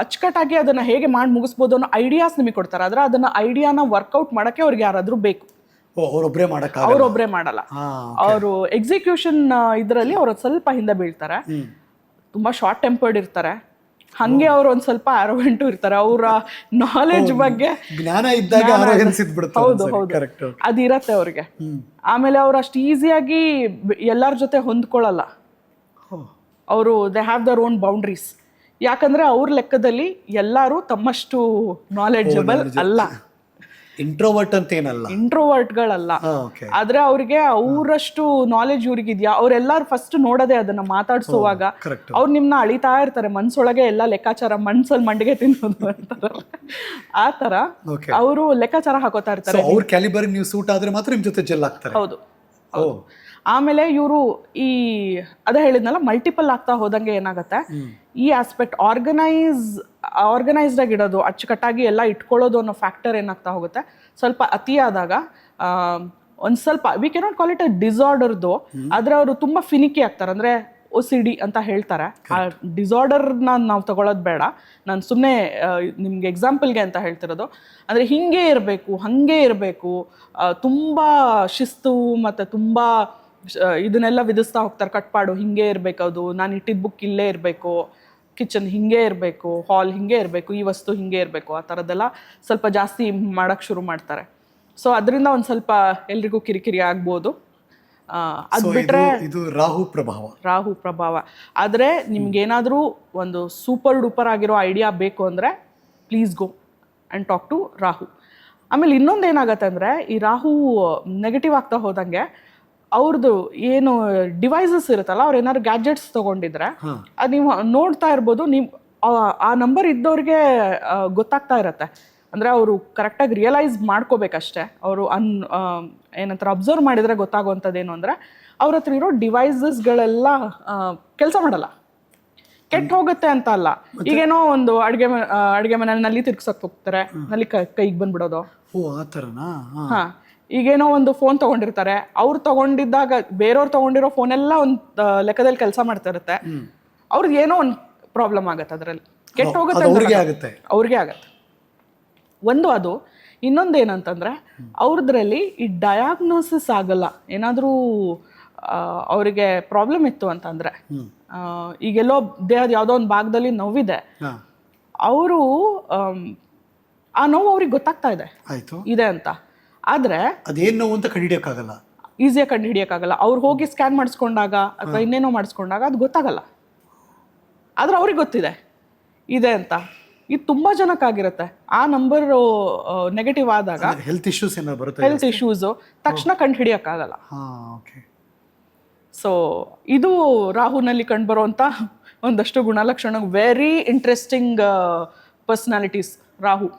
Speaker 1: ಅಚ್ಚುಕಟ್ಟಾಗಿ ಅದನ್ನ ಹೇಗೆ ಮಾಡಿ ಮುಗಿಸ್ಬೋದು ಅನ್ನೋ ಐಡಿಯಾಸ್ ನಿಮಗೆ ಕೊಡ್ತಾರೆ. ಆದ್ರೆ ಅದನ್ನ ಐಡಿಯಾನ ವರ್ಕೌಟ್ ಮಾಡಕ್ಕೆ ಅವ್ರಿಗೆ ಯಾರಾದ್ರೂ ಬೇಕು. ಅವ್ರೊಬ್ರೇ ಮಾಡಲ್ಲ. ಅವರು ಎಕ್ಸಿಕ್ಯೂಷನ್ ಇದರಲ್ಲಿ ಅವ್ರು ಸ್ವಲ್ಪ ಹಿಂದೆ ಬೀಳ್ತಾರೆ. ತುಂಬಾ ಶಾರ್ಟ್ ಟೆಂಪರ್ಡ್ ಇರ್ತಾರೆ. ಹಂಗೆ ಅವ್ರು ಒಂದ್ ಸ್ವಲ್ಪ ಆರೋಗೆಂಟು ಇರ್ತಾರೆ. ಅವರ ನಾಲೆಡ್ಜ್ ಬಗ್ಗೆ
Speaker 2: ಜ್ಞಾನ ಇದ್ದಾಗ
Speaker 1: ಹೌದು ಅದಿರತ್ತೆ ಅವ್ರಿಗೆ. ಆಮೇಲೆ ಅವ್ರು ಅಷ್ಟು ಈಸಿಯಾಗಿ ಎಲ್ಲರ ಜೊತೆ ಹೊಂದ್ಕೊಳ್ಳಲ್ಲ. ಅವರು they have their own boundaries. ಯಾಕಂದ್ರೆ ಅವ್ರ ಲೆಕ್ಕದಲ್ಲಿ ಎಲ್ಲರೂ ತಮ್ಮಷ್ಟು ನಾಲೆಡ್ಜಬಲ್ ಅಲ್ಲ. ಇಂಟ್ರೋವರ್ಟ್ಗಳಲ್ಲ. ಆದ್ರೆ ಅವ್ರಿಗೆ ಅವರಷ್ಟು ನಾಲೆಡ್ಜ್ ಇವ್ರಿಗಿದ್ಯಾ? ಅವ್ರೆಲ್ಲಾರು ಫಸ್ಟ್ ನೋಡೋದೇ ಅದನ್ನ ಮಾತಾಡ್ಸುವಾಗ ಅವ್ರು ನಿಮ್ನ ಅಳಿತಾ ಇರ್ತಾರೆ ಮನ್ಸೊಳಗೆ, ಎಲ್ಲ ಲೆಕ್ಕಾಚಾರ, ಮನ್ಸಲ್ಲಿ ಮಂಡಿಗೆ ತಿನ್ನೋದು ಅಂತಾರಲ್ಲ ಆ ತರ ಅವರು ಲೆಕ್ಕಾಚಾರ ಹಾಕೋತಾ ಇರ್ತಾರೆ. ಹೌದು. ಆಮೇಲೆ ಇವರು ಅದೇ ಹೇಳಿದ್ನಲ್ಲ, ಮಲ್ಟಿಪಲ್ ಆಗ್ತಾ ಹೋದಂಗೆ ಏನಾಗತ್ತೆ, ಈ ಆಸ್ಪೆಕ್ಟ್ ಆರ್ಗನೈಸ್ಡ್ ಆಗಿಡೋದು, ಅಚ್ಚುಕಟ್ಟಾಗಿ ಎಲ್ಲ ಇಟ್ಕೊಳ್ಳೋದು ಅನ್ನೋ ಫ್ಯಾಕ್ಟರ್ ಏನಾಗ್ತಾ ಹೋಗುತ್ತೆ. ಸ್ವಲ್ಪ ಅತಿಯಾದಾಗ ಒಂದ್ ಸ್ವಲ್ಪ we cannot call it a ಡಿಸಾರ್ಡರ್ದು, ಆದ್ರೆ ಅವರು ತುಂಬಾ ಫಿನಿಕಿ ಆಗ್ತಾರೆ. ಅಂದ್ರೆ OCD ಅಂತ ಹೇಳ್ತಾರೆ. ಆ ಡಿಸಾರ್ಡರ್ನ ನಾವು ತಗೊಳ್ಳೋದು ಬೇಡ. ನಾನು ಸುಮ್ಮನೆ ನಿಮ್ಗೆ ಎಕ್ಸಾಂಪಲ್ಗೆ ಅಂತ ಹೇಳ್ತಿರೋದು. ಅಂದ್ರೆ ಹಿಂಗೆ ಇರಬೇಕು, ಹಂಗೆ ಇರಬೇಕು, ತುಂಬಾ ಶಿಸ್ತು ಮತ್ತೆ ತುಂಬಾ ಇದನ್ನೆಲ್ಲ ವಿಧಿಸ್ತಾ ಹೋಗ್ತಾರೆ. ಕಟ್ಪಾಡು ಹಿಂಗೆ ಇರಬೇಕು, ಅದು ನಾನು ಇಟ್ಟಿದ್ದ ಬುಕ್ ಇಲ್ಲೇ ಇರಬೇಕು, ಕಿಚನ್ ಹಿಂಗೆ ಇರಬೇಕು, ಹಾಲ್ ಹಿಂಗೆ ಇರಬೇಕು, ಈ ವಸ್ತು ಹಿಂಗೆ ಇರಬೇಕು, ಆ ಥರದ್ದೆಲ್ಲ ಸ್ವಲ್ಪ ಜಾಸ್ತಿ ಮಾಡಕ್ಕೆ ಶುರು ಮಾಡ್ತಾರೆ. ಸೊ ಅದರಿಂದ ಒಂದು ಸ್ವಲ್ಪ ಎಲ್ರಿಗೂ ಕಿರಿಕಿರಿ ಆಗ್ಬೋದು. ಅದು ಬಿಟ್ರೆ
Speaker 2: ಇದು ರಾಹು ಪ್ರಭಾವ.
Speaker 1: ಆದರೆ ನಿಮ್ಗೇನಾದರೂ ಒಂದು ಸೂಪರ್ ಡೂಪರ್ ಆಗಿರೋ ಐಡಿಯಾ ಬೇಕು ಅಂದರೆ please go and talk to Rahu. ಆಮೇಲೆ ಇನ್ನೊಂದು ಏನಾಗತ್ತೆ ಅಂದರೆ, ಈ ರಾಹು ನೆಗೆಟಿವ್ ಆಗ್ತಾ ಹೋದಂಗೆ ಅವ್ರದ್ದು ಏನು ಡಿವೈಸಸ್ ಇರುತ್ತಲ್ಲ, ಅವ್ರು ಏನಾದ್ರು ಗ್ಯಾಜೆಟ್ಸ್ ತಗೊಂಡಿದ್ರೆ ಅದು ನೀವು ನೋಡ್ತಾ ಇರ್ಬೋದು. ನೀವು ಆ ನಂಬರ್ ಇದ್ದವ್ರಿಗೆ ಗೊತ್ತಾಗ್ತಾ ಇರತ್ತೆ. ಅಂದರೆ ಅವರು ಕರೆಕ್ಟಾಗಿ ರಿಯಲೈಸ್ ಮಾಡ್ಕೋಬೇಕಷ್ಟೆ. ಅವರು ಏನಂತಾರೆ ಅಬ್ಸರ್ವ್ ಮಾಡಿದರೆ ಗೊತ್ತಾಗುವಂಥದ್ದೇನು ಅಂದರೆ ಅವ್ರ ಹತ್ರ ಇರೋ ಡಿವೈಸಸ್ಗಳೆಲ್ಲ ಕೆಲಸ ಮಾಡಲ್ಲ, ಕೆಟ್ಟ ಹೋಗುತ್ತೆ ಅಂತ ಅಲ್ಲ. ಈಗೇನೋ ಒಂದು ಅಡುಗೆ ಮನೆಯಲ್ಲಿ ನಲ್ಲಿ ತಿರ್ಗ್ಸಕ್ ಹೋಗ್ತಾರೆ, ನಲ್ಲಿ ಕೈಗೆ ಬಂದ್ಬಿಡೋದು. ಹಾ, ಈಗೇನೋ ಒಂದು ಫೋನ್ ತಗೊಂಡಿರ್ತಾರೆ, ಅವ್ರು ತಗೊಂಡಿದ್ದಾಗ ಬೇರೆಯವ್ರು ತಗೊಂಡಿರೋ ಫೋನ್ ಎಲ್ಲ ಒಂದು ಲೆಕ್ಕದಲ್ಲಿ ಕೆಲಸ ಮಾಡ್ತಾ ಇರುತ್ತೆ. ಅವ್ರಿಗೆ ಏನೋ ಒಂದು ಪ್ರಾಬ್ಲಮ್ ಆಗತ್ತೆ, ಅದರಲ್ಲಿ ಕೆಟ್ಟ ಹೋಗುತ್ತೆ, ಅವ್ರಿಗೆ ಆಗತ್ತೆ. ಒಂದು ಅದು. ಇನ್ನೊಂದು ಏನಂತಂದ್ರೆ ಅವ್ರದ್ರಲ್ಲಿ ಈ ಡಯಾಗ್ನೋಸಿಸ್ ಆಗಲ್ಲ. ಏನಾದರೂ ಅವರಿಗೆ ಪ್ರಾಬ್ಲಮ್ ಇತ್ತು ಅಂತಂದ್ರೆ, ಈಗೆಲ್ಲೋ ದೇಹದ ಯಾವುದೋ ಒಂದು ಭಾಗದಲ್ಲಿ ನೋವಿದೆ, ಅವರು ಆ ನೋವು ಅವ್ರಿಗೆ ಗೊತ್ತಾಗ್ತಾ ಇದೆ ಅಂತ. ಆದ್ರೆ
Speaker 2: ಅದೇನು ನೋವು ಅಂತ ಕಂಡುಹಿಡಿಯೋಕ್ಕಾಗಲ್ಲ,
Speaker 1: ಈಸಿಯಾಗಿ ಕಂಡುಹಿಡಿಯೋಕ್ಕಾಗಲ್ಲ. ಅವ್ರು ಹೋಗಿ ಸ್ಕ್ಯಾನ್ ಮಾಡಿಸ್ಕೊಂಡಾಗ ಅಥವಾ ಇನ್ನೇನೋ ಮಾಡಿಸ್ಕೊಂಡಾಗ ಅದು ಗೊತ್ತಾಗಲ್ಲ. ಆದ್ರೆ ಅವ್ರಿಗೆ ಗೊತ್ತಿದೆ ಇದೆ ಅಂತ. ಇದು ತುಂಬಾ ಜನಕ್ಕಾಗಿರುತ್ತೆ. ಆ ನಂಬರ್ ನೆಗೆಟಿವ್ ಆದಾಗ
Speaker 2: ಹೆಲ್ತ್ ಇಶ್ಯೂಸ್ ಏನಾದ್ರು ಬರುತ್ತೆ,
Speaker 1: ಹೆಲ್ತ್ ಇಶ್ಯೂಸು ತಕ್ಷಣ ಕಂಡು ಹಿಡಿಯೋಕ್ಕಾಗಲ್ಲ. ಸೊ ಇದು ರಾಹುನಲ್ಲಿ ಕಂಡುಬರುವಂಥ ಒಂದಷ್ಟು ಗುಣಲಕ್ಷಣ. Very interesting personalities Rahu.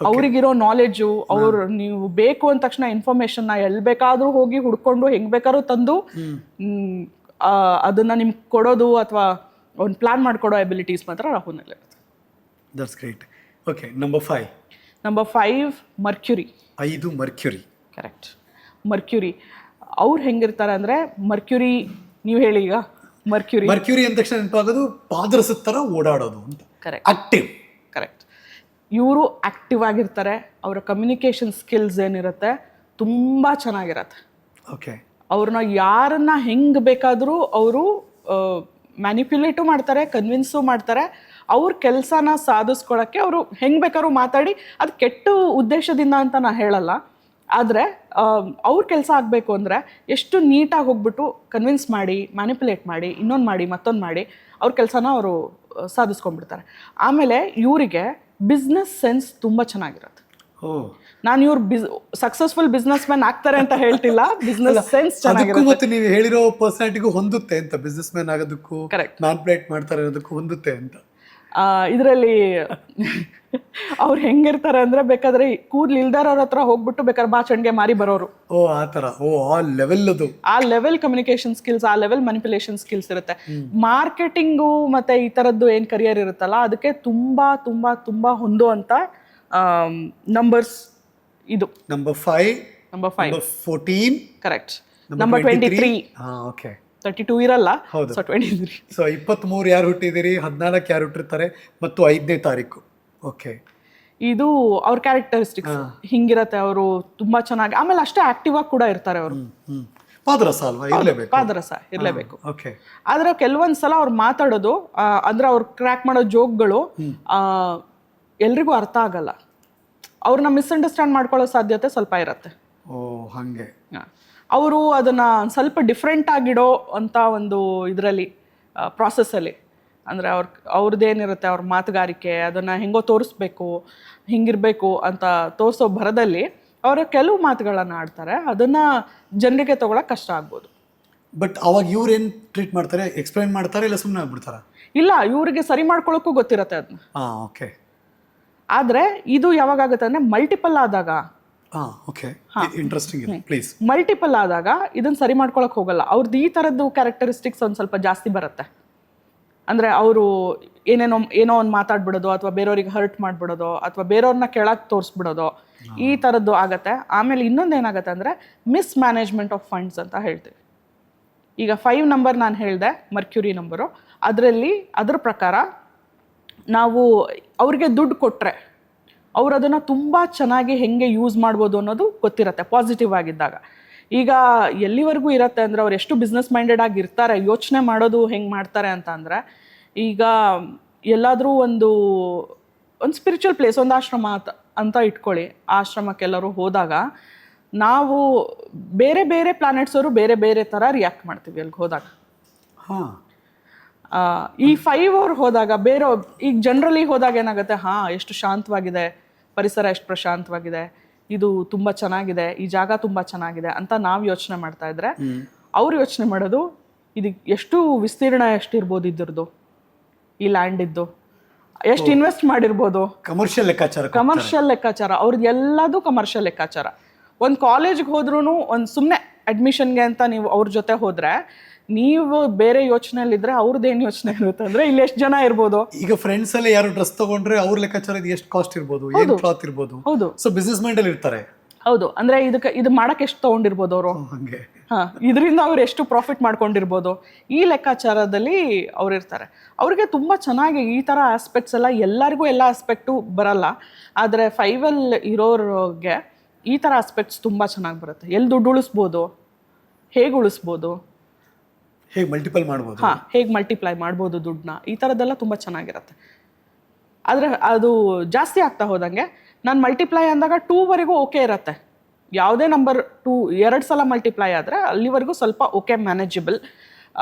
Speaker 1: ಅವ್ರಿಗಿರೋ ನಾಲೆಡ್ಜು, ಅವ್ರು ನೀವು ಬೇಕು ಅಂದ ತಕ್ಷಣ ಇನ್ಫಾರ್ಮೇಶನ್ನ ಎಲ್ಲಿ ಬೇಕಾದರೂ ಹೋಗಿ ಹುಡ್ಕೊಂಡು ಹೆಂಗೆ ಬೇಕಾದ್ರೂ ತಂದು ಅದನ್ನು ನಿಮ್ಗೆ ಕೊಡೋದು ಅಥವಾ ಒಂದು ಪ್ಲಾನ್ ಮಾಡಿಕೊಡೋ ಎಬಿಲಿಟೀಸ್ ಮಾತ್ರ ರಾಹುನಲ್ಲಿರುತ್ತೆ.
Speaker 2: That's great. Okay, number
Speaker 1: 5 Mercury.
Speaker 2: 5 Mercury.
Speaker 1: Correct. Mercury ಅವ್ರು ಹೆಂಗಿರ್ತಾರೆ ಅಂದರೆ, ಮರ್ಕ್ಯುರಿ ನೀವು ಹೇಳಿ ಈಗ. ಮರ್ಕ್ಯುರಿ
Speaker 2: ಅಂದ ತಕ್ಷಣ ನೆನಪಾಗೋದು ಪಾದರಸದ ಥರ ಓಡಾಡೋದು ಅಂತ.
Speaker 1: ಕರೆಕ್ಟ್.
Speaker 2: ಆಕ್ಟಿವ್.
Speaker 1: ಕರೆಕ್ಟ್. ಇವರು ಆಕ್ಟಿವ್ ಆಗಿರ್ತಾರೆ. ಅವರ ಕಮ್ಯುನಿಕೇಷನ್ ಸ್ಕಿಲ್ಸ್ ಏನಿರುತ್ತೆ ತುಂಬ ಚೆನ್ನಾಗಿರತ್ತೆ.
Speaker 2: ಓಕೆ.
Speaker 1: ಅವ್ರನ್ನ ಯಾರನ್ನ ಹೆಂಗೆ ಬೇಕಾದರೂ ಅವರು ಮ್ಯಾನಿಪ್ಯುಲೇಟು ಮಾಡ್ತಾರೆ, ಕನ್ವಿನ್ಸು ಮಾಡ್ತಾರೆ. ಅವ್ರ ಕೆಲಸನ ಸಾಧಿಸ್ಕೊಳ್ಳೋಕ್ಕೆ ಅವರು ಹೆಂಗೆ ಬೇಕಾದ್ರೂ ಮಾತಾಡಿ, ಅದು ಕೆಟ್ಟ ಉದ್ದೇಶದಿಂದ ಅಂತ ನಾನು ಹೇಳಲ್ಲ. ಆದರೆ ಅವ್ರ ಕೆಲಸ ಆಗಬೇಕು ಅಂದರೆ ಎಷ್ಟು ನೀಟಾಗಿ ಹೋಗ್ಬಿಟ್ಟು ಕನ್ವಿನ್ಸ್ ಮಾಡಿ, ಮ್ಯಾನಿಪ್ಯುಲೇಟ್ ಮಾಡಿ, ಇನ್ನೊಂದು ಮಾಡಿ, ಮತ್ತೊಂದು ಮಾಡಿ ಅವ್ರ ಕೆಲಸನ ಅವರು ಸಾಧಿಸ್ಕೊಂಡ್ಬಿಡ್ತಾರೆ. ಆಮೇಲೆ ಇವರಿಗೆ ಬಿಸ್ನೆಸ್ ಸೆನ್ಸ್ ತುಂಬ ಚೆನ್ನಾಗಿರುತ್ತೆ. ನಾನು ಇವ್ರು ಸಕ್ಸಸ್ಫುಲ್ ಬಿಸ್ನೆಸ್ ಮ್ಯಾನ್ ಆಗ್ತಾರೆ ಅಂತ ಹೇಳ್ತಿಲ್ಲ, ಬಿಸ್ನೆಸ್ ಸೆನ್ಸ್ ಚೆನ್ನಾಗಿರುತ್ತೆ.
Speaker 2: ಮತ್ತೆ ನೀವು ಹೇಳಿರೋ ಪರ್ಸನಾಲಿಟಿಗೂ ಹೊಂದುತ್ತೆ ಅಂತ, ಬಿಸ್ನೆಸ್ ಮ್ಯಾನ್ ಆಗೋದಕ್ಕೂ ಮ್ಯಾನಿಪ್ಯುಲೇಟ್ ಮಾಡ್ತಾರೆ ಅನ್ನೋದಕ್ಕೂ ಹೊಂದುತ್ತೆ ಅಂತ.
Speaker 1: ಇದರಲ್ಲಿ ಅವ್ರು ಹೆಂಗಿರ್ತಾರೆ ಅಂದ್ರೆ, ಬೇಕಾದ್ರೆ ಕೂದ್ಲು ಇಲ್ದಾರವ್ರ ಹತ್ರ ಹೋಗ್ಬಿಟ್ಟು ಬೇಕಾದ್ರೆ ಬಾಚಣಿಗೆ ಮಾರಿ ಬರೋರು.
Speaker 2: ಆ ಥರ. ಆ ಲೆವೆಲ್, ಅದು
Speaker 1: ಆ ಲೆವೆಲ್ ಕಮ್ಯುನಿಕೇಶನ್ ಸ್ಕಿಲ್ಸ್, ಆ ಲೆವೆಲ್ ಮ್ಯಾನಿಪ್ಯುಲೇಷನ್ ಸ್ಕಿಲ್ಸ್ ಇರುತ್ತೆ. ಮಾರ್ಕೆಟಿಂಗು ಮತ್ತೆ ಈ ಥರದ್ದು ಏನು ಕರಿಯರ್ ಇರುತ್ತಲ್ಲ, ಅದಕ್ಕೆ ತುಂಬಾ ತುಂಬಾ ತುಂಬಾ ಹೊಂದುವಂತ ನಂಬರ್ಸ್ ಇದು.
Speaker 2: Number 5,
Speaker 1: number
Speaker 2: 14.
Speaker 1: Correct. Number 23.
Speaker 2: Okay.
Speaker 1: 32 ಇರಲ್ಲ, ಸೊ 23.
Speaker 2: ಸೊ 23 ಯಾರು ಹುಟ್ಟಿದಿರಿ, 14 ಯಾರು ಹುಟ್ಟಿರ್ತಾರೆ, ಮತ್ತು 5ನೇ ತಾರೀಕು. ಓಕೆ.
Speaker 1: ಇದು ಅವ್ರ ಕ್ಯಾರೆಕ್ಟರಿಸ್ಟಿಕ್ಸ್ ಹಿಂಗಿರತ್ತೆ. ಅವರು ತುಂಬಾ ಚೆನ್ನಾಗಿ, ಆಮೇಲೆ ಅಷ್ಟೇ ಆಕ್ಟಿವ್ ಆಗಿ ಕೂಡ ಇರ್ತಾರೆ ಅವರು.
Speaker 2: ಪಾದರಸ ಅಲ್ವಾ, ಇರಲೇಬೇಕು.
Speaker 1: ಪಾದರಸ ಇರಲೇಬೇಕು.
Speaker 2: ಓಕೆ.
Speaker 1: ಆದ್ರೆ ಕೆಲವೊಂದ್ಸಲ ಅವ್ರು ಮಾತಾಡೋದು ಅಂದ್ರೆ ಅವ್ರು ಕ್ರ್ಯಾಕ್ ಮಾಡೋ ಜೋಕ್ಗಳು ಎಲ್ರಿಗೂ ಅರ್ಥ ಆಗಲ್ಲ. ಅವ್ರನ್ನ ಮಿಸ್ಅಂಡರ್ಸ್ಟ್ಯಾಂಡ್ ಮಾಡ್ಕೊಳ್ಳೋ ಸಾಧ್ಯತೆ ಸ್ವಲ್ಪ ಇರತ್ತೆ.
Speaker 2: ಹಂಗೆ
Speaker 1: ಅವರು ಅದನ್ನ ಸ್ವಲ್ಪ ಡಿಫ್ರೆಂಟ್ ಆಗಿಡೋ ಅಂತ ಒಂದು ಇದರಲ್ಲಿ ಪ್ರಾಸೆಸ್ಸಲ್ಲಿ, ಅಂದರೆ ಅವ್ರದ್ದೇನಿರುತ್ತೆ ಅವ್ರ ಮಾತುಗಾರಿಕೆ, ಅದನ್ನು ಹೆಂಗೋ ತೋರಿಸ್ಬೇಕು, ಹಿಂಗಿರಬೇಕು ಅಂತ ತೋರಿಸೋ ಭರದಲ್ಲಿ ಅವರ ಕೆಲವು ಮಾತುಗಳನ್ನು ಆಡ್ತಾರೆ. ಅದನ್ನು ಜನರಿಗೆ ತಗೊಳಕ್ಕೆ ಕಷ್ಟ ಆಗ್ಬೋದು.
Speaker 2: ಬಟ್ ಅವಾಗ ಇವ್ರೇನು ಟ್ರೀಟ್ ಮಾಡ್ತಾರೆ, ಎಕ್ಸ್ಪ್ಲೈನ್ ಮಾಡ್ತಾರೆ, ಇಲ್ಲ ಸುಮ್ಮನೆ ಆಗ್ಬಿಡ್ತಾರ? ಇಲ್ಲ,
Speaker 1: ಇವರಿಗೆ ಸರಿ ಮಾಡ್ಕೊಳ್ಳೋಕ್ಕೂ ಗೊತ್ತಿರುತ್ತೆ ಅದನ್ನ.
Speaker 2: ಓಕೆ.
Speaker 1: ಆದರೆ ಇದು ಯಾವಾಗ ಆಗುತ್ತೆ ಅಂದರೆ ಮಲ್ಟಿಪಲ್ ಆದಾಗ.
Speaker 2: ಇಂಟ್ರೆಸ್ಟಿಂಗ್ ಇದೆ, ಪ್ಲೀಸ್.
Speaker 1: ಮಲ್ಟಿಪಲ್ ಆದಾಗ ಇದನ್ನ ಸರಿ ಮಾಡ್ಕೊಳಕ್ ಹೋಗಲ್ಲ. ಅವ್ರದ್ದು ಈ ಥರದ್ದು ಕ್ಯಾರೆಕ್ಟರಿಸ್ಟಿಕ್ಸ್ ಒಂದು ಸ್ವಲ್ಪ ಜಾಸ್ತಿ ಬರುತ್ತೆ. ಅಂದರೆ ಅವರು ಏನೋ ಒಂದು ಮಾತಾಡ್ಬಿಡೋದು, ಅಥವಾ ಬೇರೆಯವ್ರಿಗೆ ಹರ್ಟ್ ಮಾಡಿಬಿಡೋದು, ಅಥವಾ ಬೇರೆಯವ್ರನ್ನ ಕೆಳಗೆ ತೋರಿಸ್ಬಿಡೋದು, ಈ ಥರದ್ದು ಆಗತ್ತೆ. ಆಮೇಲೆ ಇನ್ನೊಂದು ಏನಾಗುತ್ತೆ ಅಂದರೆ ಮಿಸ್ ಮ್ಯಾನೇಜ್ಮೆಂಟ್ ಆಫ್ ಫಂಡ್ಸ್ ಅಂತ ಹೇಳ್ತೀವಿ. ಈಗ 5 ನಂಬರ್ ನಾನು ಹೇಳಿದೆ, ಮರ್ಕ್ಯುರಿ ನಂಬರು. ಅದ್ರ ಪ್ರಕಾರ ನಾವು ಅವ್ರಿಗೆ ದುಡ್ಡು ಕೊಟ್ಟರೆ ಅವ್ರು ಅದನ್ನು ತುಂಬ ಚೆನ್ನಾಗಿ ಹೆಂಗೆ ಯೂಸ್ ಮಾಡ್ಬೋದು ಅನ್ನೋದು ಗೊತ್ತಿರುತ್ತೆ, ಪಾಸಿಟಿವ್ ಆಗಿದ್ದಾಗ. ಈಗ ಎಲ್ಲಿವರೆಗೂ ಇರುತ್ತೆ ಅಂದರೆ, ಅವ್ರು ಎಷ್ಟು ಬಿಸ್ನೆಸ್ ಮೈಂಡೆಡ್ ಆಗಿರ್ತಾರೆ, ಯೋಚನೆ ಮಾಡೋದು ಹೆಂಗೆ ಮಾಡ್ತಾರೆ ಅಂತ ಅಂದರೆ, ಈಗ ಎಲ್ಲಾದರೂ ಒಂದು ಸ್ಪಿರಿಚುವಲ್ ಪ್ಲೇಸ್, ಒಂದು ಆಶ್ರಮ ಅಂತ ಇಟ್ಕೊಳ್ಳಿ. ಆಶ್ರಮಕ್ಕೆಲ್ಲರೂ ಹೋದಾಗ ನಾವು ಬೇರೆ ಬೇರೆ ಪ್ಲಾನೆಟ್ಸ್ ಅವರು ಬೇರೆ ಬೇರೆ ಥರ ರಿಯಾಕ್ಟ್ ಮಾಡ್ತೀವಿ ಅಲ್ಲಿಗೆ ಹೋದಾಗ. ಈ 5 ಅವ್ರು ಹೋದಾಗ ಬೇರೆ, ಈಗ ಜನರಲಿ ಹೋದಾಗ ಏನಾಗುತ್ತೆ, ಎಷ್ಟು ಶಾಂತವಾಗಿದೆ ಪರಿಸರ, ಎಷ್ಟು ಪ್ರಶಾಂತವಾಗಿದೆ, ಇದು ತುಂಬಾ ಚೆನ್ನಾಗಿದೆ, ಈ ಜಾಗ ತುಂಬಾ ಚೆನ್ನಾಗಿದೆ ಅಂತ ನಾವು ಯೋಚನೆ ಮಾಡ್ತಾ ಇದ್ರೆ ಅವ್ರು ಯೋಚನೆ ಮಾಡೋದು ಇದು ಎಷ್ಟು ವಿಸ್ತೀರ್ಣ ಎಷ್ಟಿರ್ಬೋದು ಇದ್ರದ್ದು, ಈ ಲ್ಯಾಂಡ್ ಇದ್ದು ಎಷ್ಟು ಇನ್ವೆಸ್ಟ್ ಮಾಡಿರ್ಬೋದು.
Speaker 2: ಕಮರ್ಷಿಯಲ್
Speaker 1: ಲೆಕ್ಕಾಚಾರ ಅವ್ರದ್ದು ಎಲ್ಲದೂ ಕಮರ್ಷಿಯಲ್ ಲೆಕ್ಕಾಚಾರ. ಒಂದು ಕಾಲೇಜ್ಗೆ ಹೋದ್ರೂ ಒಂದು ಸುಮ್ಮನೆ ಅಡ್ಮಿಷನ್ಗೆ ಅಂತ ನೀವು ಅವ್ರ ಜೊತೆ ಹೋದ್ರೆ ನೀವು ಬೇರೆ ಯೋಚನೆಯಲ್ಲಿದ್ರೆ ಅವ್ರದ್ದೇನು ಯೋಚನೆ ಇರುತ್ತೆ ಅಂದ್ರೆ ಇಲ್ಲಿ ಎಷ್ಟು ಜನ ಇರ್ಬೋದು.
Speaker 2: ಈಗ ಫ್ರೆಂಡ್ಸ್ ಅಲ್ಲಿ ಯಾರು ಡ್ರೆಸ್ ತಗೊಂಡ್ರೆ ಅವ್ರ ಲೆಕ್ಕಾಚಾರ ಎಷ್ಟು ಕಾಸ್ಟ್ ಇರ್ಬೋದು, ಏನು ಕ್ಲಾತ್ ಇರ್ಬೋದು.
Speaker 1: ಹೌದು,
Speaker 2: ಸೊ ಬಿಸ್ನೆಸ್ ಮೈಂಡ್ ಅಲ್ಲಿ ಇರ್ತಾರೆ.
Speaker 1: ಹೌದು, ಅಂದ್ರೆ ಇದು ಮಾಡಕ್ ಎಷ್ಟು ತಗೊಂಡಿರ್ಬೋದು ಅವರು,
Speaker 2: ಹಂಗೆ
Speaker 1: ಇದರಿಂದ ಅವ್ರು ಎಷ್ಟು ಪ್ರಾಫಿಟ್ ಮಾಡ್ಕೊಂಡಿರ್ಬೋದು, ಈ ಲೆಕ್ಕಾಚಾರದಲ್ಲಿ ಅವ್ರು ಇರ್ತಾರೆ. ಅವ್ರಿಗೆ ತುಂಬ ಚೆನ್ನಾಗಿ ಈ ಥರ ಆಸ್ಪೆಕ್ಟ್ಸ್ ಎಲ್ಲ, ಎಲ್ಲರಿಗೂ ಎಲ್ಲ ಆಸ್ಪೆಕ್ಟು ಬರಲ್ಲ, ಆದರೆ 5L ಇರೋರಿಗೆ ಈ ಥರ ಆಸ್ಪೆಕ್ಟ್ಸ್ ತುಂಬ ಚೆನ್ನಾಗಿ ಬರುತ್ತೆ. ಎಲ್ಲಿ ದುಡ್ಡು ಉಳಿಸ್ಬೋದು, ಹೇಗೆ ಉಳಿಸ್ಬೋದು,
Speaker 2: ಹೇಗೆ ಮಲ್ಟಿಪಲ್ ಮಾಡ್ಬೋದು,
Speaker 1: ಹೇಗೆ ಮಲ್ಟಿಪ್ಲೈ ಮಾಡ್ಬೋದು ದುಡ್ಡನ್ನ, ಈ ಥರದ್ದೆಲ್ಲ ತುಂಬ ಚೆನ್ನಾಗಿರುತ್ತೆ. ಆದರೆ ಅದು ಜಾಸ್ತಿ ಆಗ್ತಾ ಹೋದಂಗೆ ನಾನು ಮಲ್ಟಿಪ್ಲೈ ಅಂದಾಗ 2ವರೆಗೂ ಓಕೆ ಇರುತ್ತೆ. ಯಾವುದೇ ನಂಬರ್ 2 2 ಸಲ ಮಲ್ಟಿಪ್ಲೈ ಆದರೆ ಅಲ್ಲಿವರೆಗೂ ಸ್ವಲ್ಪ ಓಕೆ ಮ್ಯಾನೇಜಬಲ್.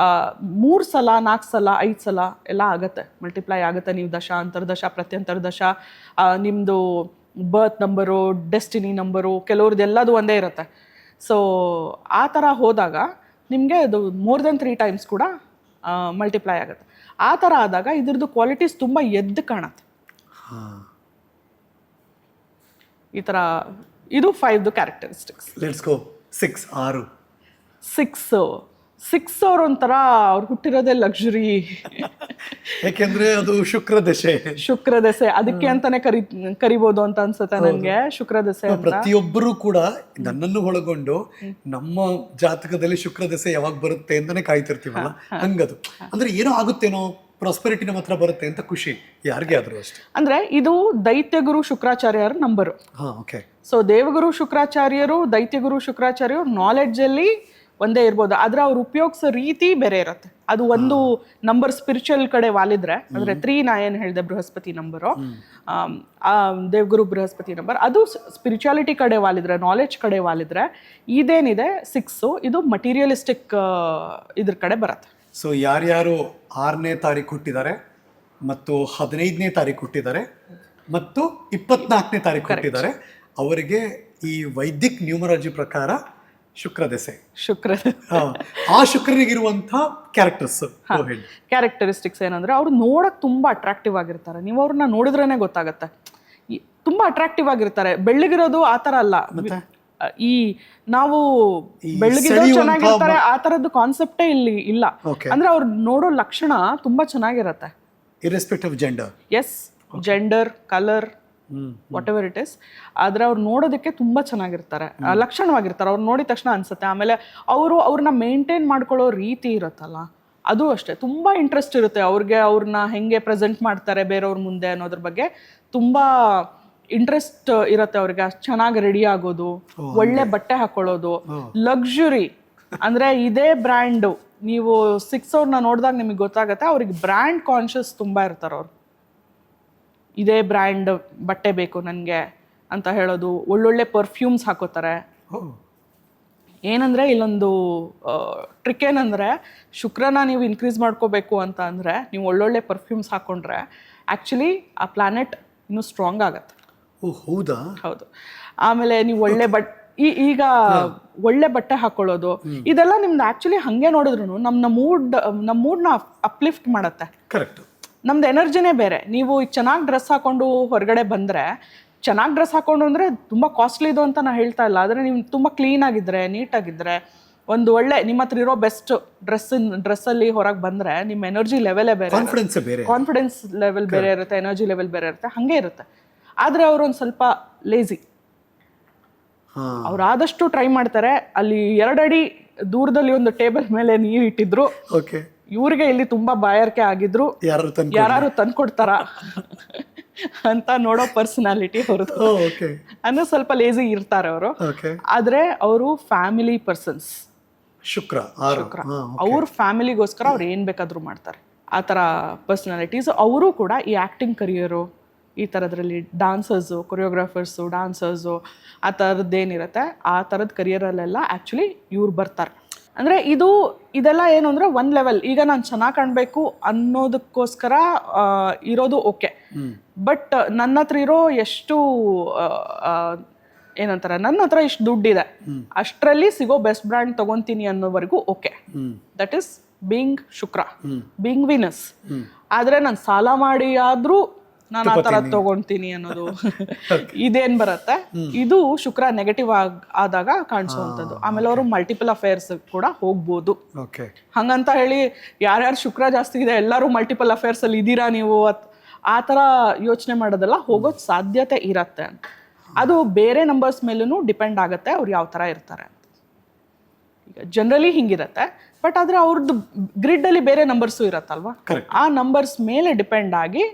Speaker 1: 3 ಸಲ 4 ಸಲ 5 ಸಲ ಎಲ್ಲ ಆಗುತ್ತೆ, ಮಲ್ಟಿಪ್ಲೈ ಆಗುತ್ತೆ. ನೀವು ದಶ, ಅಂತರ್ದಶ, ಪ್ರತ್ಯಂತರ್ದಶ, ನಿಮ್ಮದು ಬರ್ತ್ ನಂಬರು, ಡೆಸ್ಟಿನಿ ನಂಬರು, ಕೆಲವ್ರದ್ದು ಎಲ್ಲದು ಒಂದೇ ಇರುತ್ತೆ. ಸೊ ಆ ಥರ ಹೋದಾಗ ನಿಮಗೆ ಅದು ಮೋರ್ ದೆನ್ 3 ಟೈಮ್ಸ್ ಕೂಡ ಮಲ್ಟಿಪ್ಲೈ ಆಗುತ್ತೆ. ಆ ಥರ ಆದಾಗ ಇದ್ರದ್ದು ಕ್ವಾಲಿಟೀಸ್ ತುಂಬ ಎದ್ದು ಕಾಣುತ್ತೆ. ಈ ಥರ ಇದು 5ದು ಕ್ಯಾರೆಕ್ಟರಿಸ್ಟಿಕ್ಸ್.
Speaker 2: ಲೆಟ್ಸ್ ಗೋ 6
Speaker 1: ಅವ್ರ ಒಂಥರ ಅವ್ರು ಹುಟ್ಟಿರೋದೇ ಲಕ್ಸುರಿ.
Speaker 2: ಯಾಕೆಂದ್ರೆ ಅದು ಶುಕ್ರ ದಶೆ,
Speaker 1: ಅದಕ್ಕೆ ಅಂತಾನೆ ಕರಿಬೋದು ಅಂತ ಅನ್ಸುತ್ತೆ ನನಗೆ, ಶುಕ್ರ ದಶೆ.
Speaker 2: ಪ್ರತಿಯೊಬ್ಬರು ಕೂಡ ನನ್ನನ್ನು ಒಳಗೊಂಡು ನಮ್ಮ ಜಾತಕದಲ್ಲಿ ಶುಕ್ರ ದಶೆ ಯಾವಾಗ ಬರುತ್ತೆ ಅಂತಾನೆ ಕಾಯ್ತಿರ್ತೀವಲ್ಲ, ಹಂಗದು. ಅಂದ್ರೆ ಏನೋ ಆಗುತ್ತೇನೋ, ಪ್ರಾಸ್ಪೆರಿಟಿ ನಮ್ಮ ಹತ್ರ ಬರುತ್ತೆ ಅಂತ ಖುಷಿ ಯಾರಿಗೆ ಆದ್ರೂ ಅಷ್ಟೇ.
Speaker 1: ಅಂದ್ರೆ ಇದು ದೈತ್ಯಗುರು ಶುಕ್ರಾಚಾರ್ಯರ ನಂಬರು. ಸೊ ದೇವಗುರು ಶುಕ್ರಾಚಾರ್ಯರು, ದೈತ್ಯಗುರು ಶುಕ್ರಾಚಾರ್ಯರು ನಾಲೆಡ್ಜ್ ಅಲ್ಲಿ ಒಂದೇ ಇರ್ಬೋದು, ಆದ್ರೆ ಅವ್ರು ಉಪಯೋಗಿಸೋ ರೀತಿ ಬೇರೆ ಇರುತ್ತೆ. ಅದು ಒಂದು ನಂಬರ್ ಸ್ಪಿರಿಚುವಲ್ ಕಡೆ ವಾಲಿದ್ರೆ, ಅಂದ್ರೆ 3 ನಾ ಏನು ಹೇಳಿದೆ ಬೃಹಸ್ಪತಿ ನಂಬರು, ದೇವಗುರು ಬೃಹಸ್ಪತಿ ನಂಬರ್, ಅದು ಸ್ಪಿರಿಚುಯಾಲಿಟಿ ಕಡೆ ವಾಲಿದ್ರೆ, ನಾಲೆಡ್ಜ್ ಕಡೆ ವಾಲಿದ್ರೆ, ಇದೇನಿದೆ 6 ಇದು ಮಟೀರಿಯಲಿಸ್ಟಿಕ್ ಇದ್ರ ಕಡೆ ಬರುತ್ತೆ.
Speaker 2: ಸೊ ಯಾರ್ಯಾರು 6ನೇ ತಾರೀಕು ಹುಟ್ಟಿದ್ದಾರೆ ಮತ್ತು 15ನೇ ತಾರೀಕು ಹುಟ್ಟಿದ್ದಾರೆ ಮತ್ತು 24ನೇ ತಾರೀಕು ಹುಟ್ಟಿದ್ದಾರೆ ಅವರಿಗೆ ಈ ವೈದಿಕ್ ನ್ಯೂಮರಾಲಜಿ ಪ್ರಕಾರ ಶುಕ್ರ ದಶೆ, ಆ ಶುಕ್ರನಿಗಿರುವಂಥ
Speaker 1: ಕ್ಯಾರೆಕ್ಟರಿಸ್ಟಿಕ್ಸ್ ಏನಂದ್ರೆ ಅವ್ರು ನೋಡಕ್ ತುಂಬಾ ಅಟ್ರಾಕ್ಟಿವ್ ಆಗಿರ್ತಾರೆ. ನೀವು ಅವ್ರನ್ನ ನೋಡಿದ್ರೇನೆ ಗೊತ್ತಾಗತ್ತೆ, ತುಂಬಾ ಅಟ್ರಾಕ್ಟಿವ್ ಆಗಿರ್ತಾರೆ. ಬೆಳ್ಳಗಿರೋದು ಆ ಥರ ಅಲ್ಲ, ಈ ನಾವು ಬೆಳ್ಳಗಿರೋ ಚೆನ್ನಾಗಿರ್ತಾರೆ ಆ ತರದ್ದು ಕಾನ್ಸೆಪ್ಟೇ ಇಲ್ಲಿ ಇಲ್ಲ. ಅಂದ್ರೆ ಅವ್ರು ನೋಡೋ ಲಕ್ಷಣ ತುಂಬಾ ಚೆನ್ನಾಗಿರತ್ತೆ,
Speaker 2: irrespective gender.
Speaker 1: Yes, gender, colour, whatever it is. ಆದ್ರೆ ಅವ್ರು ನೋಡೋದಕ್ಕೆ ತುಂಬಾ ಚೆನ್ನಾಗಿರ್ತಾರೆ, ಲಕ್ಷಣವಾಗಿರ್ತಾರೆ. ಅವ್ರು ನೋಡಿದ ತಕ್ಷಣ ಅನ್ಸುತ್ತೆ. ಆಮೇಲೆ ಅವ್ರನ್ನ ಮೇಂಟೈನ್ ಮಾಡ್ಕೊಳ್ಳೋ ರೀತಿ ಇರುತ್ತಲ್ಲ, ಅದು ಅಷ್ಟೇ ತುಂಬಾ ಇಂಟ್ರೆಸ್ಟ್ ಇರುತ್ತೆ ಅವ್ರಿಗೆ. ಅವ್ರನ್ನ ಹೆಂಗೆ ಪ್ರೆಸೆಂಟ್ ಮಾಡ್ತಾರೆ ಬೇರೆಯವ್ರ ಮುಂದೆ ಅನ್ನೋದ್ರ ಬಗ್ಗೆ ತುಂಬಾ ಇಂಟ್ರೆಸ್ಟ್ ಇರುತ್ತೆ ಅವ್ರಿಗೆ. ಚೆನ್ನಾಗಿ ರೆಡಿ ಆಗೋದು, ಒಳ್ಳೆ ಬಟ್ಟೆ ಹಾಕೊಳ್ಳೋದು, ಲಕ್ಸುರಿ. ಅಂದ್ರೆ ಇದೇ ಬ್ರ್ಯಾಂಡು, ನೀವು 6 ಅವ್ರನ್ನ ನೋಡಿದಾಗ ನಿಮಗೆ ಗೊತ್ತಾಗತ್ತೆ ಅವ್ರಿಗೆ ಬ್ರ್ಯಾಂಡ್ ಕಾನ್ಷಿಯಸ್ ತುಂಬಾ ಇರ್ತಾರೆ. ಅವ್ರು ಇದೇ ಬ್ರ್ಯಾಂಡ್ ಬಟ್ಟೆ ಬೇಕು ನನಗೆ ಅಂತ ಹೇಳೋದು, ಒಳ್ಳೊಳ್ಳೆ ಪರ್ಫ್ಯೂಮ್ಸ್ ಹಾಕೋತಾರೆ. ಏನಂದ್ರೆ ಇಲ್ಲೊಂದು ಟ್ರಿಕ್ ಏನಂದ್ರೆ, ಶುಕ್ರನ ನೀವು ಇನ್ಕ್ರೀಸ್ ಮಾಡ್ಕೋಬೇಕು ಅಂತ ಅಂದ್ರೆ ನೀವು ಒಳ್ಳೊಳ್ಳೆ ಪರ್ಫ್ಯೂಮ್ಸ್ ಹಾಕೊಂಡ್ರೆ ಆಕ್ಚುಲಿ ಆ ಪ್ಲಾನೆಟ್ ಇನ್ನೂ ಸ್ಟ್ರಾಂಗ್ ಆಗತ್ತೆ.
Speaker 2: ಹೌದಾ?
Speaker 1: ಹೌದು. ಆಮೇಲೆ ನೀವು ಒಳ್ಳೆ ಈಗ ಒಳ್ಳೆ ಬಟ್ಟೆ ಹಾಕೊಳ್ಳೋದು, ಇದೆಲ್ಲ ನಿಮ್ದು ಆಕ್ಚುಲಿ ಹಂಗೆ ನೋಡಿದ್ರು ನಮ್ಮ ಮೂಡ್ನ ಅಪ್ಲಿಫ್ಟ್ ಮಾಡತ್ತೆ.
Speaker 2: ಕರೆಕ್ಟ್.
Speaker 1: ನಮ್ದು ಎನರ್ಜಿನೇ ಬೇರೆ. ನೀವು ಚೆನ್ನಾಗಿ ಡ್ರೆಸ್ ಹಾಕೊಂಡು ಹೊರಗಡೆ ಬಂದ್ರೆ, ಚೆನ್ನಾಗಿ ಡ್ರೆಸ್ ಹಾಕೊಂಡು ಅಂದ್ರೆ ತುಂಬಾ ಕಾಸ್ಟ್ಲಿ ಇದು ಅಂತ ನಾ ಹೇಳ್ತಾ ಇಲ್ಲ, ಆದ್ರೆ ನೀವು ತುಂಬಾ ಕ್ಲೀನ್ ಆಗಿದ್ರೆ, ನೀಟಾಗಿದ್ರೆ, ಒಂದು ಒಳ್ಳೆ ನಿಮ್ಮ ಹತ್ರ ಇರೋ ಬೆಸ್ಟ್ ಡ್ರೆಸ್ಸಲ್ಲಿ ಹೊರಗೆ ಬಂದ್ರೆ ನಿಮ್ಮ ಎನರ್ಜಿ ಲೆವೆಲೇ ಬೇರೆ, ಕಾನ್ಫಿಡೆನ್ಸ್ ಲೆವೆಲ್ ಬೇರೆ ಇರುತ್ತೆ, ಎನರ್ಜಿ ಲೆವೆಲ್ ಬೇರೆ ಇರುತ್ತೆ, ಹಂಗೆ ಇರುತ್ತೆ. ಆದ್ರೆ ಅವರು ಒಂದು ಸ್ವಲ್ಪ ಲೇಜಿ. ಅವ್ರು ಆದಷ್ಟು ಟ್ರೈ ಮಾಡ್ತಾರೆ. ಅಲ್ಲಿ 2 ಅಡಿ ದೂರದಲ್ಲಿ ಒಂದು ಟೇಬಲ್ ಮೇಲೆ ನೀರು ಇಟ್ಟಿದ್ರು, ಇವ್ರಿಗೆ ಇಲ್ಲಿ ತುಂಬಾ ಬಾಯಾರಿಕೆ ಆಗಿದ್ರು, ಯಾರು ತಂದ್ಕೊಡ್ತಾರ ಅಂತ ನೋಡೋ ಪರ್ಸನಾಲಿಟಿ ಅವ್ರದ್ದು. ಅನ್ನೋ ಸ್ವಲ್ಪ ಲೇಜಿ ಇರ್ತಾರೆ ಅವರು. ಆದ್ರೆ ಅವರು ಫ್ಯಾಮಿಲಿ ಪರ್ಸನ್ಸ್. ಶುಕ್ರ ಅವ್ರ ಫ್ಯಾಮಿಲಿಗೋಸ್ಕರ ಅವ್ರು ಏನ್ ಬೇಕಾದ್ರೂ ಮಾಡ್ತಾರೆ, ಆ ಥರ ಪರ್ಸನಾಲಿಟೀಸ್. ಅವರು ಕೂಡ ಈ ಆಕ್ಟಿಂಗ್ ಕರಿಯರು, ಈ ಥರದ್ರಲ್ಲಿ ಡಾನ್ಸರ್ಸು, ಕೊರಿಯೋಗ್ರಾಫರ್ಸು, ಡಾನ್ಸರ್ಸು, ಆ ಥರದ್ದೇನಿರುತ್ತೆ ಆ ಥರದ ಕರಿಯರಲ್ಲೆಲ್ಲ ಆ್ಯಕ್ಚುಲಿ ಇವ್ರು ಬರ್ತಾರೆ. ಅಂದರೆ ಇದೆಲ್ಲ ಏನು ಅಂದರೆ ಒಂದು ಲೆವೆಲ್. ಈಗ ನಾನು ಚೆನ್ನಾಗಿ ಕಾಣಬೇಕು ಅನ್ನೋದಕ್ಕೋಸ್ಕರ ಇರೋದು ಓಕೆ, ಬಟ್ ನನ್ನ ಹತ್ರ ಇರೋ ಏನಂತಾರೆ ನನ್ನ ಹತ್ರ ಇಷ್ಟು ದುಡ್ಡಿದೆ, ಅಷ್ಟರಲ್ಲಿ ಸಿಗೋ ಬೆಸ್ಟ್ ಬ್ರ್ಯಾಂಡ್ ತಗೊಂತೀನಿ ಅನ್ನೋವರೆಗೂ okay, that is being Shukra, being Venus. ಆದ್ರೆ ನಾನು ಸಾಲ ಮಾಡಿ ಆದ್ರೂ ನಾನು ಆ ತರ ತಗೊಂತೀನಿ ಅನ್ನೋದು ಇದೇನ್ ಬರುತ್ತೆ, ಇದು ಶುಕ್ರ ನೆಗೆಟಿವ್ ಆದಾಗ ಕಾಣಿಸುವಂಥದ್ದು. ಆಮೇಲೆ ಅವರು ಮಲ್ಟಿಪಲ್ ಅಫೇರ್ಸ್ ಕೂಡ ಹೋಗ್ಬೋದು. ಹಂಗಂತ ಹೇಳಿ ಯಾರ್ಯಾರು ಶುಕ್ರ ಜಾಸ್ತಿ ಇದೆ ಎಲ್ಲರೂ ಮಲ್ಟಿಪಲ್ ಅಫೇರ್ಸ್ ಅಲ್ಲಿ ಇದೀರಾ ನೀವು ಆ ಥರ ಯೋಚನೆ ಮಾಡೋದಲ್ಲ, ಹೋಗೋದ್ ಸಾಧ್ಯತೆ ಇರತ್ತೆ ಅಂತ. ಅದು ಬೇರೆ ನಂಬರ್ಸ್ ಮೇಲೂ ಡಿಪೆಂಡ್ ಆಗುತ್ತೆ ಅವ್ರು ಯಾವ ಥರ ಇರ್ತಾರೆ ಅಂತ. ಈಗ ಜನರಲಿ ಹಿಂಗಿರತ್ತೆ, ಬಟ್ ಆದರೆ ಅವ್ರದ್ದು ಗ್ರಿಡ್ಡಲ್ಲಿ ಬೇರೆ ನಂಬರ್ಸು ಇರತ್ತಲ್ವಾ, ಆ ನಂಬರ್ಸ್ ಮೇಲೆ ಡಿಪೆಂಡ್ ಆಗಿ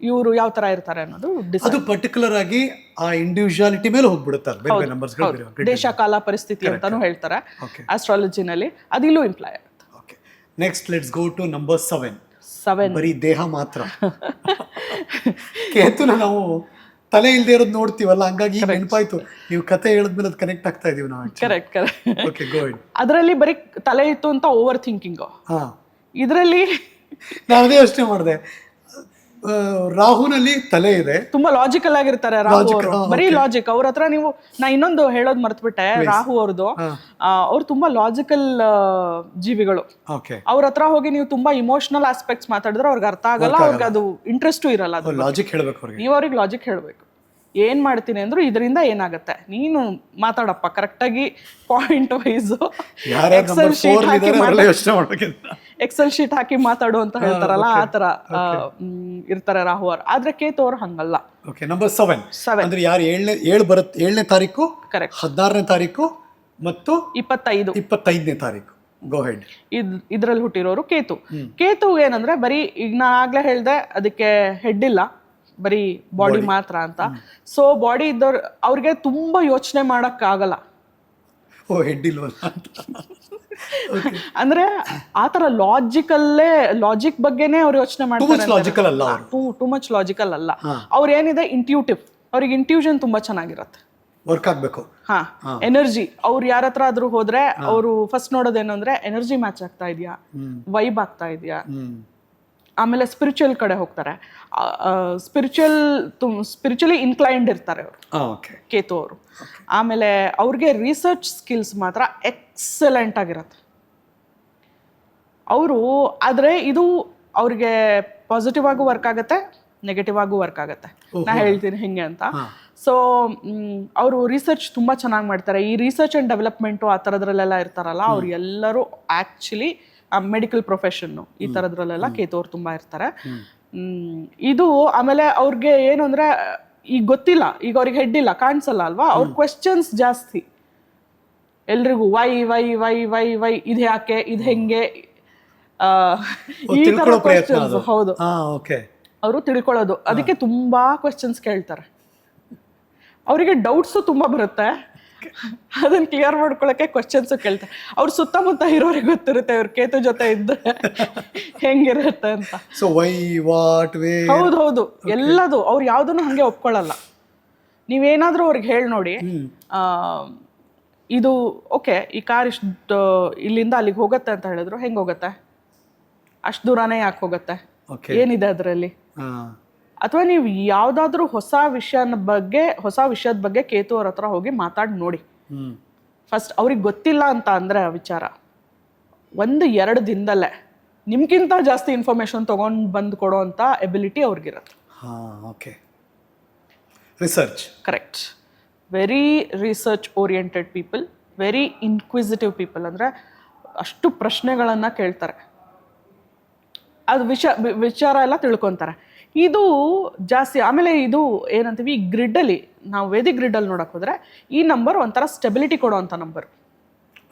Speaker 1: ಇವರು ಯಾವ ಥರ ಇರ್ತಾರೆ ಅನ್ನೋದು
Speaker 2: ಅದು ಪರ್ಟಿಕ್ಯುಲರ್ ಆಗಿ ಆ ಇಂಡಿವಿಜುವಾಲಿಟಿ ಮೇಲೆ ಹೋಗ್ಬಿಡುತ್ತೆ.
Speaker 1: ದೇಶ ಕಾಲ ಪರಿಸ್ಥಿತಿ ಅಂತಾನು ಹೇಳ್ತಾರೆ ಆಸ್ಟ್ರಾಲಜಿನಲ್ಲಿ, ಅದು ಇಲ್ಲೂ ಇಂಪ್ಲೈ ಆಗುತ್ತೆ.
Speaker 2: Okay, next let's go to number 7. ಬರೀ ದೇಹ ಮಾತ್ರ. ಕೇತುನ ನಾವು ತಲೆ ಇಲ್ದೇ ಇರೋದು ನೋಡ್ತೀವಲ್ಲ, ಹಂಗಾಗಿ ನೆನಪಾಯ್ತು ನೀವು ಕತೆ ಹೇಳಿದ್ಮೇಲೆ ಅದು ಕನೆಕ್ಟ್ ಆಗ್ತಾ ಇದೀವಿ ನಾವು.
Speaker 1: ಕರೆಕ್ಟ್. ಅದರಲ್ಲಿ ಬರೀ ತಲೆ ಇತ್ತು ಅಂತ ಓವರ್ ಥಿಂಕಿಂಗ್. ಇದರಲ್ಲಿ
Speaker 2: ನಾವೇ ಯೋಚನೆ ಮಾಡಿದೆ, ರಾಹುನಲ್ಲಿ ತಲೆ ಇದೆ,
Speaker 1: ತುಂಬಾ ಲಾಜಿಕಲ್ ಆಗಿರ್ತಾರೆ ರಾಹು ಅವರು, ಬರೀ ಲಾಜಿಕ್. ಅವ್ರ ಹತ್ರ ನೀವು, ನಾ ಇನ್ನೊಂದು ಹೇಳೋದ್ ಮರ್ತ್ಬಿಟ್ಟೆ, ರಾಹು ಅವ್ರದ್ದು, ಅವ್ರು ತುಂಬಾ ಲಾಜಿಕಲ್ ಜೀವಿಗಳು. ಅವ್ರ ಹತ್ರ ಹೋಗಿ ನೀವು ತುಂಬಾ ಇಮೋಷನಲ್ ಆಸ್ಪೆಕ್ಟ್ಸ್ ಮಾತಾಡಿದ್ರೆ ಅವ್ರಿಗೆ ಅರ್ಥ ಆಗಲ್ಲ, ಅವ್ರಿಗೆ ಅದು ಇಂಟ್ರೆಸ್ಟು ಇರಲ್ಲ.
Speaker 2: ಲಾಜಿಕ್ ಹೇಳ್ಬೇಕು,
Speaker 1: ನೀವು ಅವ್ರಿಗೆ ಲಾಜಿಕ್ ಹೇಳ್ಬೇಕು. ಏನ್ ಮಾಡ್ತೀನಿ ಅಂದ್ರು ಇದರಿಂದ ಏನಾಗತ್ತೆ, ನೀನು ಮಾತಾಡಪ್ಪ ಕರೆಕ್ಟಾಗಿ ಪಾಯಿಂಟ್ ವೈಸ್ ಎಕ್ಸೆಲ್ ಶೀಟ್ ಹಾಕಿ ಮಾತಾಡು ಅಂತ ಹೇಳ್ತಾರಲ್ಲ, ಆ ತರ ಇರ್ತಾರೆ ರಾಹು ಅವರು. ಆದ್ರೆ ಕೇತು ಅವ್ರು ಹಂಗಲ್ಲ.
Speaker 2: ನಂಬರ್ 7 ಅಂದ್ರೆ ಯಾರು 7ನೇ ತಾರೀಕು, ಕರೆಕ್ಟ್, 16ನೇ ತಾರೀಕು ಮತ್ತು 25ನೇ ತಾರೀಕು. ಗೋ ಹೆಡ್.
Speaker 1: ಇದ್ರಲ್ಲಿ ಹುಟ್ಟಿರೋರು ಕೇತು. ಕೇತು ಏನಂದ್ರೆ ಬರೀ ಈಗ ನಾ ಆಗ್ಲೇ ಹೇಳ್ದೆ, ಅದಕ್ಕೆ ಹೆಡ್ ಇಲ್ಲ, ಬರೀ ಬಾಡಿ ಮಾತ್ರ ಅಂತ. ಸೊ ಬಾಡಿ ಇದ್ದವ್ರು ಅವ್ರಿಗೆ ತುಂಬಾ ಯೋಚನೆ ಮಾಡಕ್ ಆಗಲ್ಲ. ಅಂದ್ರೆ ಆತರ ಲಾಜಿಕ್ ಬಗ್ಗೆನೇ ಅವ್ರು ಯೋಚನೆ ಮಾಡ್ತಾರೆ. ಟೂ ಮಚ್ ಲಾಜಿಕಲ್ ಅಲ್ಲ. ಅವ್ರ ಏನಿದೆ ಇಂಟ್ಯೂಟಿವ್, ಅವ್ರಿಗೆ ಇಂಟ್ಯೂಷನ್ ತುಂಬಾ ಚೆನ್ನಾಗಿರತ್ತೆ,
Speaker 2: ವರ್ಕ್ ಆಗ್ಬೇಕು.
Speaker 1: ಎನರ್ಜಿ, ಅವ್ರು ಯಾರ ಹತ್ರ ಆದ್ರೂ ಹೋದ್ರೆ ಅವರು ಫಸ್ಟ್ ನೋಡೋದೇನು ಅಂದ್ರೆ ಎನರ್ಜಿ ಮ್ಯಾಚ್ ಆಗ್ತಾ ಇದೆಯಾ, ವೈಬ್ ಆಗ್ತಾ ಇದೆಯಾ. ಆಮೇಲೆ ಸ್ಪಿರಿಚುವಲ್ ಕಡೆ ಹೋಗ್ತಾರೆ, ಸ್ಪಿರಿಚುವಲಿ ಇನ್ಕ್ಲೈನ್ಡ್ ಇರ್ತಾರೆ ಅವರು, ಕೇತು ಅವರು. ಆಮೇಲೆ ಅವ್ರಿಗೆ ರಿಸರ್ಚ್ ಸ್ಕಿಲ್ಸ್ ಮಾತ್ರ ಎಕ್ಸಲೆಂಟ್ ಆಗಿರತ್ತೆ ಅವರು. ಆದರೆ ಇದು ಅವ್ರಿಗೆ ಪಾಸಿಟಿವ್ ಆಗು ವರ್ಕ್ ಆಗುತ್ತೆ, ನೆಗೆಟಿವ್ ಆಗು ವರ್ಕ್ ಆಗುತ್ತೆ. ನಾ ಹೇಳ್ತೀನಿ ಹೆಂಗೆ ಅಂತ. ಸೊ ಅವರು ರಿಸರ್ಚ್ ತುಂಬ ಚೆನ್ನಾಗಿ ಮಾಡ್ತಾರೆ. ಈ ರಿಸರ್ಚ್ ಆ್ಯಂಡ್ ಡೆವಲಪ್ಮೆಂಟು ಆ ಥರದ್ರಲ್ಲೆಲ್ಲ ಇರ್ತಾರಲ್ಲ, ಅವ್ರು ಎಲ್ಲರೂ ಆ್ಯಕ್ಚುಲಿ ಮೆಡಿಕಲ್ ಪ್ರೊಫೆಷನ್ನು ಈ ಥರದ್ರಲ್ಲೆಲ್ಲ ಕೇತು ಅವ್ರು ತುಂಬ ಇರ್ತಾರೆ. ಇದು ಆಮೇಲೆ ಅವ್ರಿಗೆ ಏನು ಅಂದರೆ, ಈಗ ಗೊತ್ತಿಲ್ಲ, ಈಗ ಅವ್ರಿಗೆ ಹೆಡ್ ಇಲ್ಲ, ಕಾಣಿಸಲ್ಲ ಅಲ್ವಾ, ಅವ್ರ ಕ್ವೆಶ್ಚನ್ಸ್ ಜಾಸ್ತಿ ಎಲ್ರಿಗೂ. Why why why why why ಇದು ಯಾಕೆ, ಇದು ಹೆಂಗೆ, ಈ ಥರ ಕ್ವೆಶ್ಚನ್ಸ್. ಹೌದು, ಅವರು ತಿಳ್ಕೊಳ್ಳೋದು, ಅದಕ್ಕೆ ತುಂಬಾ ಕ್ವೆಶ್ಚನ್ಸ್ ಕೇಳ್ತಾರೆ. ಅವರಿಗೆ ಡೌಟ್ಸು ತುಂಬ ಬರುತ್ತೆ, ಅದನ್ನ ಕ್ಲಿಯರ್ ಮಾಡ್ಕೊಳಕ್ಕೆ ಕ್ವಶನ್ಸ್ ಕೇಳ್ತಾರೆ. ಅವ್ರ ಸುತ್ತಮುತ್ತ ಇರೋರಿಗೆ ಗೊತ್ತಿರುತ್ತೆ ಅವ್ರ ಕೇತು ಜೊತೆ ಇದ್ರೆ ಹೆಂಗಿರುತ್ತೆ ಅಂತ. ಹೌದು, ಎಲ್ಲದು ಅವ್ರು ಯಾವ್ದನ್ನು ಹಂಗೆ ಒಪ್ಕೊಳ್ಳಲ್ಲ. ನೀವೇನಾದ್ರೂ ಅವ್ರಿಗೆ ಹೇಳಿ ನೋಡಿ, ಇದು ಓಕೆ, ಈ ಕಾರ್ ಇಷ್ಟು ಇಲ್ಲಿಂದ ಅಲ್ಲಿಗೆ ಹೋಗುತ್ತೆ ಅಂತ ಹೇಳಿದ್ರು, ಹೆಂಗ್ ಹೋಗುತ್ತೆ, ಅಷ್ಟು ದೂರನೇ ಯಾಕೆ ಹೋಗುತ್ತೆ, ಏನಿದೆ ಅದರಲ್ಲಿ. ಅಥವಾ ನೀವು ಯಾವ್ದಾದ್ರು ಹೊಸ ವಿಷಯದ ಬಗ್ಗೆ ಕೇತು ಅವ್ರ ಹತ್ರ ಹೋಗಿ ಮಾತಾಡಿ ನೋಡಿ. ಫಸ್ಟ್ ಅವ್ರಿಗೆ ಗೊತ್ತಿಲ್ಲ ಅಂತ ಅಂದ್ರೆ ಆ ವಿಚಾರ 1-2 ದಿನದಲ್ಲೇ ನಿಮ್ಗಿಂತ ಜಾಸ್ತಿ ಇನ್ಫಾರ್ಮೇಶನ್ ತಗೊಂಡ್ ಬಂದು ಕೊಡೋ ಅಂತ ಎಬಿಲಿಟಿ ಅವ್ರಿಗಿರತ್ತೆ.
Speaker 2: Research,
Speaker 1: correct. Very research oriented people, very inquisitive people. ಅಂದ್ರೆ ಅಷ್ಟು ಪ್ರಶ್ನೆಗಳನ್ನ ಕೇಳ್ತಾರೆ, ಅದು ವಿಚಾರ ಎಲ್ಲ ತಿಳ್ಕೊಂತಾರೆ. ಇದು ಜಾಸ್ತಿ. ಆಮೇಲೆ ಇದು ಏನಂತೀವಿ, ಈ ಗ್ರಿಡ್ಡಲ್ಲಿ ನಾವು ವೇದಿಕ್ ಗ್ರಿಡ್ಡಲ್ಲಿ ನೋಡಕ್ ಹೋದ್ರೆ ಈ ನಂಬರ್ ಒಂಥರ ಸ್ಟೆಬಿಲಿಟಿ ಕೊಡುವಂಥ ನಂಬರ್.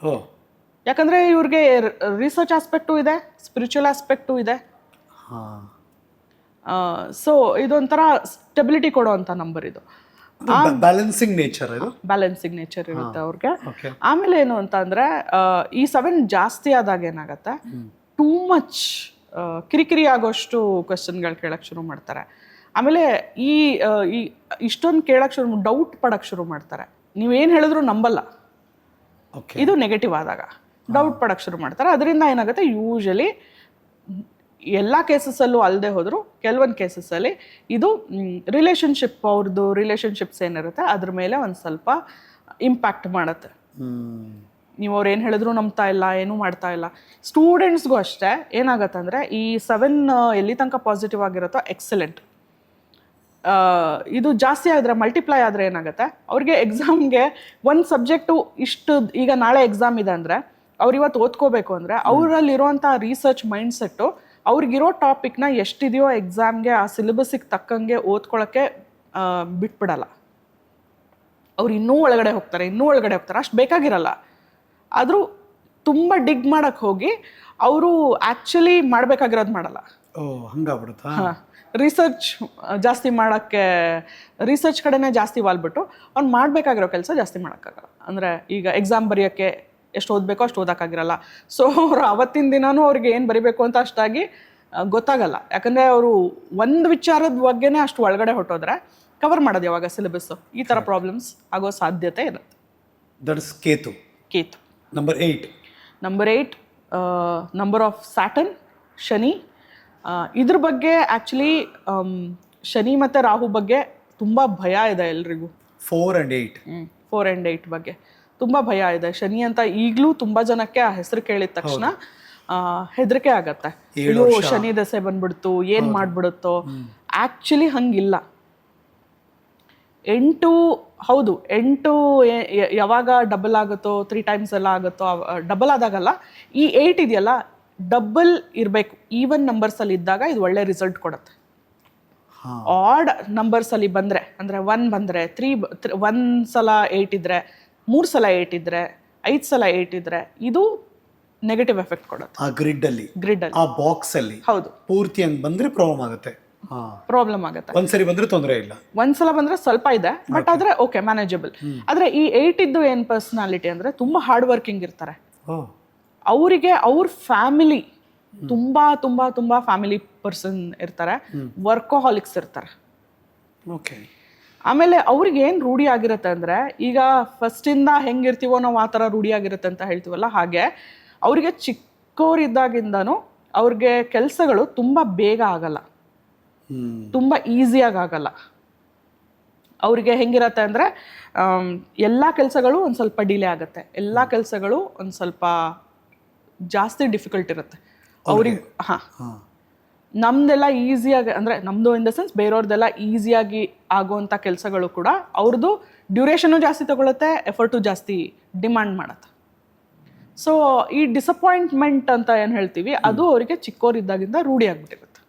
Speaker 1: ಯಾಕಂದ್ರೆ ಇವ್ರಿಗೆ ರಿಸರ್ಚ್ ಆಸ್ಪೆಕ್ಟು ಇದೆ, ಸ್ಪಿರಿಚುವಲ್ ಆಸ್ಪೆಕ್ಟು ಇದೆ. ಸೊ ಇದೊಂಥರ ಸ್ಟೆಬಿಲಿಟಿ ಕೊಡುವಂಥ ನಂಬರ್ ಇದು.
Speaker 2: ಬ್ಯಾಲೆನ್ಸಿಂಗ್
Speaker 1: ನೇಚರ್ ಇರುತ್ತೆ ಅವ್ರಿಗೆ. ಆಮೇಲೆ ಏನು ಅಂತ ಅಂದ್ರೆ, ಈ 7 ಜಾಸ್ತಿ ಆದಾಗ ಏನಾಗತ್ತೆ, ಟೂ ಮಚ್ ಕಿರಿಕಿರಿ ಆಗೋಷ್ಟು ಕ್ವೆಶ್ಚನ್ಗಳು ಕೇಳಕ್ ಶುರು ಮಾಡ್ತಾರೆ. ಆಮೇಲೆ ಈ ಇಷ್ಟೊಂದು ಕೇಳಕ್ ಡೌಟ್ ಪಡಕ್ ಶುರು ಮಾಡ್ತಾರೆ. ನೀವೇನು ಹೇಳಿದ್ರು ನಂಬಲ್ಲ. ಇದು ನೆಗೆಟಿವ್ ಆದಾಗ ಡೌಟ್ ಪಡಕ್ ಶುರು ಮಾಡ್ತಾರೆ. ಅದರಿಂದ ಏನಾಗುತ್ತೆ, ಯೂಶಲಿ ಎಲ್ಲ ಕೇಸಸ್ಸಲ್ಲೂ ಅಲ್ಲದೆ ಹೋದರೂ ಕೆಲವೊಂದು ಕೇಸಸ್ಸಲ್ಲಿ ಇದು ರಿಲೇಷನ್ಶಿಪ್ ಅವ್ರದ್ದು ರಿಲೇಷನ್ಶಿಪ್ಸ್ ಏನಿರುತ್ತೆ ಅದ್ರ ಮೇಲೆ ಒಂದು ಸ್ವಲ್ಪ ಇಂಪ್ಯಾಕ್ಟ್ ಮಾಡುತ್ತೆ. ನೀವು ಅವ್ರು ಏನು ಹೇಳಿದ್ರು ನಂಬ್ತಾ ಇಲ್ಲ, ಏನೂ ಮಾಡ್ತಾ ಇಲ್ಲ. ಸ್ಟೂಡೆಂಟ್ಸ್ಗೂ ಅಷ್ಟೇ ಏನಾಗುತ್ತೆ ಅಂದರೆ ಈ 7 ಎಲ್ಲಿ ತನಕ ಪಾಸಿಟಿವ್ ಆಗಿರುತ್ತೋ ಎಕ್ಸಲೆಂಟ್. ಇದು ಜಾಸ್ತಿ ಆದರೆ ಮಲ್ಟಿಪ್ಲೈ ಆದರೆ ಏನಾಗುತ್ತೆ, ಅವ್ರಿಗೆ ಎಕ್ಸಾಮ್ಗೆ ಒಂದು ಸಬ್ಜೆಕ್ಟು ಇಷ್ಟು, ಈಗ ನಾಳೆ ಎಕ್ಸಾಮ್ ಇದೆ ಅಂದರೆ ಅವ್ರು ಇವತ್ತು ಓದ್ಕೋಬೇಕು ಅಂದರೆ ಅವರಲ್ಲಿರುವಂಥ ರಿಸರ್ಚ್ ಮೈಂಡ್ಸೆಟ್ಟು ಅವ್ರಿಗಿರೋ ಟಾಪಿಕ್ನ ಎಷ್ಟಿದೆಯೋ ಎಕ್ಸಾಮ್ಗೆ ಆ ಸಿಲೆಬಸ್ಸಿಗೆ ತಕ್ಕಂಗೆ ಓದ್ಕೊಳ್ಳೋಕ್ಕೆ ಬಿಟ್ಬಿಡಲ್ಲ. ಅವ್ರು ಇನ್ನೂ ಒಳಗಡೆ ಹೋಗ್ತಾರೆ, ಅಷ್ಟು ಬೇಕಾಗಿರಲ್ಲ. ಆದರೂ ತುಂಬ ಡಿಗ್ ಮಾಡೋಕ್ಕೆ ಹೋಗಿ ಅವರು ಆ್ಯಕ್ಚುಲಿ ಮಾಡಬೇಕಾಗಿರೋದು ಮಾಡಲ್ಲ.
Speaker 2: ಹಂಗಾಗ್ಬಿಡುತ್ತಾ?
Speaker 1: ರಿಸರ್ಚ್ ಜಾಸ್ತಿ ಮಾಡೋಕ್ಕೆ ರಿಸರ್ಚ್ ಕಡೆನೇ ಜಾಸ್ತಿ ವಾಲ್ಬಿಟ್ಟು ಅವ್ನು ಮಾಡಬೇಕಾಗಿರೋ ಕೆಲಸ ಜಾಸ್ತಿ ಮಾಡೋಕ್ಕಾಗಲ್ಲ. ಅಂದರೆ ಈಗ ಎಕ್ಸಾಮ್ ಬರೆಯೋಕ್ಕೆ ಎಷ್ಟು ಓದಬೇಕೋ ಅಷ್ಟು ಓದೋಕ್ಕಾಗಿರಲ್ಲ. ಸೊ ಅವರು ಅವತ್ತಿನ ದಿನವೂ ಅವ್ರಿಗೆ ಏನು ಬರಿಬೇಕು ಅಂತ ಅಷ್ಟಾಗಿ ಗೊತ್ತಾಗಲ್ಲ. ಯಾಕಂದರೆ ಅವರು ಒಂದು ವಿಚಾರದ ಬಗ್ಗೆನೇ ಅಷ್ಟು ಒಳಗಡೆ ಹೊಟ್ಟೋದ್ರೆ ಕವರ್ ಮಾಡೋದು ಯಾವಾಗ ಸಿಲೆಬಸ್ಸು, ಈ ಥರ ಪ್ರಾಬ್ಲಮ್ಸ್ ಆಗೋ ಸಾಧ್ಯತೆ ಇರುತ್ತೆ.
Speaker 2: That is Ketu. Number 8 number of Saturn, Shani. ಇದ್ರ ಬಗ್ಗೆ ಆ್ಯಕ್ಚುಲಿ ಶನಿ ಮತ್ತು ರಾಹು ಬಗ್ಗೆ ತುಂಬ ಭಯ ಇದೆ ಎಲ್ರಿಗೂ. 4 and 8 ಬಗ್ಗೆ ತುಂಬ ಭಯ ಇದೆ. ಶನಿ ಅಂತ ಈಗಲೂ ತುಂಬ ಜನಕ್ಕೆ ಆ ಹೆಸರು ಕೇಳಿದ ತಕ್ಷಣ ಹೆದರಿಕೆ ಆಗತ್ತೆ. ಅಯ್ಯೋ ಶನಿ ದಸೆ ಬಂದ್ಬಿಡ್ತು, ಏನು ಮಾಡಿಬಿಡುತ್ತೋ. ಆ್ಯಕ್ಚುಲಿ ಹಂಗಿಲ್ಲ. 8 ಹೌದು, 8 ಯಾವಾಗ ಡಬಲ್ ಆಗುತ್ತೋ 3 times ಎಲ್ಲ ಆಗುತ್ತೋ, ಡಬಲ್ ಆದಾಗಲ್ಲ. ಈ 8 ಇದೆಯಲ್ಲ ಡಬಲ್ ಇರಬೇಕು. ಈವನ್ ನಂಬರ್ಸಲ್ಲಿ ಇದ್ದಾಗ ಇದು ಒಳ್ಳೆ ರಿಸಲ್ಟ್ ಕೊಡುತ್ತೆ. ಆಡ್ ನಂಬರ್ಸಲ್ಲಿ ಬಂದರೆ, ಅಂದರೆ 1 ಬಂದರೆ 3, 1 ಸಲ 8 ಇದ್ದರೆ, 3 ಸಲ 8 ಇದ್ದರೆ, 5 ಸಲ 8 ಇದ್ದರೆ ಇದು ನೆಗೆಟಿವ್ ಎಫೆಕ್ಟ್ ಕೊಡುತ್ತೆ. ಆ ಗ್ರಿಡ್ಡಲ್ಲಿ ಆ ಬಾಕ್ಸಲ್ಲಿ ಹೌದು ಪೂರ್ತಿ ಹಂಗೆ ಬಂದರೆ
Speaker 1: ಪ್ರಾಬ್ಲಮ್ ಆಗುತ್ತೆ.
Speaker 2: ಒಂದ್ಸರಿ ಬಂದರೆ ತೊಂದರೆ ಇಲ್ಲ,
Speaker 1: ಒಂದ್ಸಲ ಬಂದರೆ ಸ್ವಲ್ಪ ಇದೆ, ಬಟ್ ಆದರೆ ಓಕೆ ಮ್ಯಾನೇಜಬಲ್. ಆದರೆ ಈ 8 ಇದ್ದು ಏನು ಪರ್ಸನಾಲಿಟಿ ಅಂದರೆ ತುಂಬ ಹಾರ್ಡ್ ವರ್ಕಿಂಗ್ ಇರ್ತಾರೆ. ಅವರಿಗೆ ಅವ್ರ ಫ್ಯಾಮಿಲಿ ತುಂಬ ತುಂಬ ತುಂಬ ಫ್ಯಾಮಿಲಿ ಪರ್ಸನ್ ಇರ್ತಾರೆ, ವರ್ಕೋಹಾಲಿಕ್ಸ್ ಇರ್ತಾರೆ.
Speaker 2: ಓಕೆ.
Speaker 1: ಆಮೇಲೆ ಅವ್ರಿಗೆ ಏನು ರೂಢಿ ಆಗಿರುತ್ತೆ ಅಂದರೆ, ಈಗ ಫಸ್ಟಿಂದ ಹೆಂಗಿರ್ತೀವೋ ನಾವು ಆ ಥರ ರೂಢಿ ಆಗಿರುತ್ತೆ ಅಂತ ಹೇಳ್ತೀವಲ್ಲ, ಹಾಗೆ ಅವರಿಗೆ ಚಿಕ್ಕವರಿದ್ದಾಗಿಂದನೂ ಅವ್ರಿಗೆ ಕೆಲಸಗಳು ತುಂಬ ಬೇಗ ಆಗಲ್ಲ, ತುಂಬ ಈಸಿಯಾಗಿ ಆಗಲ್ಲ. ಅವ್ರಿಗೆ ಹೆಂಗಿರತ್ತೆ ಅಂದರೆ ಎಲ್ಲ ಕೆಲಸಗಳು ಒಂದು ಸ್ವಲ್ಪ ಡಿಲೇ ಆಗುತ್ತೆ, ಎಲ್ಲ ಕೆಲಸಗಳು ಒಂದು ಸ್ವಲ್ಪ ಜಾಸ್ತಿ ಡಿಫಿಕಲ್ಟ್ ಇರುತ್ತೆ ಅವ್ರಿಗೆ. ನಮ್ದೆಲ್ಲ ಈಸಿಯಾಗಿ, ಅಂದರೆ ನಮ್ಮದು ಇನ್ ದ ಸೆನ್ಸ್ ಬೇರೆಯವ್ರದ್ದೆಲ್ಲ ಈಸಿಯಾಗಿ ಆಗೋವಂಥ ಕೆಲಸಗಳು ಕೂಡ ಅವ್ರದ್ದು ಡ್ಯೂರೇಷನು ಜಾಸ್ತಿ ತಗೊಳುತ್ತೆ, ಎಫರ್ಟು ಜಾಸ್ತಿ ಡಿಮ್ಯಾಂಡ್ ಮಾಡುತ್ತೆ. ಸೊ ಈ ಡಿಸಪಾಯಿಂಟ್ಮೆಂಟ್ ಅಂತ ಏನು ಹೇಳ್ತೀವಿ ಅದು ಅವರಿಗೆ ಚಿಕ್ಕವರಿದ್ದಾಗಿಂದ ರೂಢಿ ಆಗಿಬಿಟ್ಟಿರುತ್ತೆ.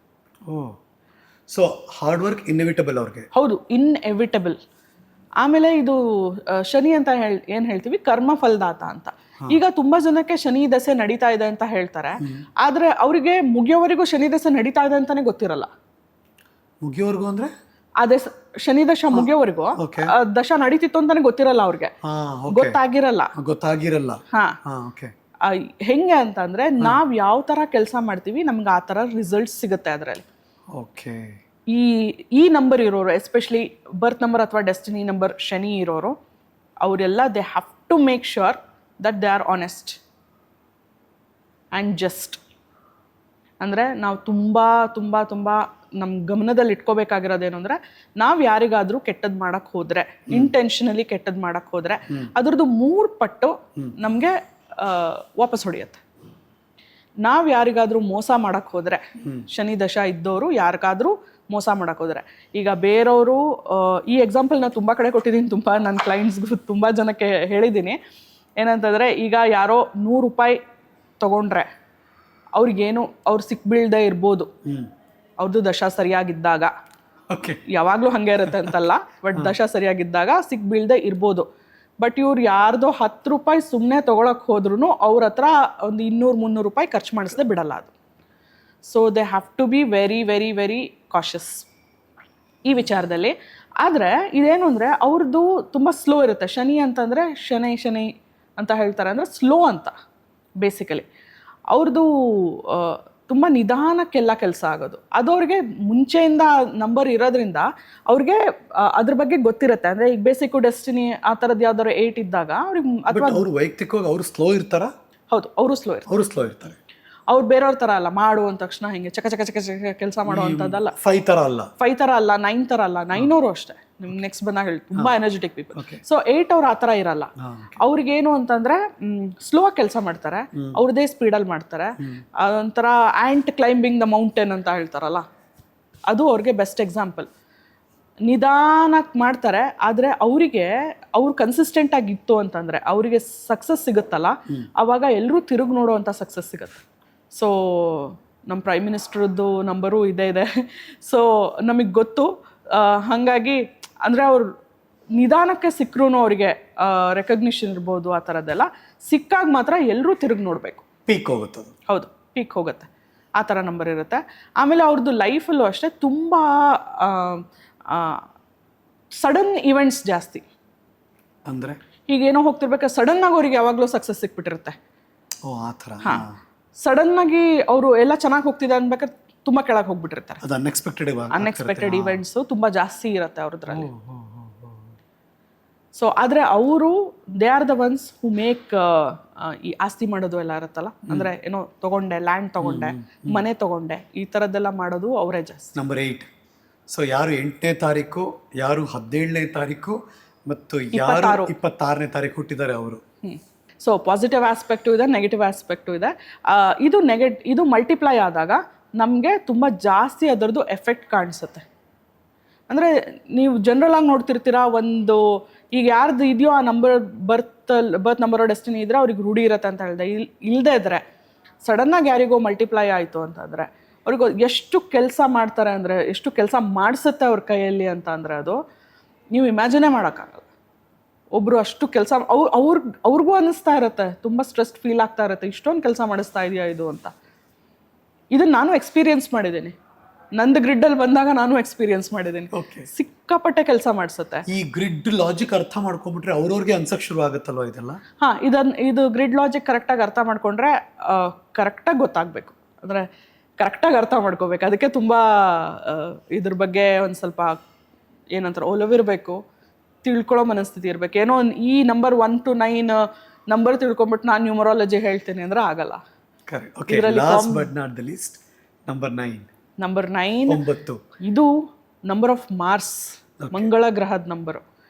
Speaker 2: ಸೊ ಹಾರ್ಡ್ ವರ್ಕ್ ಇನ್ಎವಿಟಬಲ್ ಅವ್ರಿಗೆ.
Speaker 1: ಹೌದು, ಇನ್ಎವಿಟಬಲ್. ಆಮೇಲೆ ಇದು ಶನಿ ಅಂತ ಏನು ಹೇಳ್ತೀವಿ, ಕರ್ಮ ಫಲದಾತ ಅಂತ. ಈಗ ತುಂಬಾ ಜನಕ್ಕೆ ಶನಿ ದಶೆ ನಡೀತಾ ಇದೆ ಅಂತ ಹೇಳ್ತಾರೆ, ಆದ್ರೆ ಅವರಿಗೆ ಮುಗಿಯೋವರೆಗೂ ಶನಿ ದಶೆ ನಡೀತಾ ಇದೆ ಅಂತಾನೆ ಗೊತ್ತಿರಲ್ಲ.
Speaker 2: ಮುಗಿಯೋವರೆಗೂ ಅಂದ್ರೆ
Speaker 1: ಅದೇ ಶನಿ ದಶ ಮುಗಿಯೋವರೆಗೂ ದಶ ನಡೀತಿತ್ತು ಅಂತಾನೆ ಗೊತ್ತಿರಲ್ಲ ಅವ್ರಿಗೆ, ಗೊತ್ತಾಗಿರಲ್ಲ. ಹೆಂಗೆ ಅಂತಂದ್ರೆ ನಾವ್ ಯಾವ ತರ ಕೆಲಸ ಮಾಡ್ತೀವಿ ನಮ್ಗೆ ಆ ತರ ರಿಸಲ್ಟ್ ಸಿಗುತ್ತೆ ಅದ್ರಲ್ಲಿ. ಈ ನಂಬರ್ ಇರೋರು, ಎಸ್ಪೆಷಲಿ ಬರ್ತ್ ನಂಬರ್ ಅಥವಾ ಡೆಸ್ಟಿನಿ ನಂಬರ್ ಶನಿ ಇರೋರು, ಅವರೆಲ್ಲ they have to make sure that they are honest and just. ಅಂದರೆ ನಾವು ತುಂಬ ತುಂಬ ತುಂಬ ನಮ್ಮ ಗಮನದಲ್ಲಿ ಇಟ್ಕೋಬೇಕಾಗಿರೋದೇನು ಅಂದರೆ, ನಾವು ಯಾರಿಗಾದರೂ ಕೆಟ್ಟದ್ದು ಮಾಡೋಕ್ಕೆ ಹೋದರೆ, ಇಂಟೆನ್ಷನಲಿ ಕೆಟ್ಟದ್ದು ಮಾಡೋಕ್ಕೆ ಹೋದರೆ ಅದ್ರದ್ದು 3 ಪಟ್ಟು ನಮಗೆ ವಾಪಸ್ ಹೊಡೆಯುತ್ತೆ. ನಾವು ಯಾರಿಗಾದರೂ ಮೋಸ ಮಾಡೋಕ್ಕೆ ಹೋದರೆ, ಶನಿ ದಶ ಇದ್ದವರು ಯಾರಿಗಾದರೂ ಮೋಸ ಮಾಡೋಕ್ಕೆ ಹೋದರೆ, ಈಗ ಬೇರೆಯವರು, ಈ ಎಕ್ಸಾಂಪಲ್ ನಾನು ತುಂಬ ಕಡೆ ಕೊಟ್ಟಿದ್ದೀನಿ, ತುಂಬ ನನ್ನ ಕ್ಲೈಂಟ್ಸ್ಗೂ ತುಂಬ ಜನಕ್ಕೆ ಹೇಳಿದ್ದೀನಿ. ಏನಂತಂದರೆ, ಈಗ ಯಾರೋ 100 ರೂಪಾಯಿ ತೊಗೊಂಡ್ರೆ ಅವ್ರಿಗೇನು ಅವ್ರು ಸಿಕ್ಬೀಳ್ದೆ ಇರ್ಬೋದು, ಅವ್ರದ್ದು ದಶ ಸರಿಯಾಗಿದ್ದಾಗ. ಯಾವಾಗಲೂ ಹಾಗೆ ಇರುತ್ತೆ ಅಂತಲ್ಲ, ಬಟ್ ದಶ ಸರಿಯಾಗಿದ್ದಾಗ ಸಿಕ್ಬೀಳ್ದೆ ಇರ್ಬೋದು. ಬಟ್ ಇವ್ರು ಯಾರ್ದೋ 10 ರೂಪಾಯಿ ಸುಮ್ಮನೆ ತೊಗೊಳಕ್ಕೆ ಹೋದ್ರೂ ಅವ್ರ ಹತ್ರ ಒಂದು 200-300 ರೂಪಾಯಿ ಖರ್ಚು ಮಾಡಿಸ್ದೆ ಬಿಡಲ್ಲ ಅದು. So they have to be very very very cautious ಈ ವಿಚಾರದಲ್ಲಿ. ಆದರೆ ಇದೇನು ಅಂದರೆ ಅವ್ರದ್ದು ತುಂಬ ಸ್ಲೋ ಇರುತ್ತೆ. ಶನಿ ಅಂತಂದರೆ ಶನಿ ಅಂತ ಹೇಳ್ತಾರೆ, ಅಂದರೆ ಸ್ಲೋ ಅಂತ ಬೇಸಿಕಲಿ. ಅವ್ರದ್ದು ತುಂಬ ನಿಧಾನಕ್ಕೆಲ್ಲ ಕೆಲಸ ಆಗೋದು. ಅದು ಅವ್ರಿಗೆ ಮುಂಚೆಯಿಂದ ನಂಬರ್ ಇರೋದ್ರಿಂದ ಅವ್ರಿಗೆ ಅದ್ರ ಬಗ್ಗೆ ಗೊತ್ತಿರುತ್ತೆ. ಅಂದರೆ ಈಗ ಬೇಸಿಕ್ಕು ಡೆಸ್ಟಿನಿ ಆ ಥರದ್ದು ಯಾವ್ದಾದ್ರು 8 ಇದ್ದಾಗ ಅವ್ರಿಗೆ, ಅಥವಾ
Speaker 2: ಅವರು ವೈಯಕ್ತಿಕವಾಗಿ ಅವರು ಸ್ಲೋ ಇರ್ತಾರ?
Speaker 1: ಹೌದು, ಅವರು ಸ್ಲೋ ಇರ್ತಾರೆ. ಅವ್ರು ಬೇರೆಯವ್ರ ಥರ ಅಲ್ಲ, ಮಾಡು ಅಂದ ತಕ್ಷಣ ಹಿಂಗೆ ಚಕ ಚಕ ಚಕ ಚಕ ಕೆಲಸ ಮಾಡುವಂಥದ್ದಲ್ಲ.
Speaker 2: 5 ಥರ ಅಲ್ಲ,
Speaker 1: 5 ಥರ ಅಲ್ಲ, 9 ಥರ ಅಲ್ಲ, 9 ಅವರು ಅಷ್ಟೇ. ನಿಮ್ಗೆ ನೆಕ್ಸ್ಟ್ ಬಂದಾಗ ಹೇಳಿ, ತುಂಬಾ ಎನರ್ಜೆಟಿಕ್ ಪೀಪಲ್. ಸೊ 8 ಅವ್ರು ಆ ಥರ ಇರಲ್ಲ. ಅವ್ರಿಗೇನು ಅಂತಂದ್ರೆ ಸ್ಲೋ ಆಗಿ ಕೆಲಸ ಮಾಡ್ತಾರೆ, ಅವ್ರದೇ ಸ್ಪೀಡಲ್ಲಿ ಮಾಡ್ತಾರೆ. ಅದೊಂಥರ ಆ್ಯಂಟ್ ಕ್ಲೈಂಬಿಂಗ್ ದ ಮೌಂಟೇನ್ ಅಂತ ಹೇಳ್ತಾರಲ್ಲ, ಅದು ಅವ್ರಿಗೆ ಬೆಸ್ಟ್ ಎಕ್ಸಾಂಪಲ್. ನಿಧಾನಕ್ಕೆ ಮಾಡ್ತಾರೆ, ಆದರೆ ಅವರಿಗೆ ಅವ್ರು ಕನ್ಸಿಸ್ಟೆಂಟ್ ಆಗಿತ್ತು ಅಂತಂದರೆ ಅವರಿಗೆ ಸಕ್ಸಸ್ ಸಿಗುತ್ತಲ್ಲ, ಆವಾಗ ಎಲ್ಲರೂ ತಿರುಗಿ ನೋಡೋವಂಥ ಸಕ್ಸಸ್ ಸಿಗುತ್ತೆ. ಸೊ ನಮ್ಮ ಪ್ರೈಮ್ ಮಿನಿಸ್ಟ್ರದ್ದು ನಂಬರು ಇದೆ. ಸೊ ನಮಗೆ ಗೊತ್ತು. ಹಾಗಾಗಿ ಅಂದರೆ ಅವ್ರು ನಿಧಾನಕ್ಕೆ ಸಿಕ್ಕರೂ ಅವರಿಗೆ ರೆಕಗ್ನಿಷನ್ ಇರ್ಬೋದು, ಆ ಥರದ್ದೆಲ್ಲ ಸಿಕ್ಕಾಗ ಮಾತ್ರ ಎಲ್ಲರೂ ತಿರುಗಿ ನೋಡಬೇಕು.
Speaker 2: ಪೀಕ್ ಹೋಗುತ್ತೆ.
Speaker 1: ಹೌದು, ಪೀಕ್ ಹೋಗುತ್ತೆ, ಆ ಥರ ನಂಬರ್ ಇರುತ್ತೆ. ಆಮೇಲೆ ಅವ್ರದ್ದು ಲೈಫಲ್ಲೂ ಅಷ್ಟೇ ತುಂಬ ಸಡನ್ ಇವೆಂಟ್ಸ್ ಜಾಸ್ತಿ.
Speaker 2: ಅಂದರೆ
Speaker 1: ಈಗೇನೋ ಹೋಗ್ತಿರ್ಬೇಕಾದ್ರೆ ಸಡನ್ ಆಗಿ ಅವ್ರಿಗೆ ಯಾವಾಗಲೂ ಸಕ್ಸಸ್ ಸಿಕ್ಬಿಟ್ಟಿರುತ್ತೆ.
Speaker 2: ಓ, ಆ ಥರ.
Speaker 1: ಹಾಂ, ಸಡನ್ ಆಗಿ ಅವರು ಎಲ್ಲ ಚೆನ್ನಾಗಿ ಹೋಗ್ತಿದೆ ಅನ್ಬೇಕಾದ್ರೆ ತುಂಬ ಕೆಳಗೆ ಹೋಗ್ಬಿಟ್ಟಿರ್ತಾರೆ.
Speaker 2: ಅದು
Speaker 1: ಅನ್ಎಕ್ಸ್ಪೆಕ್ಟೆಡ್ ಇವೆಂಟ್ಸು ತುಂಬ ಜಾಸ್ತಿ ಇರುತ್ತೆ ಅವ್ರದ್ರಲ್ಲಿ. ಸೊ ಆದರೆ ಅವರು they are the ones who make ಈ ಆಸ್ತಿ ಮಾಡೋದು ಎಲ್ಲ ಇರುತ್ತಲ್ಲ, ಅಂದರೆ ಏನೋ ತಗೊಂಡೆ, ಲ್ಯಾಂಡ್ ತಗೊಂಡೆ, ಮನೆ ತಗೊಂಡೆ, ಈ ಥರದ್ದೆಲ್ಲ ಮಾಡೋದು ಅವರೇ ಜಾಸ್ತಿ.
Speaker 2: ನಂಬರ್ 8. ಸೊ ಯಾರು 8ನೇ ತಾರೀಕು, ಯಾರು 17ನೇ ತಾರೀಕು ಮತ್ತು ಯಾರು 26ನೇ ತಾರೀಕು ಹುಟ್ಟಿದ್ದಾರೆ ಅವರು.
Speaker 1: ಸೊ ಪಾಸಿಟಿವ್ ಆಸ್ಪೆಕ್ಟು ಇದೆ, ನೆಗೆಟಿವ್ ಆಸ್ಪೆಕ್ಟು ಇದೆ. ಇದು ಮಲ್ಟಿಪ್ಲೈ ಆದಾಗ ನಮಗೆ ತುಂಬ ಜಾಸ್ತಿ ಅದರದ್ದು ಎಫೆಕ್ಟ್ ಕಾಣಿಸುತ್ತೆ. ಅಂದರೆ ನೀವು ಜನರಲ್ ಆಗಿ ನೋಡ್ತಿರ್ತೀರಾ, ಒಂದು ಈಗ ಯಾರ್ದು ಇದೆಯೋ ಆ ನಂಬರ್ ಬರ್ತ್ ನಂಬರ್ ಡೆಸ್ಟಿನಿ ಇದ್ದರೆ ಅವ್ರಿಗೆ ರೂಢಿ ಇರುತ್ತೆ ಅಂತ ಹೇಳಿದೆ. ಇಲ್ಲದೇ ಇದ್ದರೆ ಸಡನ್ನಾಗಿ ಯಾರಿಗೋ ಮಲ್ಟಿಪ್ಲೈ ಆಯಿತು ಅಂತಂದರೆ ಅವ್ರಿಗೆ ಎಷ್ಟು ಕೆಲಸ ಮಾಡ್ತಾರೆ ಅಂದರೆ, ಎಷ್ಟು ಕೆಲಸ ಮಾಡಿಸುತ್ತೆ ಅವ್ರ ಕೈಯಲ್ಲಿ ಅಂತ ಅಂದರೆ ಅದು ನೀವು ಇಮ್ಯಾಜಿನೇ ಮಾಡೋಕ್ಕಾಗಲ್ಲ. ಒಬ್ಬರು ಅಷ್ಟು ಕೆಲಸ ಅವ್ರಿಗೂ ಅನ್ನಿಸ್ತಾ ಇರುತ್ತೆ, ತುಂಬ ಸ್ಟ್ರೆಸ್ ಫೀಲ್ ಆಗ್ತಾ ಇರುತ್ತೆ, ಇಷ್ಟೊಂದು ಕೆಲಸ ಮಾಡಿಸ್ತಾ ಇದೆಯಾ ಇದು ಅಂತ. ಇದನ್ನು ನಾನು ಎಕ್ಸ್ಪೀರಿಯನ್ಸ್ ಮಾಡಿದ್ದೀನಿ. ನಂದು ಗ್ರಿಡ್ಡಲ್ಲಿ ಬಂದಾಗ ನಾನು ಎಕ್ಸ್ಪೀರಿಯನ್ಸ್ ಮಾಡಿದ್ದೀನಿ. ಸಿಕ್ಕಾಪಟ್ಟೆ ಕೆಲಸ ಮಾಡಿಸುತ್ತೆ.
Speaker 2: ಈ ಗ್ರಿಡ್ ಲಾಜಿಕ್ ಅರ್ಥ ಮಾಡ್ಕೊಂಡ್ಬಿಟ್ರೆ ಅವ್ರವ್ರಿಗೆ ಅನ್ಸಕ್ಕೆ ಶುರು ಆಗುತ್ತಲ್ವ ಇದೆಲ್ಲ.
Speaker 1: ಹಾಂ, ಇದು ಗ್ರಿಡ್ ಲಾಜಿಕ್ ಕರೆಕ್ಟಾಗಿ ಅರ್ಥ ಮಾಡ್ಕೊಂಡ್ರೆ ಕರೆಕ್ಟಾಗಿ ಗೊತ್ತಾಗಬೇಕು, ಅಂದರೆ ಕರೆಕ್ಟಾಗಿ ಅರ್ಥ ಮಾಡ್ಕೋಬೇಕು. ಅದಕ್ಕೆ ತುಂಬ ಇದ್ರ ಬಗ್ಗೆ ಒಂದು ಸ್ವಲ್ಪ ಏನಂತಾರೆ ಒಲವಿರಬೇಕು, ತಿಳ್ಕೊಳ್ಳೋ ಮನಸ್ಥಿತಿ ಇರಬೇಕು. ಏನೋ ಈ ನಂಬರ್ 1 to 9 ನಂಬರ್ ತಿಳ್ಕೊಂಬಿಟ್ಟು ನಾನು ನ್ಯೂಮರಾಲಜಿ ಹೇಳ್ತೀನಿ ಅಂದರೆ ಆಗಲ್ಲ. ನಂಬರ್ 9 ಇದು ನಂಬರ್ ಆಫ್ ಮಾರ್ಸ್, ಮಂಗಳ ಗ್ರಹದ ನಂಬರು.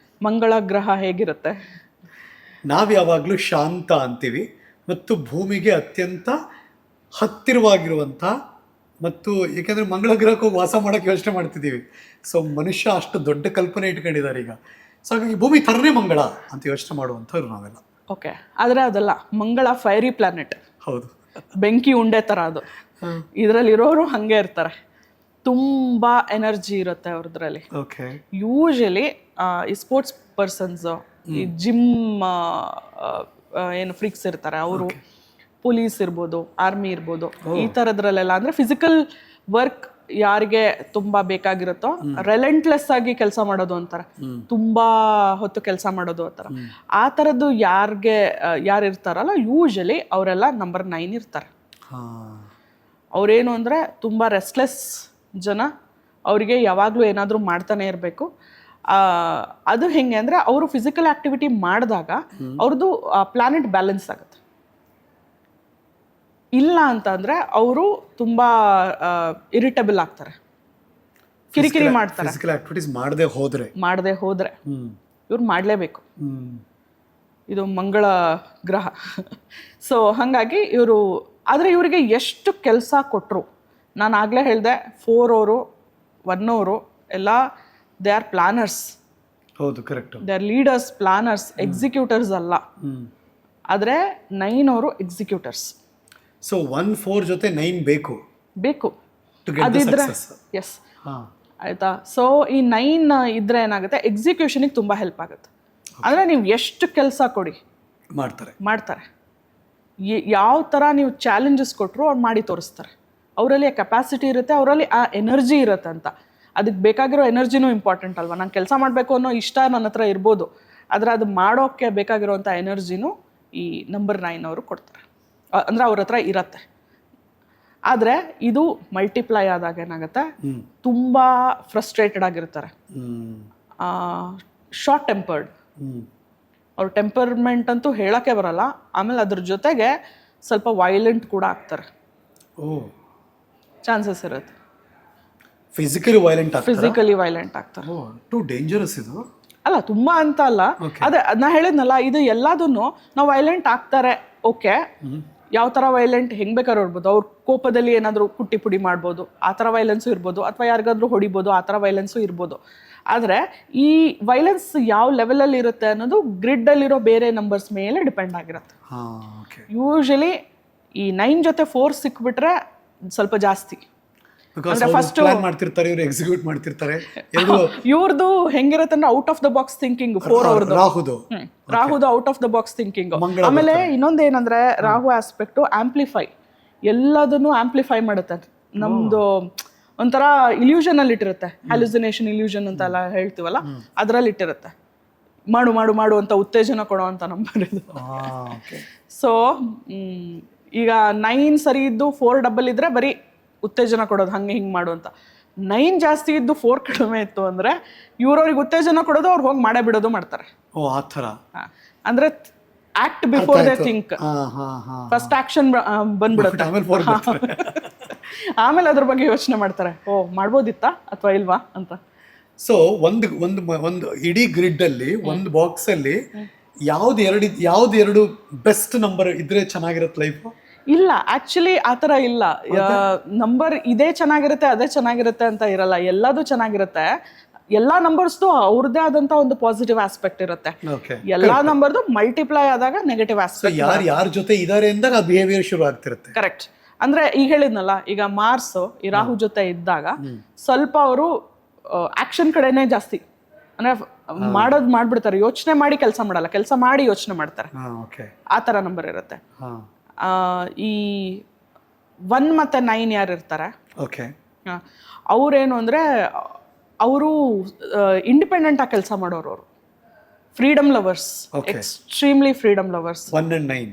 Speaker 1: ಮಂಗಳ ಗ್ರಹ ಹೇಗಿರುತ್ತೆ?
Speaker 2: ನಾವು ಯಾವಾಗಲೂ ಶಾಂತ ಅಂತೀವಿ ಮತ್ತು ಭೂಮಿಗೆ ಅತ್ಯಂತ ಹತ್ತಿರವಾಗಿರುವಂಥ, ಮತ್ತು ಏಕೆಂದರೆ ಮಂಗಳ ಗ್ರಹಕ್ಕೆ ಹೋಗಿ ವಾಸ ಮಾಡೋಕ್ಕೆ ಯೋಚನೆ ಮಾಡ್ತಿದ್ದೀವಿ. ಸೊ ಮನುಷ್ಯ ಅಷ್ಟು ದೊಡ್ಡ ಕಲ್ಪನೆ ಇಟ್ಕೊಂಡಿದ್ದಾರೆ ಈಗ. ಸೊ ಹಾಗಾಗಿ ಭೂಮಿ ಥರನೇ ಮಂಗಳ ಅಂತ ಯೋಚನೆ ಮಾಡುವಂಥವ್ರು ನಾವೆಲ್ಲ.
Speaker 1: ಓಕೆ, ಆದರೆ ಅದಲ್ಲ, ಮಂಗಳ ಫೈರಿ ಪ್ಲಾನೆಟ್.
Speaker 2: ಹೌದು,
Speaker 1: ಬೆಂಕಿ ಉಂಡೆ ಥರ ಅದು. ಇದರಲ್ಲಿರೋರು ಹಾಗೆ ಇರ್ತಾರೆ, ತುಂಬ ಎನರ್ಜಿ ಇರುತ್ತೆ ಅವ್ರದ್ರಲ್ಲಿ.
Speaker 2: ಓಕೆ,
Speaker 1: ಯೂಶಲಿ ಈ ಸ್ಪೋರ್ಟ್ಸ್ ಪರ್ಸನ್ಸು, ಈ ಜಿಮ್ ಏನು ಫ್ರೀಕ್ಸ್ ಇರ್ತಾರೆ ಅವರು, ಪೊಲೀಸ್ ಇರ್ಬೋದು, ಆರ್ಮಿ ಇರ್ಬೋದು, ಈ ಥರದ್ರಲ್ಲೆಲ್ಲ ಅಂದರೆ ಫಿಸಿಕಲ್ ವರ್ಕ್ ಯಾರಿಗೆ ತುಂಬ ಬೇಕಾಗಿರುತ್ತೋ ರೆಲೆಂಟ್ಲೆಸ್ ಆಗಿ ಕೆಲಸ ಮಾಡೋದು ಅಂತಾರೆ, ತುಂಬ ಹೊತ್ತು ಕೆಲಸ ಮಾಡೋದು ಅಂತಾರೆ. ಆ ಥರದ್ದು ಯಾರು ಇರ್ತಾರಲ್ಲ ಯೂಶಲಿ ಅವರೆಲ್ಲ ನಂಬರ್ 9 ಇರ್ತಾರೆ. ಅವರೇನು ಅಂದರೆ ತುಂಬ ರೆಸ್ಟ್ಲೆಸ್ ಜನ, ಅವರಿಗೆ ಯಾವಾಗಲೂ ಏನಾದರೂ ಮಾಡ್ತಾನೆ ಇರಬೇಕು. ಅದು ಹೆಂಗೆ ಅಂದರೆ ಅವರು ಫಿಸಿಕಲ್ ಆ್ಯಕ್ಟಿವಿಟಿ ಮಾಡಿದಾಗ ಅವ್ರದ್ದು ಪ್ಲಾನೆಟ್ ಬ್ಯಾಲೆನ್ಸ್ ಆಗುತ್ತೆ. ಇಲ್ಲ ಅಂತ ಅಂದರೆ ಅವರು ತುಂಬ ಇರಿಟೇಬಲ್ ಆಗ್ತಾರೆ, ಕಿರಿಕಿರಿ ಮಾಡ್ತಾರೆ.
Speaker 2: ಫಿಸಿಕಲ್ ಆಕ್ಟಿವಿಟೀಸ್ ಮಾಡದೆ ಹೋದರೆ ಇವ್ರು ಮಾಡಲೇಬೇಕು. ಇದು ಮಂಗಳ ಗ್ರಹ. ಸೊ ಹಾಗಾಗಿ ಇವರು, ಆದರೆ ಇವರಿಗೆ ಎಷ್ಟು ಕೆಲಸ ಕೊಟ್ಟರು, ನಾನು ಆಗಲೇ ಹೇಳಿದೆ 4 ಅವರು 1 ಅವರು ಎಲ್ಲ ದೇ ಆರ್ ಪ್ಲಾನರ್ಸ್. ಹೌದು, correct.
Speaker 1: They are leaders, planners, executors ಅಲ್ಲ. ಆದರೆ 9 ಅವರು ಎಕ್ಸಿಕ್ಯೂಟರ್ಸ್.
Speaker 2: ಸೊ 1 4 ಜೊತೆ 9 ಬೇಕು
Speaker 1: ಅದಿದ್ರೆ ಎಸ್ ಆಯಿತಾ. ಸೊ ಈ 9 ಇದ್ರೆ ಏನಾಗುತ್ತೆ, ಎಕ್ಸಿಕ್ಯೂಷನಿಗೆ ತುಂಬ ಹೆಲ್ಪ್ ಆಗುತ್ತೆ. ಅಂದರೆ ನೀವು ಎಷ್ಟು ಕೆಲಸ ಕೊಡಿ ಮಾಡ್ತಾರೆ. ಯಾವ ಥರ ನೀವು ಚಾಲೆಂಜಸ್ ಕೊಟ್ಟರು ಅವ್ರು ಮಾಡಿ ತೋರಿಸ್ತಾರೆ. ಅವರಲ್ಲಿ ಆ ಕೆಪಾಸಿಟಿ ಇರುತ್ತೆ, ಅವರಲ್ಲಿ ಆ ಎನರ್ಜಿ ಇರುತ್ತೆ ಅಂತ. ಅದಕ್ಕೆ ಬೇಕಾಗಿರೋ ಎನರ್ಜಿನೂ ಇಂಪಾರ್ಟೆಂಟ್ ಅಲ್ವಾ. ನಾನು ಕೆಲಸ ಮಾಡಬೇಕು ಅನ್ನೋ ಇಷ್ಟ ನನ್ನ ಹತ್ರ ಇರ್ಬೋದು, ಆದರೆ ಅದು ಮಾಡೋಕ್ಕೆ ಬೇಕಾಗಿರೋವಂಥ ಎನರ್ಜಿನೂ ಈ ನಂಬರ್ 9 ಅವರು ಕೊಡ್ತಾರೆ, ಅಂದರೆ ಅವ್ರ ಹತ್ರ ಇರತ್ತೆ. ಆದರೆ ಇದು ಮಲ್ಟಿಪ್ಲೈ ಆದಾಗ ಏನಾಗುತ್ತೆ, ತುಂಬ ಫ್ರಸ್ಟ್ರೇಟೆಡ್ ಆಗಿರ್ತಾರೆ, ಶಾರ್ಟ್ ಟೆಂಪರ್ಡ್. ಅವ್ರ ಟೆಂಪರ್ಮೆಂಟ್ ಅಂತೂ ಹೇಳೋಕ್ಕೆ ಬರಲ್ಲ. ಆಮೇಲೆ ಅದ್ರ ಜೊತೆಗೆ ಸ್ವಲ್ಪ ವೈಲೆಂಟ್ ಕೂಡ ಆಗ್ತಾರೆ.
Speaker 2: ಓ,
Speaker 1: ಚಾನ್ಸಸ್ ಇರುತ್ತೆ.
Speaker 2: ಫಿಸಿಕಲಿ ವೈಲೆಂಟ್ ಆಗ್ತಾರೆ.
Speaker 1: ಫಿಸಿಕಲಿ ವೈಲೆಂಟ್ ಆಗ್ತಾರೆ.
Speaker 2: ಓ, ಟು ಡೇಂಜರಸ್ ಇದು.
Speaker 1: ಅಲ್ಲ, ತುಂಬಾ ಅಂತ ಅಲ್ಲ, ಅದೇ ನಾ ಹೇಳಿದ್ನಲ್ಲ, ಇದು ಎಲ್ಲದನ್ನು ನಾವು ವೈಲೆಂಟ್ ಆಗ್ತಾರೆ. ಓಕೆ, ಯಾವ ಥರ ವೈಲೆಂಟ್ ಹೆಂಗ್ ಬೇಕಾದ್ರೂ ಇರ್ಬೋದು. ಅವ್ರ ಕೋಪದಲ್ಲಿ ಏನಾದರೂ ಕುಟ್ಟಿ ಪುಡಿ ಮಾಡ್ಬೋದು, ಆ ಥರ ವೈಲೆನ್ಸು ಇರ್ಬೋದು. ಅಥವಾ ಯಾರಿಗಾದ್ರೂ ಹೊಡಿಬೋದು, ಆ ಥರ ವೈಲೆನ್ಸು ಇರ್ಬೋದು. ಆದರೆ ಈ ವೈಲೆನ್ಸ್ ಯಾವ ಲೆವೆಲಲ್ಲಿ ಇರುತ್ತೆ ಅನ್ನೋದು ಗ್ರಿಡ್ಡಲ್ಲಿರೋ ಬೇರೆ ನಂಬರ್ಸ್ ಮೇಲೆ ಡಿಪೆಂಡ್ ಆಗಿರುತ್ತೆ. ಯೂಶಲಿ ಈ 9 ಜೊತೆ 4 ಸಿಕ್ಬಿಟ್ರೆ ಸ್ವಲ್ಪ ಜಾಸ್ತಿ.
Speaker 2: ಫಸ್ಟ್ ಮಾಡ್ತಿರ್ತಾರೆ, ಇವ್ರು ಎಕ್ಸಿಕ್ಯೂಟ್ ಮಾಡ್ತಿರ್ತಾರೆ.
Speaker 1: ಇವ್ರದ್ದು ಹೆಂಗಿರುತ್ತೆ ಅಂದ್ರೆ out of the box thinking. 4 ಅವ್ರದ್ದು ರಾಹುದು out of the box thinking. ಆಮೇಲೆ ಇನ್ನೊಂದೇನಂದ್ರೆ ರಾಹು ಆಸ್ಪೆಕ್ಟು ಆಂಪ್ಲಿಫೈ, ಎಲ್ಲದನ್ನು ಆಂಪ್ಲಿಫೈ ಮಾಡುತ್ತೆ. ನಮ್ದು ಒಂಥರ ಇಲ್ಯೂಷನ್ ಅಲ್ಲಿ ಇಟ್ಟಿರುತ್ತೆ, ಹ್ಯಾಲುಸಿನೇಷನ್ ಇಲ್ಯೂಷನ್ ಅಂತ ಎಲ್ಲ ಹೇಳ್ತೀವಲ್ಲ, ಅದ್ರಲ್ಲಿ ಇಟ್ಟಿರುತ್ತೆ. ಮಾಡು ಮಾಡು ಮಾಡು ಅಂತ ಉತ್ತೇಜನ ಕೊಡೋ ಅಂತ ನಂಬರ್ ಇದು. ಸೊ ಈಗ 9 ಸರಿ ಇದ್ದು 4 ಡಬಲ್ ಇದ್ರೆ ಬರೀ ಉತ್ತೇಜನ ಕೊಡೋದು, ಹಂಗೆ ಹಿಂಗೆ ಮಾಡು ಅಂತ. 9 ಜಾಸ್ತಿ ಇದ್ದು 4 ಕಡಿಮೆ ಇತ್ತು ಅಂದ್ರೆ ಇವ್ರವ್ರಿಗೆ ಉತ್ತೇಜನ ಕೊಡೋದು, ಅವ್ರು ಹೋಗಿ ಮಾಡೇ ಬಿಡೋದು ಮಾಡ್ತಾರೆ.
Speaker 2: ಓ, ಆ ಥರ.
Speaker 1: ಅಂದ್ರೆ act before they think. First action ಬಂದ್ಬಿಡುತ್ತೆ, ಆಮೇಲೆ ಅದ್ರ ಬಗ್ಗೆ ಯೋಚನೆ ಮಾಡ್ತಾರೆ, ಓ ಮಾಡ್ಬೋದಿತ್ತಾ ಅಥವಾ ಇಲ್ವಾ ಅಂತ.
Speaker 2: ಸೊ ಒಂದು ಇಡೀ ಗ್ರಿಡ್ ಅಲ್ಲಿ ಒಂದು ಬಾಕ್ಸ್ ಅಲ್ಲಿ ಯಾವ್ದು ಎರಡು ಬೆಸ್ಟ್ ನಂಬರ್ ಇದ್ರೆ ಚೆನ್ನಾಗಿರುತ್ತೆ ಲೈಫ್?
Speaker 1: ಇಲ್ಲ, ಆಕ್ಚುಲಿ ಆ ಥರ ಇಲ್ಲ. ನಂಬರ್ ಇದೇ ಚೆನ್ನಾಗಿರುತ್ತೆ ಅದೇ ಚೆನ್ನಾಗಿರುತ್ತೆ ಅಂತ ಇರಲ್ಲ. ಎಲ್ಲದೂ ಚೆನ್ನಾಗಿರುತ್ತೆ. ಎಲ್ಲಾ ನಂಬರ್ಸ್ದು ಅವ್ರದ್ದೇ ಆದಂತ ಒಂದು ಪಾಸಿಟಿವ್ ಆಸ್ಪೆಕ್ಟ್ ಇರುತ್ತೆ. ಎಲ್ಲಾ ನಂಬರ್ದು ಮಲ್ಟಿಪ್ಲೈ ಆದಾಗ ನೆಗೆಟಿವ್ ಆಸ್ಪೆಕ್ಟ್.
Speaker 2: ಯಾರ ಜೊತೆ ಇದಾರೆ ಅಂದಾಗ ಬಿಹೇವಿಯರ್ ಶುರು ಆಗ್ತಿರುತ್ತೆ.
Speaker 1: ಕರೆಕ್ಟ್. ಅಂದ್ರೆ ಈಗ ಹೇಳಿದ್ನಲ್ಲ, ಈಗ ಮಾರ್ಸ್ ಈ ರಾಹು ಜೊತೆ ಇದ್ದಾಗ ಸ್ವಲ್ಪ ಅವರು ಆಕ್ಷನ್ ಕಡೆನೇ ಜಾಸ್ತಿ, ಅಂದ್ರೆ ಮಾಡ್ಬಿಡ್ತಾರೆ. ಯೋಚನೆ ಮಾಡಿ ಕೆಲಸ ಮಾಡಲ್ಲ, ಕೆಲಸ ಮಾಡಿ ಯೋಚನೆ ಮಾಡ್ತಾರೆ. ಆ ತರ ನಂಬರ್ ಇರುತ್ತೆ. ಈ 1 ಮತ್ತೆ 9 ಯಾರು ಇರ್ತಾರೆ, ಅವ್ರೇನು ಅಂದ್ರೆ ಅವರು ಇಂಡಿಪೆಂಡೆಂಟ್ ಆಗಿ ಕೆಲಸ ಮಾಡೋರು. ಅವರು freedom lovers, extremely freedom lovers.
Speaker 2: 1 and 9.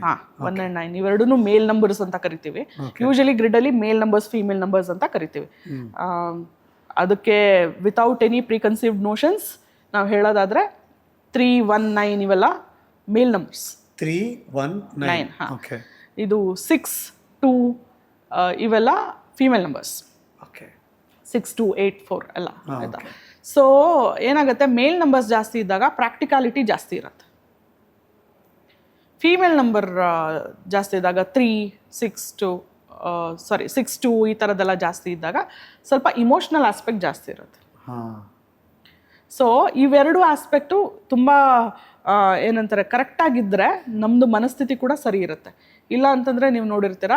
Speaker 1: 1 and 9 ಇವೆರಡೂ ಮೇಲ್ ನಂಬರ್ಸ್ ಅಂತ ಕರಿತೀವಿ. ಯೂಶಲಿ ಗ್ರಿಡ್ ಅಲ್ಲಿ ಮೇಲ್ ನಂಬರ್ಸ್, ಫೀಮೇಲ್ ನಂಬರ್ಸ್ ಅಂತ ಕರಿತೀವಿ. ಅದಕ್ಕೆ ವಿತೌಟ್ ಎನಿ ಪ್ರೀಕನ್ಸೀವ್ಡ್ ನೋಷನ್ಸ್ ನಾವು ಹೇಳೋದಾದ್ರೆ 3, 1, 9 ಇವೆಲ್ಲ ಮೇಲ್ ನಂಬರ್ಸ್.
Speaker 2: 3, 1, 9.
Speaker 1: ಇದು 6, 2 ಇವೆಲ್ಲ ಫೀಮೇಲ್ ನಂಬರ್ಸ್. 6, 2, 8, 4 ಎಲ್ಲ ಆಯ್ತಾ. ಸೊ ಏನಾಗುತ್ತೆ, ಮೇಲ್ ನಂಬರ್ಸ್ ಜಾಸ್ತಿ ಇದ್ದಾಗ ಪ್ರಾಕ್ಟಿಕಾಲಿಟಿ ಜಾಸ್ತಿ ಇರುತ್ತೆ. ಫೀಮೇಲ್ ನಂಬರ್ ಜಾಸ್ತಿ ಇದ್ದಾಗ 3, 6, 2 ಈ ಥರದ್ದೆಲ್ಲ ಜಾಸ್ತಿ ಇದ್ದಾಗ ಸ್ವಲ್ಪ ಇಮೋಷ್ನಲ್ ಆಸ್ಪೆಕ್ಟ್ ಜಾಸ್ತಿ ಇರುತ್ತೆ. ಸೊ ಇವೆರಡು ಆಸ್ಪೆಕ್ಟು ತುಂಬ ಏನಂತಾರೆ ಕರೆಕ್ಟಾಗಿದ್ದರೆ ನಮ್ಮದು ಮನಸ್ಥಿತಿ ಕೂಡ ಸರಿ ಇರುತ್ತೆ. ಇಲ್ಲ ಅಂತಂದರೆ ನೀವು ನೋಡಿರ್ತೀರ,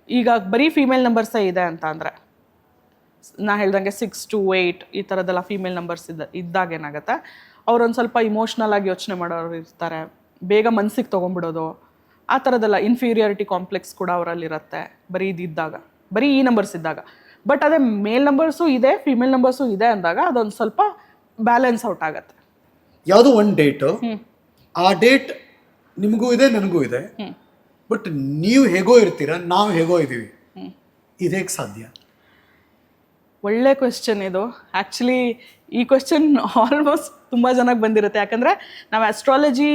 Speaker 1: ಈಗ ಬರೀ ಫೀಮೇಲ್ ನಂಬರ್ಸೇ ಇದೆ ಅಂತ ಅಂದರೆ, ನಾ ಹೇಳ್ದಂಗೆ 6, 2, 8 ಈ ಥರದ್ದೆಲ್ಲ ಫೀಮೇಲ್ ನಂಬರ್ಸ್ ಇದ್ದಾಗ ಏನಾಗುತ್ತೆ, ಅವ್ರೊಂದು ಸ್ವಲ್ಪ ಇಮೋಷ್ನಲ್ ಆಗಿ ಯೋಚನೆ ಮಾಡೋರು ಇರ್ತಾರೆ, ಬೇಗ ಮನ್ಸಿಗೆ ತೊಗೊಂಡ್ಬಿಡೋದು, ಆ ಥರದ್ದೆಲ್ಲ ಇನ್ಫೀರಿಯಾರಿಟಿ ಕಾಂಪ್ಲೆಕ್ಸ್ ಕೂಡ ಅವರಲ್ಲಿರುತ್ತೆ ಬರೀ ಇದ್ದಾಗ, ಬರೀ ಈ ನಂಬರ್ಸ್ ಇದ್ದಾಗ. ಬಟ್ ಅದೇ ಮೇಲ್ ನಂಬರ್ಸು ಇದೆ, ಫೀಮೇಲ್ ನಂಬರ್ಸು ಇದೆ ಅಂದಾಗ ಅದೊಂದು ಸ್ವಲ್ಪ ಬ್ಯಾಲೆನ್ಸ್ ಔಟ್ ಆಗುತ್ತೆ.
Speaker 2: ಯಾವುದೋ ಒಂದು ಡೇಟು, ಆ ಡೇಟ್ ನಿಮಗೂ ಇದೆ ನನಗೂ ಇದೆ, ಬಟ್ ನೀವು ಹೇಗೋ ಇರ್ತೀರ, ನಾವು ಹೇಗೋ ಇದ್ದೀವಿ, ಇದು ಹೇಗೆ ಸಾಧ್ಯ?
Speaker 1: ಒಳ್ಳೆ ಕ್ವೆಶ್ಚನ್ ಇದು. ಆ್ಯಕ್ಚುಲಿ ಈ ಕ್ವೆಶ್ಚನ್ ಆಲ್ಮೋಸ್ಟ್ ತುಂಬ ಜನಕ್ಕೆ ಬಂದಿರುತ್ತೆ. ಯಾಕಂದರೆ ನಾವು ಆಸ್ಟ್ರಾಲಜಿ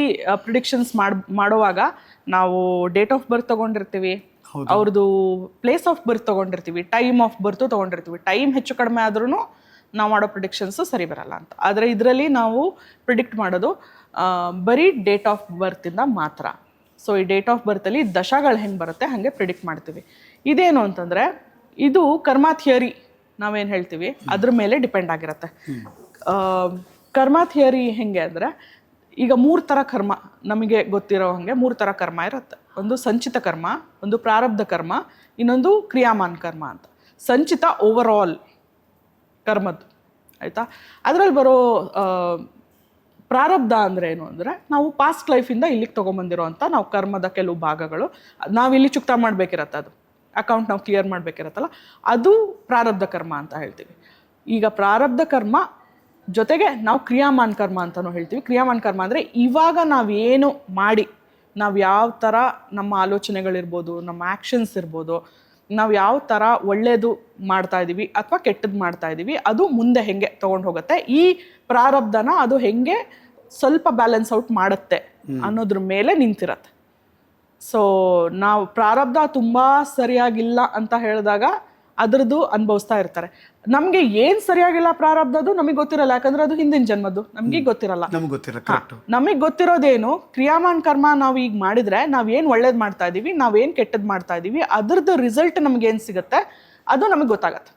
Speaker 1: ಪ್ರಿಡಿಕ್ಷನ್ಸ್ ಮಾಡುವಾಗ ನಾವು ಡೇಟ್ ಆಫ್ ಬರ್ತ್ ತೊಗೊಂಡಿರ್ತೀವಿ, ಅವ್ರದ್ದು ಪ್ಲೇಸ್ ಆಫ್ ಬರ್ತ್ ತೊಗೊಂಡಿರ್ತೀವಿ, ಟೈಮ್ ಆಫ್ ಬರ್ತು ತೊಗೊಂಡಿರ್ತೀವಿ. ಟೈಮ್ ಹೆಚ್ಚು ಕಡಿಮೆ ಆದ್ರೂ ನಾವು ಮಾಡೋ ಪ್ರಿಡಿಕ್ಷನ್ಸು ಸರಿ ಬರಲ್ಲ ಅಂತ. ಆದರೆ ಇದರಲ್ಲಿ ನಾವು ಪ್ರಿಡಿಕ್ಟ್ ಮಾಡೋದು ಬರೀ ಡೇಟ್ ಆಫ್ ಬರ್ತಿಂದ ಮಾತ್ರ. ಸೊ ಈ ಡೇಟ್ ಆಫ್ ಬರ್ತಲ್ಲಿ ದಶಗಳು ಹೆಂಗೆ ಬರುತ್ತೆ ಹಾಗೆ ಪ್ರಿಡಿಕ್ಟ್ ಮಾಡ್ತೀವಿ. ಇದೇನು ಅಂತಂದರೆ, ಇದು ಕರ್ಮ ಥಿಯರಿ ನಾವೇನು ಹೇಳ್ತೀವಿ ಅದ್ರ ಮೇಲೆ ಡಿಪೆಂಡ್ ಆಗಿರುತ್ತೆ. ಕರ್ಮ ಥಿಯರಿ ಹೆಂಗೆ ಅಂದರೆ, ಈಗ 3 ಥರ ಕರ್ಮ ನಮಗೆ ಗೊತ್ತಿರೋ ಹಾಗೆ 3 ಥರ ಕರ್ಮ ಇರುತ್ತೆ. ಒಂದು ಸಂಚಿತ ಕರ್ಮ, ಒಂದು ಪ್ರಾರಬ್ಧ ಕರ್ಮ, ಇನ್ನೊಂದು ಕ್ರಿಯಾಮಾನ್ ಕರ್ಮ ಅಂತ. ಸಂಚಿತ ಓವರ್ ಆಲ್ ಕರ್ಮದ್ದು ಆಯಿತಾ. ಅದರಲ್ಲಿ ಬರೋ ಪ್ರಾರಬ್ಧ ಅಂದರೆ ಏನು ಅಂದರೆ, ನಾವು ಪಾಸ್ಟ್ ಲೈಫಿಂದ ಇಲ್ಲಿಗೆ ತೊಗೊಂಬಂದಿರೋ ಅಂಥ ನಾವು ಕರ್ಮದ ಕೆಲವು ಭಾಗಗಳು ನಾವಿಲ್ಲಿ ಚುಕ್ತಾ ಮಾಡಬೇಕಿರತ್ತೆ, ಅದು ಅಕೌಂಟ್ ನಾವು ಕ್ಲಿಯರ್ ಮಾಡಬೇಕಿರತ್ತಲ್ಲ, ಅದು ಪ್ರಾರಬ್ಧ ಕರ್ಮ ಅಂತ ಹೇಳ್ತೀವಿ. ಈಗ ಪ್ರಾರಬ್ಧ ಕರ್ಮ ಜೊತೆಗೆ ನಾವು ಕ್ರಿಯಾಮಾನ್ ಕರ್ಮ ಅಂತಲೂ ಹೇಳ್ತೀವಿ. ಕ್ರಿಯಾಮಾನ್ ಕರ್ಮ ಅಂದರೆ ಇವಾಗ ನಾವೇನು ಮಾಡಿ, ನಾವು ಯಾವ ಥರ ನಮ್ಮ ಆಲೋಚನೆಗಳಿರ್ಬೋದು, ನಮ್ಮ ಆ್ಯಕ್ಷನ್ಸ್ ಇರ್ಬೋದು, ನಾವು ಯಾವ ಥರ ಒಳ್ಳೆಯದು ಮಾಡ್ತಾ ಇದ್ದೀವಿ ಅಥವಾ ಕೆಟ್ಟದ್ದು ಮಾಡ್ತಾ ಇದ್ದೀವಿ, ಅದು ಮುಂದೆ ಹೆಂಗೆ ತೊಗೊಂಡು ಹೋಗುತ್ತೆ, ಈ ಪ್ರಾರಬ್ಧನ ಅದು ಹೆಂಗೆ ಸ್ವಲ್ಪ ಬ್ಯಾಲೆನ್ಸ್ ಔಟ್ ಮಾಡುತ್ತೆ ಅನ್ನೋದ್ರ ಮೇಲೆ ನಿಂತಿರತ್ತೆ. ಸೊ ನಾವು ಪ್ರಾರಬ್ಧ ತುಂಬಾ ಸರಿಯಾಗಿಲ್ಲ ಅಂತ ಹೇಳಿದಾಗ ಅದ್ರದ್ದು ಅನುಭವಿಸ್ತಾ ಇರ್ತಾರೆ. ನಮ್ಗೆ ಏನ್ ಸರಿಯಾಗಿಲ್ಲ ಪ್ರಾರಬ್ಧದ್ದು ನಮಗೆ ಗೊತ್ತಿರಲ್ಲ, ಯಾಕಂದ್ರೆ ಅದು ಹಿಂದಿನ ಜನ್ಮದ್ದು ನಮ್ಗೆ ಗೊತ್ತಿರಲ್ಲ.
Speaker 2: ನಮ್ಗೆ ಗೊತ್ತಿಲ್ಲ. ಕರೆಕ್ಟ್.
Speaker 1: ನಮಗೆ ಗೊತ್ತಿರೋದೇನು, ಕ್ರಿಯಾಮಾನ್ ಕರ್ಮ ನಾವು ಈಗ ಮಾಡಿದ್ರೆ ನಾವೇನ್ ಒಳ್ಳೇದ್ ಮಾಡ್ತಾ ಇದೀವಿ, ನಾವೇನ್ ಕೆಟ್ಟದ್ ಮಾಡ್ತಾ ಇದೀವಿ, ಅದ್ರದ್ದು ರಿಸಲ್ಟ್ ನಮ್ಗೆ ಏನ್ ಸಿಗುತ್ತೆ ಅದು ನಮಗೆ ಗೊತ್ತಾಗತ್ತೆ.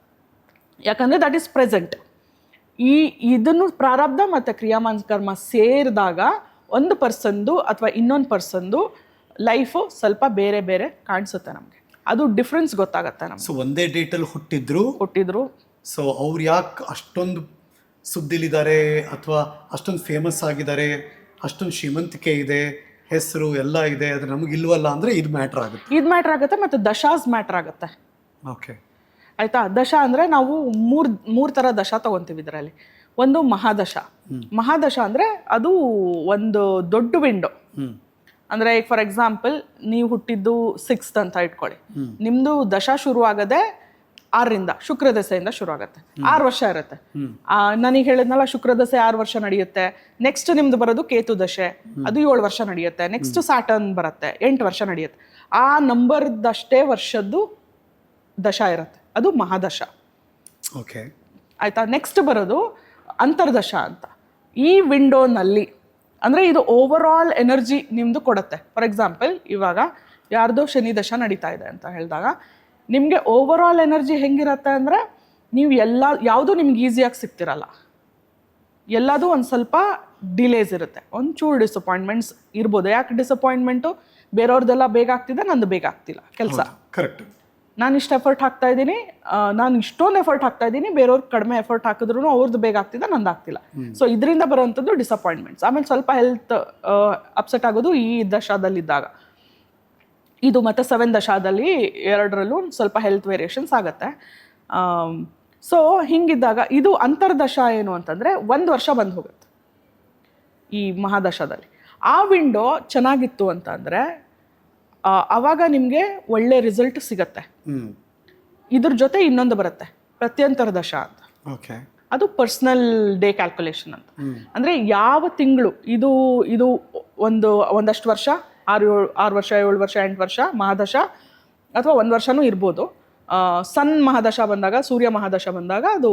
Speaker 1: ಯಾಕಂದ್ರೆ ದಟ್ ಈಸ್ ಪ್ರೆಸೆಂಟ್. ಇದನ್ನು ಪ್ರಾರಬ್ಧ ಮತ್ತೆ ಕ್ರಿಯಾಮಾನ್ ಕರ್ಮ ಸೇರಿದಾಗ ಒಂದು ಪರ್ಸನ್ದು ಅಥವಾ ಇನ್ನೊಂದು ಪರ್ಸನ್ದು ಲೈಫು ಸ್ವಲ್ಪ ಬೇರೆ ಬೇರೆ ಕಾಣಿಸುತ್ತೆ ನಮಗೆ. ಅದು ಡಿಫ್ರೆನ್ಸ್ ಗೊತ್ತಾಗತ್ತೆ ನಮ್ಗೆ.
Speaker 2: ಸೊ ಒಂದೇ ಡೇಟಲ್ಲಿ ಹುಟ್ಟಿದ್ರು ಸೊ ಅವ್ರು ಯಾಕೆ ಅಷ್ಟೊಂದು ಸುದ್ದಿಲಿದ್ದಾರೆ ಅಥವಾ ಅಷ್ಟೊಂದು ಫೇಮಸ್ ಆಗಿದ್ದಾರೆ, ಅಷ್ಟೊಂದು ಶ್ರೀಮಂತಿಕೆ ಇದೆ, ಹೆಸರು ಎಲ್ಲ ಇದೆ, ಅದು ನಮಗೆ ಇಲ್ವಲ್ಲ ಅಂದ್ರೆ ಇದು ಮ್ಯಾಟ್ರ್
Speaker 1: ಆಗುತ್ತೆ. ಮತ್ತು ದಶಾಸ್ ಮ್ಯಾಟ್ರ್ ಆಗುತ್ತೆ.
Speaker 2: ಓಕೆ
Speaker 1: ಆಯ್ತಾ. ದಶ ಅಂದ್ರೆ ನಾವು ಮೂರ್ ತರ ದಶ ತಗೊಂತೀವಿ ಇದರಲ್ಲಿ. ಒಂದು ಮಹಾದಶ ಅಂದ್ರೆ ಅದು ಒಂದು ದೊಡ್ಡ ವಿಂಡೋ. ಅಂದ್ರೆ ಈಗ ಫಾರ್ ಎಕ್ಸಾಂಪಲ್ ನೀವು ಹುಟ್ಟಿದ್ದು 6th ಅಂತ ಇಟ್ಕೊಳ್ಳಿ, ನಿಮ್ದು ದಶ ಶುರು ಆಗದೆ 6ರಿಂದ ಶುಕ್ರ ದಶೆಯಿಂದ ಶುರು ಆಗುತ್ತೆ. 6 ವರ್ಷ ಇರುತ್ತೆ. ನನಗೆ ಹೇಳಿದ್ನಲ್ಲ ಶುಕ್ರ ದಶೆ 6 ವರ್ಷ ನಡೆಯುತ್ತೆ. ನೆಕ್ಸ್ಟ್ ನಿಮ್ದು ಬರೋದು ಕೇತು ದಶೆ, ಅದು 7 ವರ್ಷ ನಡೆಯುತ್ತೆ. ನೆಕ್ಸ್ಟ್ ಸ್ಯಾಟರ್ನ್ ಬರುತ್ತೆ, 8 ವರ್ಷ ನಡೆಯುತ್ತೆ. ಆ ನಂಬರ್ದಷ್ಟೇ ವರ್ಷದ್ದು ದಶ ಇರುತ್ತೆ, ಅದು ಮಹಾದಶ.
Speaker 2: ಓಕೆ
Speaker 1: ಆಯ್ತಾ. ನೆಕ್ಸ್ಟ್ ಬರೋದು ಅಂತರ್ದಶ ಅಂತ. ಈ ವಿಂಡೋನಲ್ಲಿ ಅಂದರೆ ಇದು ಓವರ್ ಆಲ್ ಎನರ್ಜಿ ನಿಮ್ಮದು ಕೊಡುತ್ತೆ. ಫಾರ್ ಎಕ್ಸಾಂಪಲ್ ಇವಾಗ ಯಾರ್ದೋ ಶನಿ ದಶ ನಡೀತಾ ಇದೆ ಅಂತ ಹೇಳಿದಾಗ ನಿಮಗೆ ಓವರ್ ಆಲ್ ಎನರ್ಜಿ ಹೆಂಗಿರುತ್ತೆ ಅಂದರೆ ನೀವು ಯಾವುದೂ ನಿಮ್ಗೆ ಈಸಿಯಾಗಿ ಸಿಗ್ತಿರಲ್ಲ. ಎಲ್ಲದೂ ಒಂದು ಸ್ವಲ್ಪ ಡಿಲೇಸ್ ಇರುತ್ತೆ, ಒಂಚೂರು ಡಿಸಪಾಯಿಂಟ್ಮೆಂಟ್ಸ್ ಇರ್ಬೋದು. ಯಾಕೆ ಡಿಸಪಾಯಿಂಟ್ಮೆಂಟು? ಬೇರೆಯವ್ರದ್ದೆಲ್ಲ ಬೇಗ ಆಗ್ತಿದೆ, ನಂದು ಬೇಗ ಆಗ್ತಿಲ್ಲ ಕೆಲಸ.
Speaker 2: ಕರೆಕ್ಟ್.
Speaker 1: ನಾನು ಇಷ್ಟು ಎಫರ್ಟ್ ಹಾಕ್ತಾ ಇದ್ದೀನಿ, ನಾನು ಇಷ್ಟೊಂದು ಎಫರ್ಟ್ ಹಾಕ್ತಾ ಇದ್ದೀನಿ, ಬೇರೆಯವ್ರು ಕಡಿಮೆ ಎಫರ್ಟ್ ಹಾಕಿದ್ರು ಅವ್ರದ್ದು ಬೇಗ ಆಗ್ತಿದೆ, ನಂದು ಆಗ್ತಿಲ್ಲ. ಸೊ ಇದರಿಂದ ಬರುವಂಥದ್ದು ಡಿಸಪಾಯಿಂಟ್ಮೆಂಟ್ಸ್. ಆಮೇಲೆ ಸ್ವಲ್ಪ ಹೆಲ್ತ್ ಅಪ್ಸೆಟ್ ಆಗೋದು ಈ ದಶಾದಲ್ಲಿದ್ದಾಗ. ಇದು ಮತ್ತು 7 ದಶಾದಲ್ಲಿ ಎರಡರಲ್ಲೂ ಸ್ವಲ್ಪ ಹೆಲ್ತ್ ವೇರಿಯೇಷನ್ಸ್ ಆಗುತ್ತೆ. ಸೊ ಹಿಂಗಿದ್ದಾಗ ಇದು ಅಂತರ್ದಶ ಏನು ಅಂತಂದರೆ 1 ವರ್ಷ ಬಂದು ಹೋಗುತ್ತೆ ಈ ಮಹಾದಶದಲ್ಲಿ. ಆ ವಿಂಡೋ ಚೆನ್ನಾಗಿತ್ತು ಅಂತಂದರೆ ಆವಾಗ ನಿಮಗೆ ಒಳ್ಳೆ ರಿಸಲ್ಟ್ ಸಿಗತ್ತೆ. ಇದ್ರ ಜೊತೆ ಇನ್ನೊಂದು ಬರುತ್ತೆ ಪ್ರತ್ಯಂತರ ದಶ ಅಂತ.
Speaker 2: ಓಕೆ.
Speaker 1: ಅದು ಪರ್ಸನಲ್ ಡೇ ಕ್ಯಾಲ್ಕುಲೇಷನ್ ಅಂತ. ಅಂದರೆ ಯಾವ ತಿಂಗಳು ಇದು ಒಂದಷ್ಟು ವರ್ಷ, 6 ವರ್ಷ, 7 ವರ್ಷ, 8 ವರ್ಷ ಮಹಾದಶ, ಅಥವಾ 1 ವರ್ಷನೂ ಇರ್ಬೋದು. ಸನ್ ಮಹಾದಶ ಬಂದಾಗ, ಸೂರ್ಯ ಮಹಾದಶ ಬಂದಾಗ ಅದು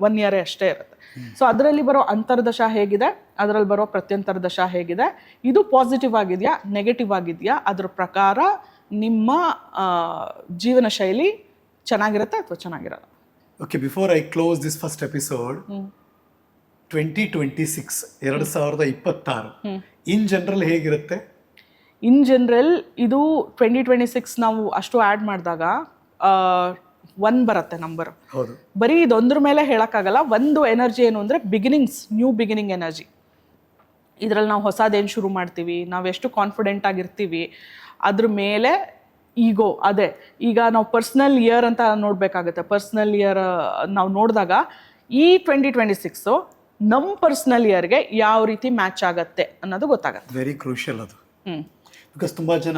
Speaker 1: ಒನ್ ಇಯರೇ ಅಷ್ಟೇ ಇರುತ್ತೆ. ಸೊ ಅದರಲ್ಲಿ ಬರೋ ಅಂತರ್ದಶ ಹೇಗಿದೆ, ಅದರಲ್ಲಿ ಬರೋ ಪ್ರತ್ಯಂತರ ದಶ ಹೇಗಿದೆ, ಇದು ಪಾಸಿಟಿವ್ ಆಗಿದೆಯಾ ನೆಗೆಟಿವ್ ಆಗಿದೆಯಾ, ಅದ್ರ ಪ್ರಕಾರ ನಿಮ್ಮ ಜೀವನ ಶೈಲಿ ಚೆನ್ನಾಗಿರುತ್ತೆ ಅಥವಾ ಚೆನ್ನಾಗಿರಲ್ಲ.
Speaker 2: Okay, before I close this first episode, 2026 2026 in general ಹೇಗಿರುತ್ತೆ?
Speaker 1: ಇನ್ ಜನರಲ್ ಇದು 2026 ನಾವು ಅಷ್ಟು ಆ್ಯಡ್ ಮಾಡಿದಾಗ 1 ಬರುತ್ತೆ ನಂಬರ್.
Speaker 2: ಹೌದು.
Speaker 1: ಬರೀ ಇದೊಂದ್ರ ಮೇಲೆ ಹೇಳೋಕ್ಕಾಗಲ್ಲ. ಒಂದು ಎನರ್ಜಿ ಏನು ಅಂದರೆ ಬಿಗಿನಿಂಗ್ಸ್, ನ್ಯೂ ಬಿಗಿನಿಂಗ್ ಎನರ್ಜಿ. ಇದರಲ್ಲಿ ನಾವು ಹೊಸದೇನು ಶುರು ಮಾಡ್ತೀವಿ, ನಾವು ಎಷ್ಟು ಕಾನ್ಫಿಡೆಂಟ್ ಆಗಿರ್ತೀವಿ, ಅದ್ರ ಮೇಲೆ ಈಗೋ. ಅದೇ ಈಗ ನಾವು ಪರ್ಸ್ನಲ್ ಇಯರ್ ಅಂತ ನೋಡಬೇಕಾಗುತ್ತೆ. ಪರ್ಸ್ನಲ್ ಇಯರ್ ನಾವು ನೋಡಿದಾಗ ಈ 2026 ನಮ್ಮ ಪರ್ಸ್ನಲ್ ಇಯರ್ಗೆ ಯಾವ ರೀತಿ ಮ್ಯಾಚ್ ಆಗತ್ತೆ ಅನ್ನೋದು ಗೊತ್ತಾಗತ್ತೆ.
Speaker 2: ವೆರಿ ಕ್ರೂಷಿಯಲ್ ಅದು. ಬಿಕಾಸ್ ತುಂಬ ಜನ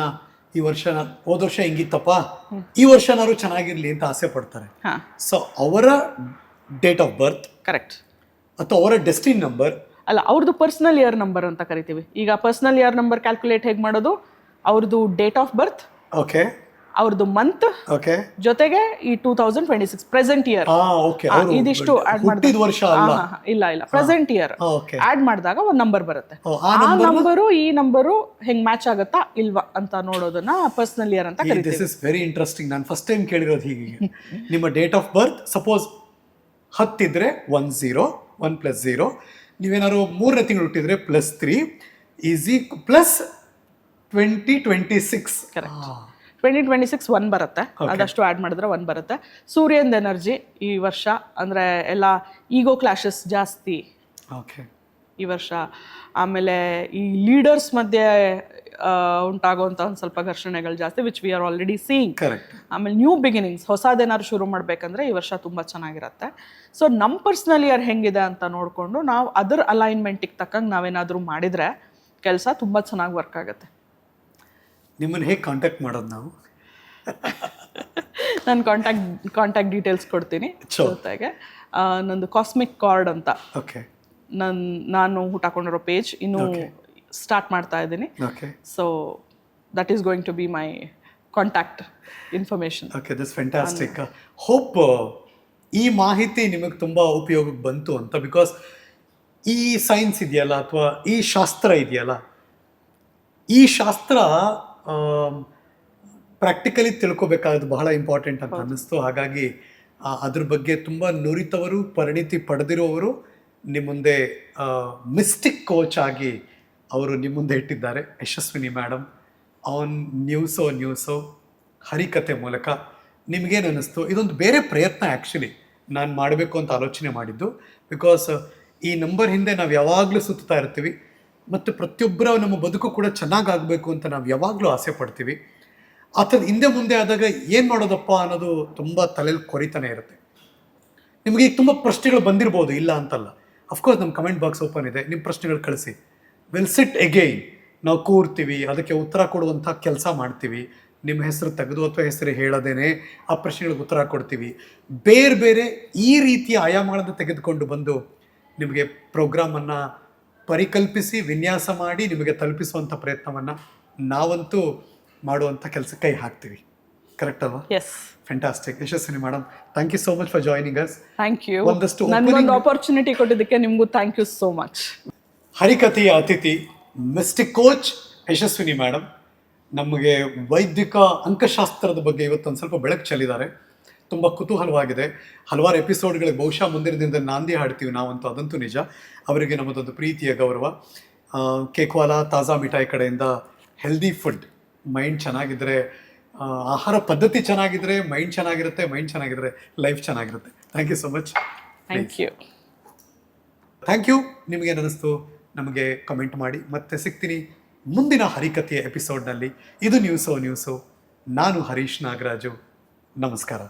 Speaker 2: ಈ ವರ್ಷ ಹೋದ ವರ್ಷ ಹೆಂಗಿತ್ತಪ್ಪ, ಈ ವರ್ಷನಾದ್ರು ಚೆನ್ನಾಗಿರ್ಲಿ ಅಂತ ಆಸೆ ಪಡ್ತಾರೆ. ಸೊ ಅವರ ಡೇಟ್ ಆಫ್ ಬರ್ತ್
Speaker 1: ಕರೆಕ್ಟ್
Speaker 2: ಅಥವಾ ಅವರ ಡೆಸ್ಟಿನಿ ನಂಬರ್
Speaker 1: ಅಲ್ಲ, ಅವ್ರದ್ದು ಪರ್ಸನಲ್ ಇಯರ್ ನಂಬರ್ ಅಂತ ಕರಿತೀವಿ. ಈಗ ಪರ್ಸನಲ್ ಇಯರ್ ನಂಬರ್ ಕ್ಯಾಲ್ಕುಲೇಟ್ ಹೇಗೆ ಮಾಡೋದು? ಅವ್ರದ್ದು ಡೇಟ್ ಆಫ್ ಬರ್ತ್,
Speaker 2: ಓಕೆ,
Speaker 1: ಅವ್ರದ್ದು ಮಂತ್,
Speaker 2: ಓಕೆ,
Speaker 1: ಜೊತೆಗೆ ಈ 2026 ಪ್ರೆಸೆಂಟ್ ಇಯರ್, ಇದಿಷ್ಟು ಆಡ್ ಮಾಡಿದ
Speaker 2: ವರ್ಷ ಅಲ್ಲ,
Speaker 1: ಇಲ್ಲ ಪ್ರೆಸೆಂಟ್ ಇಯರ್ ಆಡ್ ಮಾಡಿದಾಗ ಒಂದು ನಂಬರ್ ಬರುತ್ತೆ. ಆ ನಂಬರು ಈ ನಂಬರು ಹೆಂಗ್ ಮ್ಯಾಚ್ ಆಗುತ್ತಾ ಇಲ್ವಾ ಅಂತ ನೋಡೋದನ್ನ ಪರ್ಸನಲ್ ಇಯರ್ ಅಂತ ಕರಿತೀವಿ.
Speaker 2: This is very interesting. ನಾನು ಫಸ್ಟ್ ಟೈಮ್ ಕೇಳಿರೋದು ಹೀಗೆ. ನಿಮ್ಮ ಡೇಟ್ ಆಫ್ ಬರ್ತ್ ಸಪೋಸ್ 10 ಇದ್ರೆ 10, 1 + 0. ನೀವೇನಾದ್ರು 3ನೇ ತಿಂಗಳು ಹುಟ್ಟಿದ್ರೆ +3 ಪ್ಲಸ್ 2026.
Speaker 1: ಕರೆಕ್ಟ್. 2026 1 ಬರುತ್ತೆ. ಅದಷ್ಟು ಆ್ಯಡ್ ಮಾಡಿದ್ರೆ 1 ಬರುತ್ತೆ. ಸೂರ್ಯನ ಎನರ್ಜಿ ಈ ವರ್ಷ ಅಂದರೆ ಎಲ್ಲ ಈಗೋ ಕ್ಲಾಶಸ್ ಜಾಸ್ತಿ ಈ ವರ್ಷ. ಆಮೇಲೆ ಈ ಲೀಡರ್ಸ್ ಮಧ್ಯೆ ಉಂಟಾಗುವಂಥ ಒಂದು ಸ್ವಲ್ಪ ಘರ್ಷಣೆಗಳು ಜಾಸ್ತಿ, which we are already seeing. ಆಮೇಲೆ ನ್ಯೂ ಬಿಗಿನಿಂಗ್ಸ್, ಹೊಸದೇನಾದ್ರು ಶುರು ಮಾಡಬೇಕಂದ್ರೆ ಈ ವರ್ಷ ತುಂಬ ಚೆನ್ನಾಗಿರುತ್ತೆ. ಸೊ ನಮ್ಮ ಪರ್ಸ್ನಲ್ ಇಯರ್ ಹೆಂಗಿದೆ ಅಂತ ನೋಡಿಕೊಂಡು ನಾವು ಅದರ ಅಲೈನ್ಮೆಂಟಿಗೆ ತಕ್ಕಂಗೆ ನಾವೇನಾದರೂ ಮಾಡಿದರೆ ಕೆಲಸ ತುಂಬ ಚೆನ್ನಾಗಿ ವರ್ಕ್ ಆಗುತ್ತೆ.
Speaker 2: ನಿಮ್ಮನ್ನು ಹೇಗೆ ಕಾಂಟ್ಯಾಕ್ಟ್ ಮಾಡೋದು ನಾವು?
Speaker 1: ನಾನು ಕಾಂಟ್ಯಾಕ್ಟ್ ಡೀಟೇಲ್ಸ್ ಕೊಡ್ತೀನಿ ಜೊತೆಗೆ. ನಂದು ಕಾಸ್ಮಿಕ್ ಕಾರ್ಡ್ ಅಂತ ನಾನು ಹುಟ್ಟಾಕೊಂಡಿರೋ ಪೇಜ್ ಇನ್ನೂ ಸ್ಟಾರ್ಟ್ ಮಾಡ್ತಾ ಇದ್ದೀನಿ. So that is going to be my contact information.
Speaker 2: Okay, this fantastic. Hope ಈ ಮಾಹಿತಿ ನಿಮಗೆ ತುಂಬ ಉಪಯೋಗಕ್ಕೆ ಬಂತು ಅಂತ. ಬಿಕಾಸ್ ಈ ಸೈನ್ಸ್ ಇದೆಯಲ್ಲ ಅಥವಾ ಈ ಶಾಸ್ತ್ರ ಇದೆಯಲ್ಲ, ಈ ಶಾಸ್ತ್ರ ಪ್ರಾಕ್ಟಿಕಲಿ ತಿಳ್ಕೊಬೇಕಾದ್ದು ಬಹಳ ಇಂಪಾರ್ಟೆಂಟ್ ಅಂತ ಅನ್ನಿಸ್ತು. ಹಾಗಾಗಿ ಅದ್ರ ಬಗ್ಗೆ ತುಂಬ ನುರಿತವರು, ಪರಿಣಿತಿ ಪಡೆದಿರುವವರು ನಿಮ್ಮ ಮುಂದೆ ಮಿಸ್ಟಿಕ್ ಕೋಚ್ ಆಗಿ ಅವರು ನಿಮ್ಮ ಮುಂದೆ ಇಟ್ಟಿದ್ದಾರೆ. ಯಶಸ್ವಿನಿ ಮೇಡಮ್ ಆನ್ ನ್ಯೂಸೋ ಹರಿಕತೆ ಮೂಲಕ. ನಿಮಗೇನು ಅನ್ನಿಸ್ತು? ಇದೊಂದು ಬೇರೆ ಪ್ರಯತ್ನ ಆ್ಯಕ್ಚುಲಿ ನಾನು ಮಾಡಬೇಕು ಅಂತ ಆಲೋಚನೆ ಮಾಡಿದ್ದು. ಬಿಕಾಸ್ ಈ ನಂಬರ್ ಹಿಂದೆ ನಾವು ಯಾವಾಗಲೂ ಸುತ್ತಾ ಇರ್ತೀವಿ ಮತ್ತು ಪ್ರತಿಯೊಬ್ಬರ ನಮ್ಮ ಬದುಕು ಕೂಡ ಚೆನ್ನಾಗಾಗಬೇಕು ಅಂತ ನಾವು ಯಾವಾಗಲೂ ಆಸೆ ಪಡ್ತೀವಿ. ಆ ಥರ ಹಿಂದೆ ಮುಂದೆ ಆದಾಗ ಏನು ಮಾಡೋದಪ್ಪ ಅನ್ನೋದು ತುಂಬ ತಲೆಯಲ್ಲಿ ಕೊರಿತಾನೆ ಇರುತ್ತೆ. ನಿಮಗೆ ಈಗ ತುಂಬ ಪ್ರಶ್ನೆಗಳು ಬಂದಿರ್ಬೋದು, ಇಲ್ಲ ಅಂತಲ್ಲ. ಅಫ್ಕೋರ್ಸ್ ನಮ್ಮ ಕಮೆಂಟ್ ಬಾಕ್ಸ್ ಓಪನ್ ಇದೆ, ನಿಮ್ಮ ಪ್ರಶ್ನೆಗಳು ಕಳಿಸಿ. ವಿಲ್ ಸಿಟ್ ಎಗೈನ್, ನಾವು ಕೂರ್ತೀವಿ, ಅದಕ್ಕೆ ಉತ್ತರ ಕೊಡುವಂಥ ಕೆಲಸ ಮಾಡ್ತೀವಿ. ನಿಮ್ಮ ಹೆಸರು ತೆಗೆದು ಅಥವಾ ಹೆಸರು ಹೇಳದೇನೆ ಆ ಪ್ರಶ್ನೆಗಳಿಗೆ ಉತ್ತರ ಕೊಡ್ತೀವಿ. ಬೇರೆ ಬೇರೆ ಈ ರೀತಿಯ ಆಯಾಮಗಳನ್ನು ತೆಗೆದುಕೊಂಡು ಬಂದು ನಿಮಗೆ ಪ್ರೋಗ್ರಾಮನ್ನು ಪರಿಕಲ್ಪಿಸಿ ವಿನ್ಯಾಸ ಮಾಡಿ ನಿಮಗೆ ತಲುಪಿಸುವಂಥ ಪ್ರಯತ್ನವನ್ನು ನಾವಂತೂ ಮಾಡುವಂಥ ಕೆಲಸಕ್ಕೆ ಕೈ ಹಾಕ್ತೀವಿ. ಕರೆಕ್ಟ್ ಅಲ್ವಾ?
Speaker 1: Yes,
Speaker 2: fantastic. Yashaswini madam, thank you so much for joining us.
Speaker 1: Thank you.
Speaker 2: ಒಂದಷ್ಟು
Speaker 1: ನನಗೊಂದು ಆಪರ್ಚುನಿಟಿ ಕೊಟ್ಟಿದ್ದಕ್ಕೆ ನಿಮಗೂ ಥ್ಯಾಂಕ್ ಯು ಸೋ ಮಚ್.
Speaker 2: ಹರಿಕಥೆಯ ಅತಿಥಿ ಮಿಸ್ಟಿಕ್ ಕೋಚ್ ಯಶಸ್ವಿನಿ ಮೇಡಮ್ ನಮಗೆ ವೈದಿಕ ಅಂಕಶಾಸ್ತ್ರದ ಬಗ್ಗೆ ಇವತ್ತೊಂದು ಸ್ವಲ್ಪ ಬೆಳಕು ಚೆಲ್ಲಿದ್ದಾರೆ. ತುಂಬ ಕುತೂಹಲವಾಗಿದೆ. ಹಲವಾರು ಎಪಿಸೋಡ್ಗಳಿಗೆ ಬಹುಶಃ ಮುಂದಿನ ದಿನದಲ್ಲಿ ನಾಂದಿ ಹಾಡ್ತೀವಿ ನಾವಂತೂ, ಅದಂತೂ ನಿಜ. ಅವರಿಗೆ ನಮ್ಮದೊಂದು ಪ್ರೀತಿಯ ಗೌರವ. ಕೇಕ್ವಾಲ ತಾಜಾ ಮಿಠಾಯಿ ಕಡೆಯಿಂದ ಹೆಲ್ದಿ ಫುಡ್, ಮೈಂಡ್ ಚೆನ್ನಾಗಿದ್ದರೆ, ಆಹಾರ ಪದ್ಧತಿ ಚೆನ್ನಾಗಿದ್ದರೆ ಮೈಂಡ್ ಚೆನ್ನಾಗಿರುತ್ತೆ, ಮೈಂಡ್ ಚೆನ್ನಾಗಿದ್ದರೆ ಲೈಫ್ ಚೆನ್ನಾಗಿರುತ್ತೆ. Thank you so much.
Speaker 1: Thank you.
Speaker 2: Thank you. ನಿಮಗೇನು ಅನ್ನಿಸ್ತು ನಮಗೆ ಕಮೆಂಟ್ ಮಾಡಿ. ಮತ್ತೆ ಸಿಗ್ತೀನಿ ಮುಂದಿನ ಹರಿಕಥೆಯ ಎಪಿಸೋಡ್ನಲ್ಲಿ. ಇದು ನ್ಯೂಸೋ. ನಾನು ಹರೀಶ್ ನಾಗರಾಜು. ನಮಸ್ಕಾರ.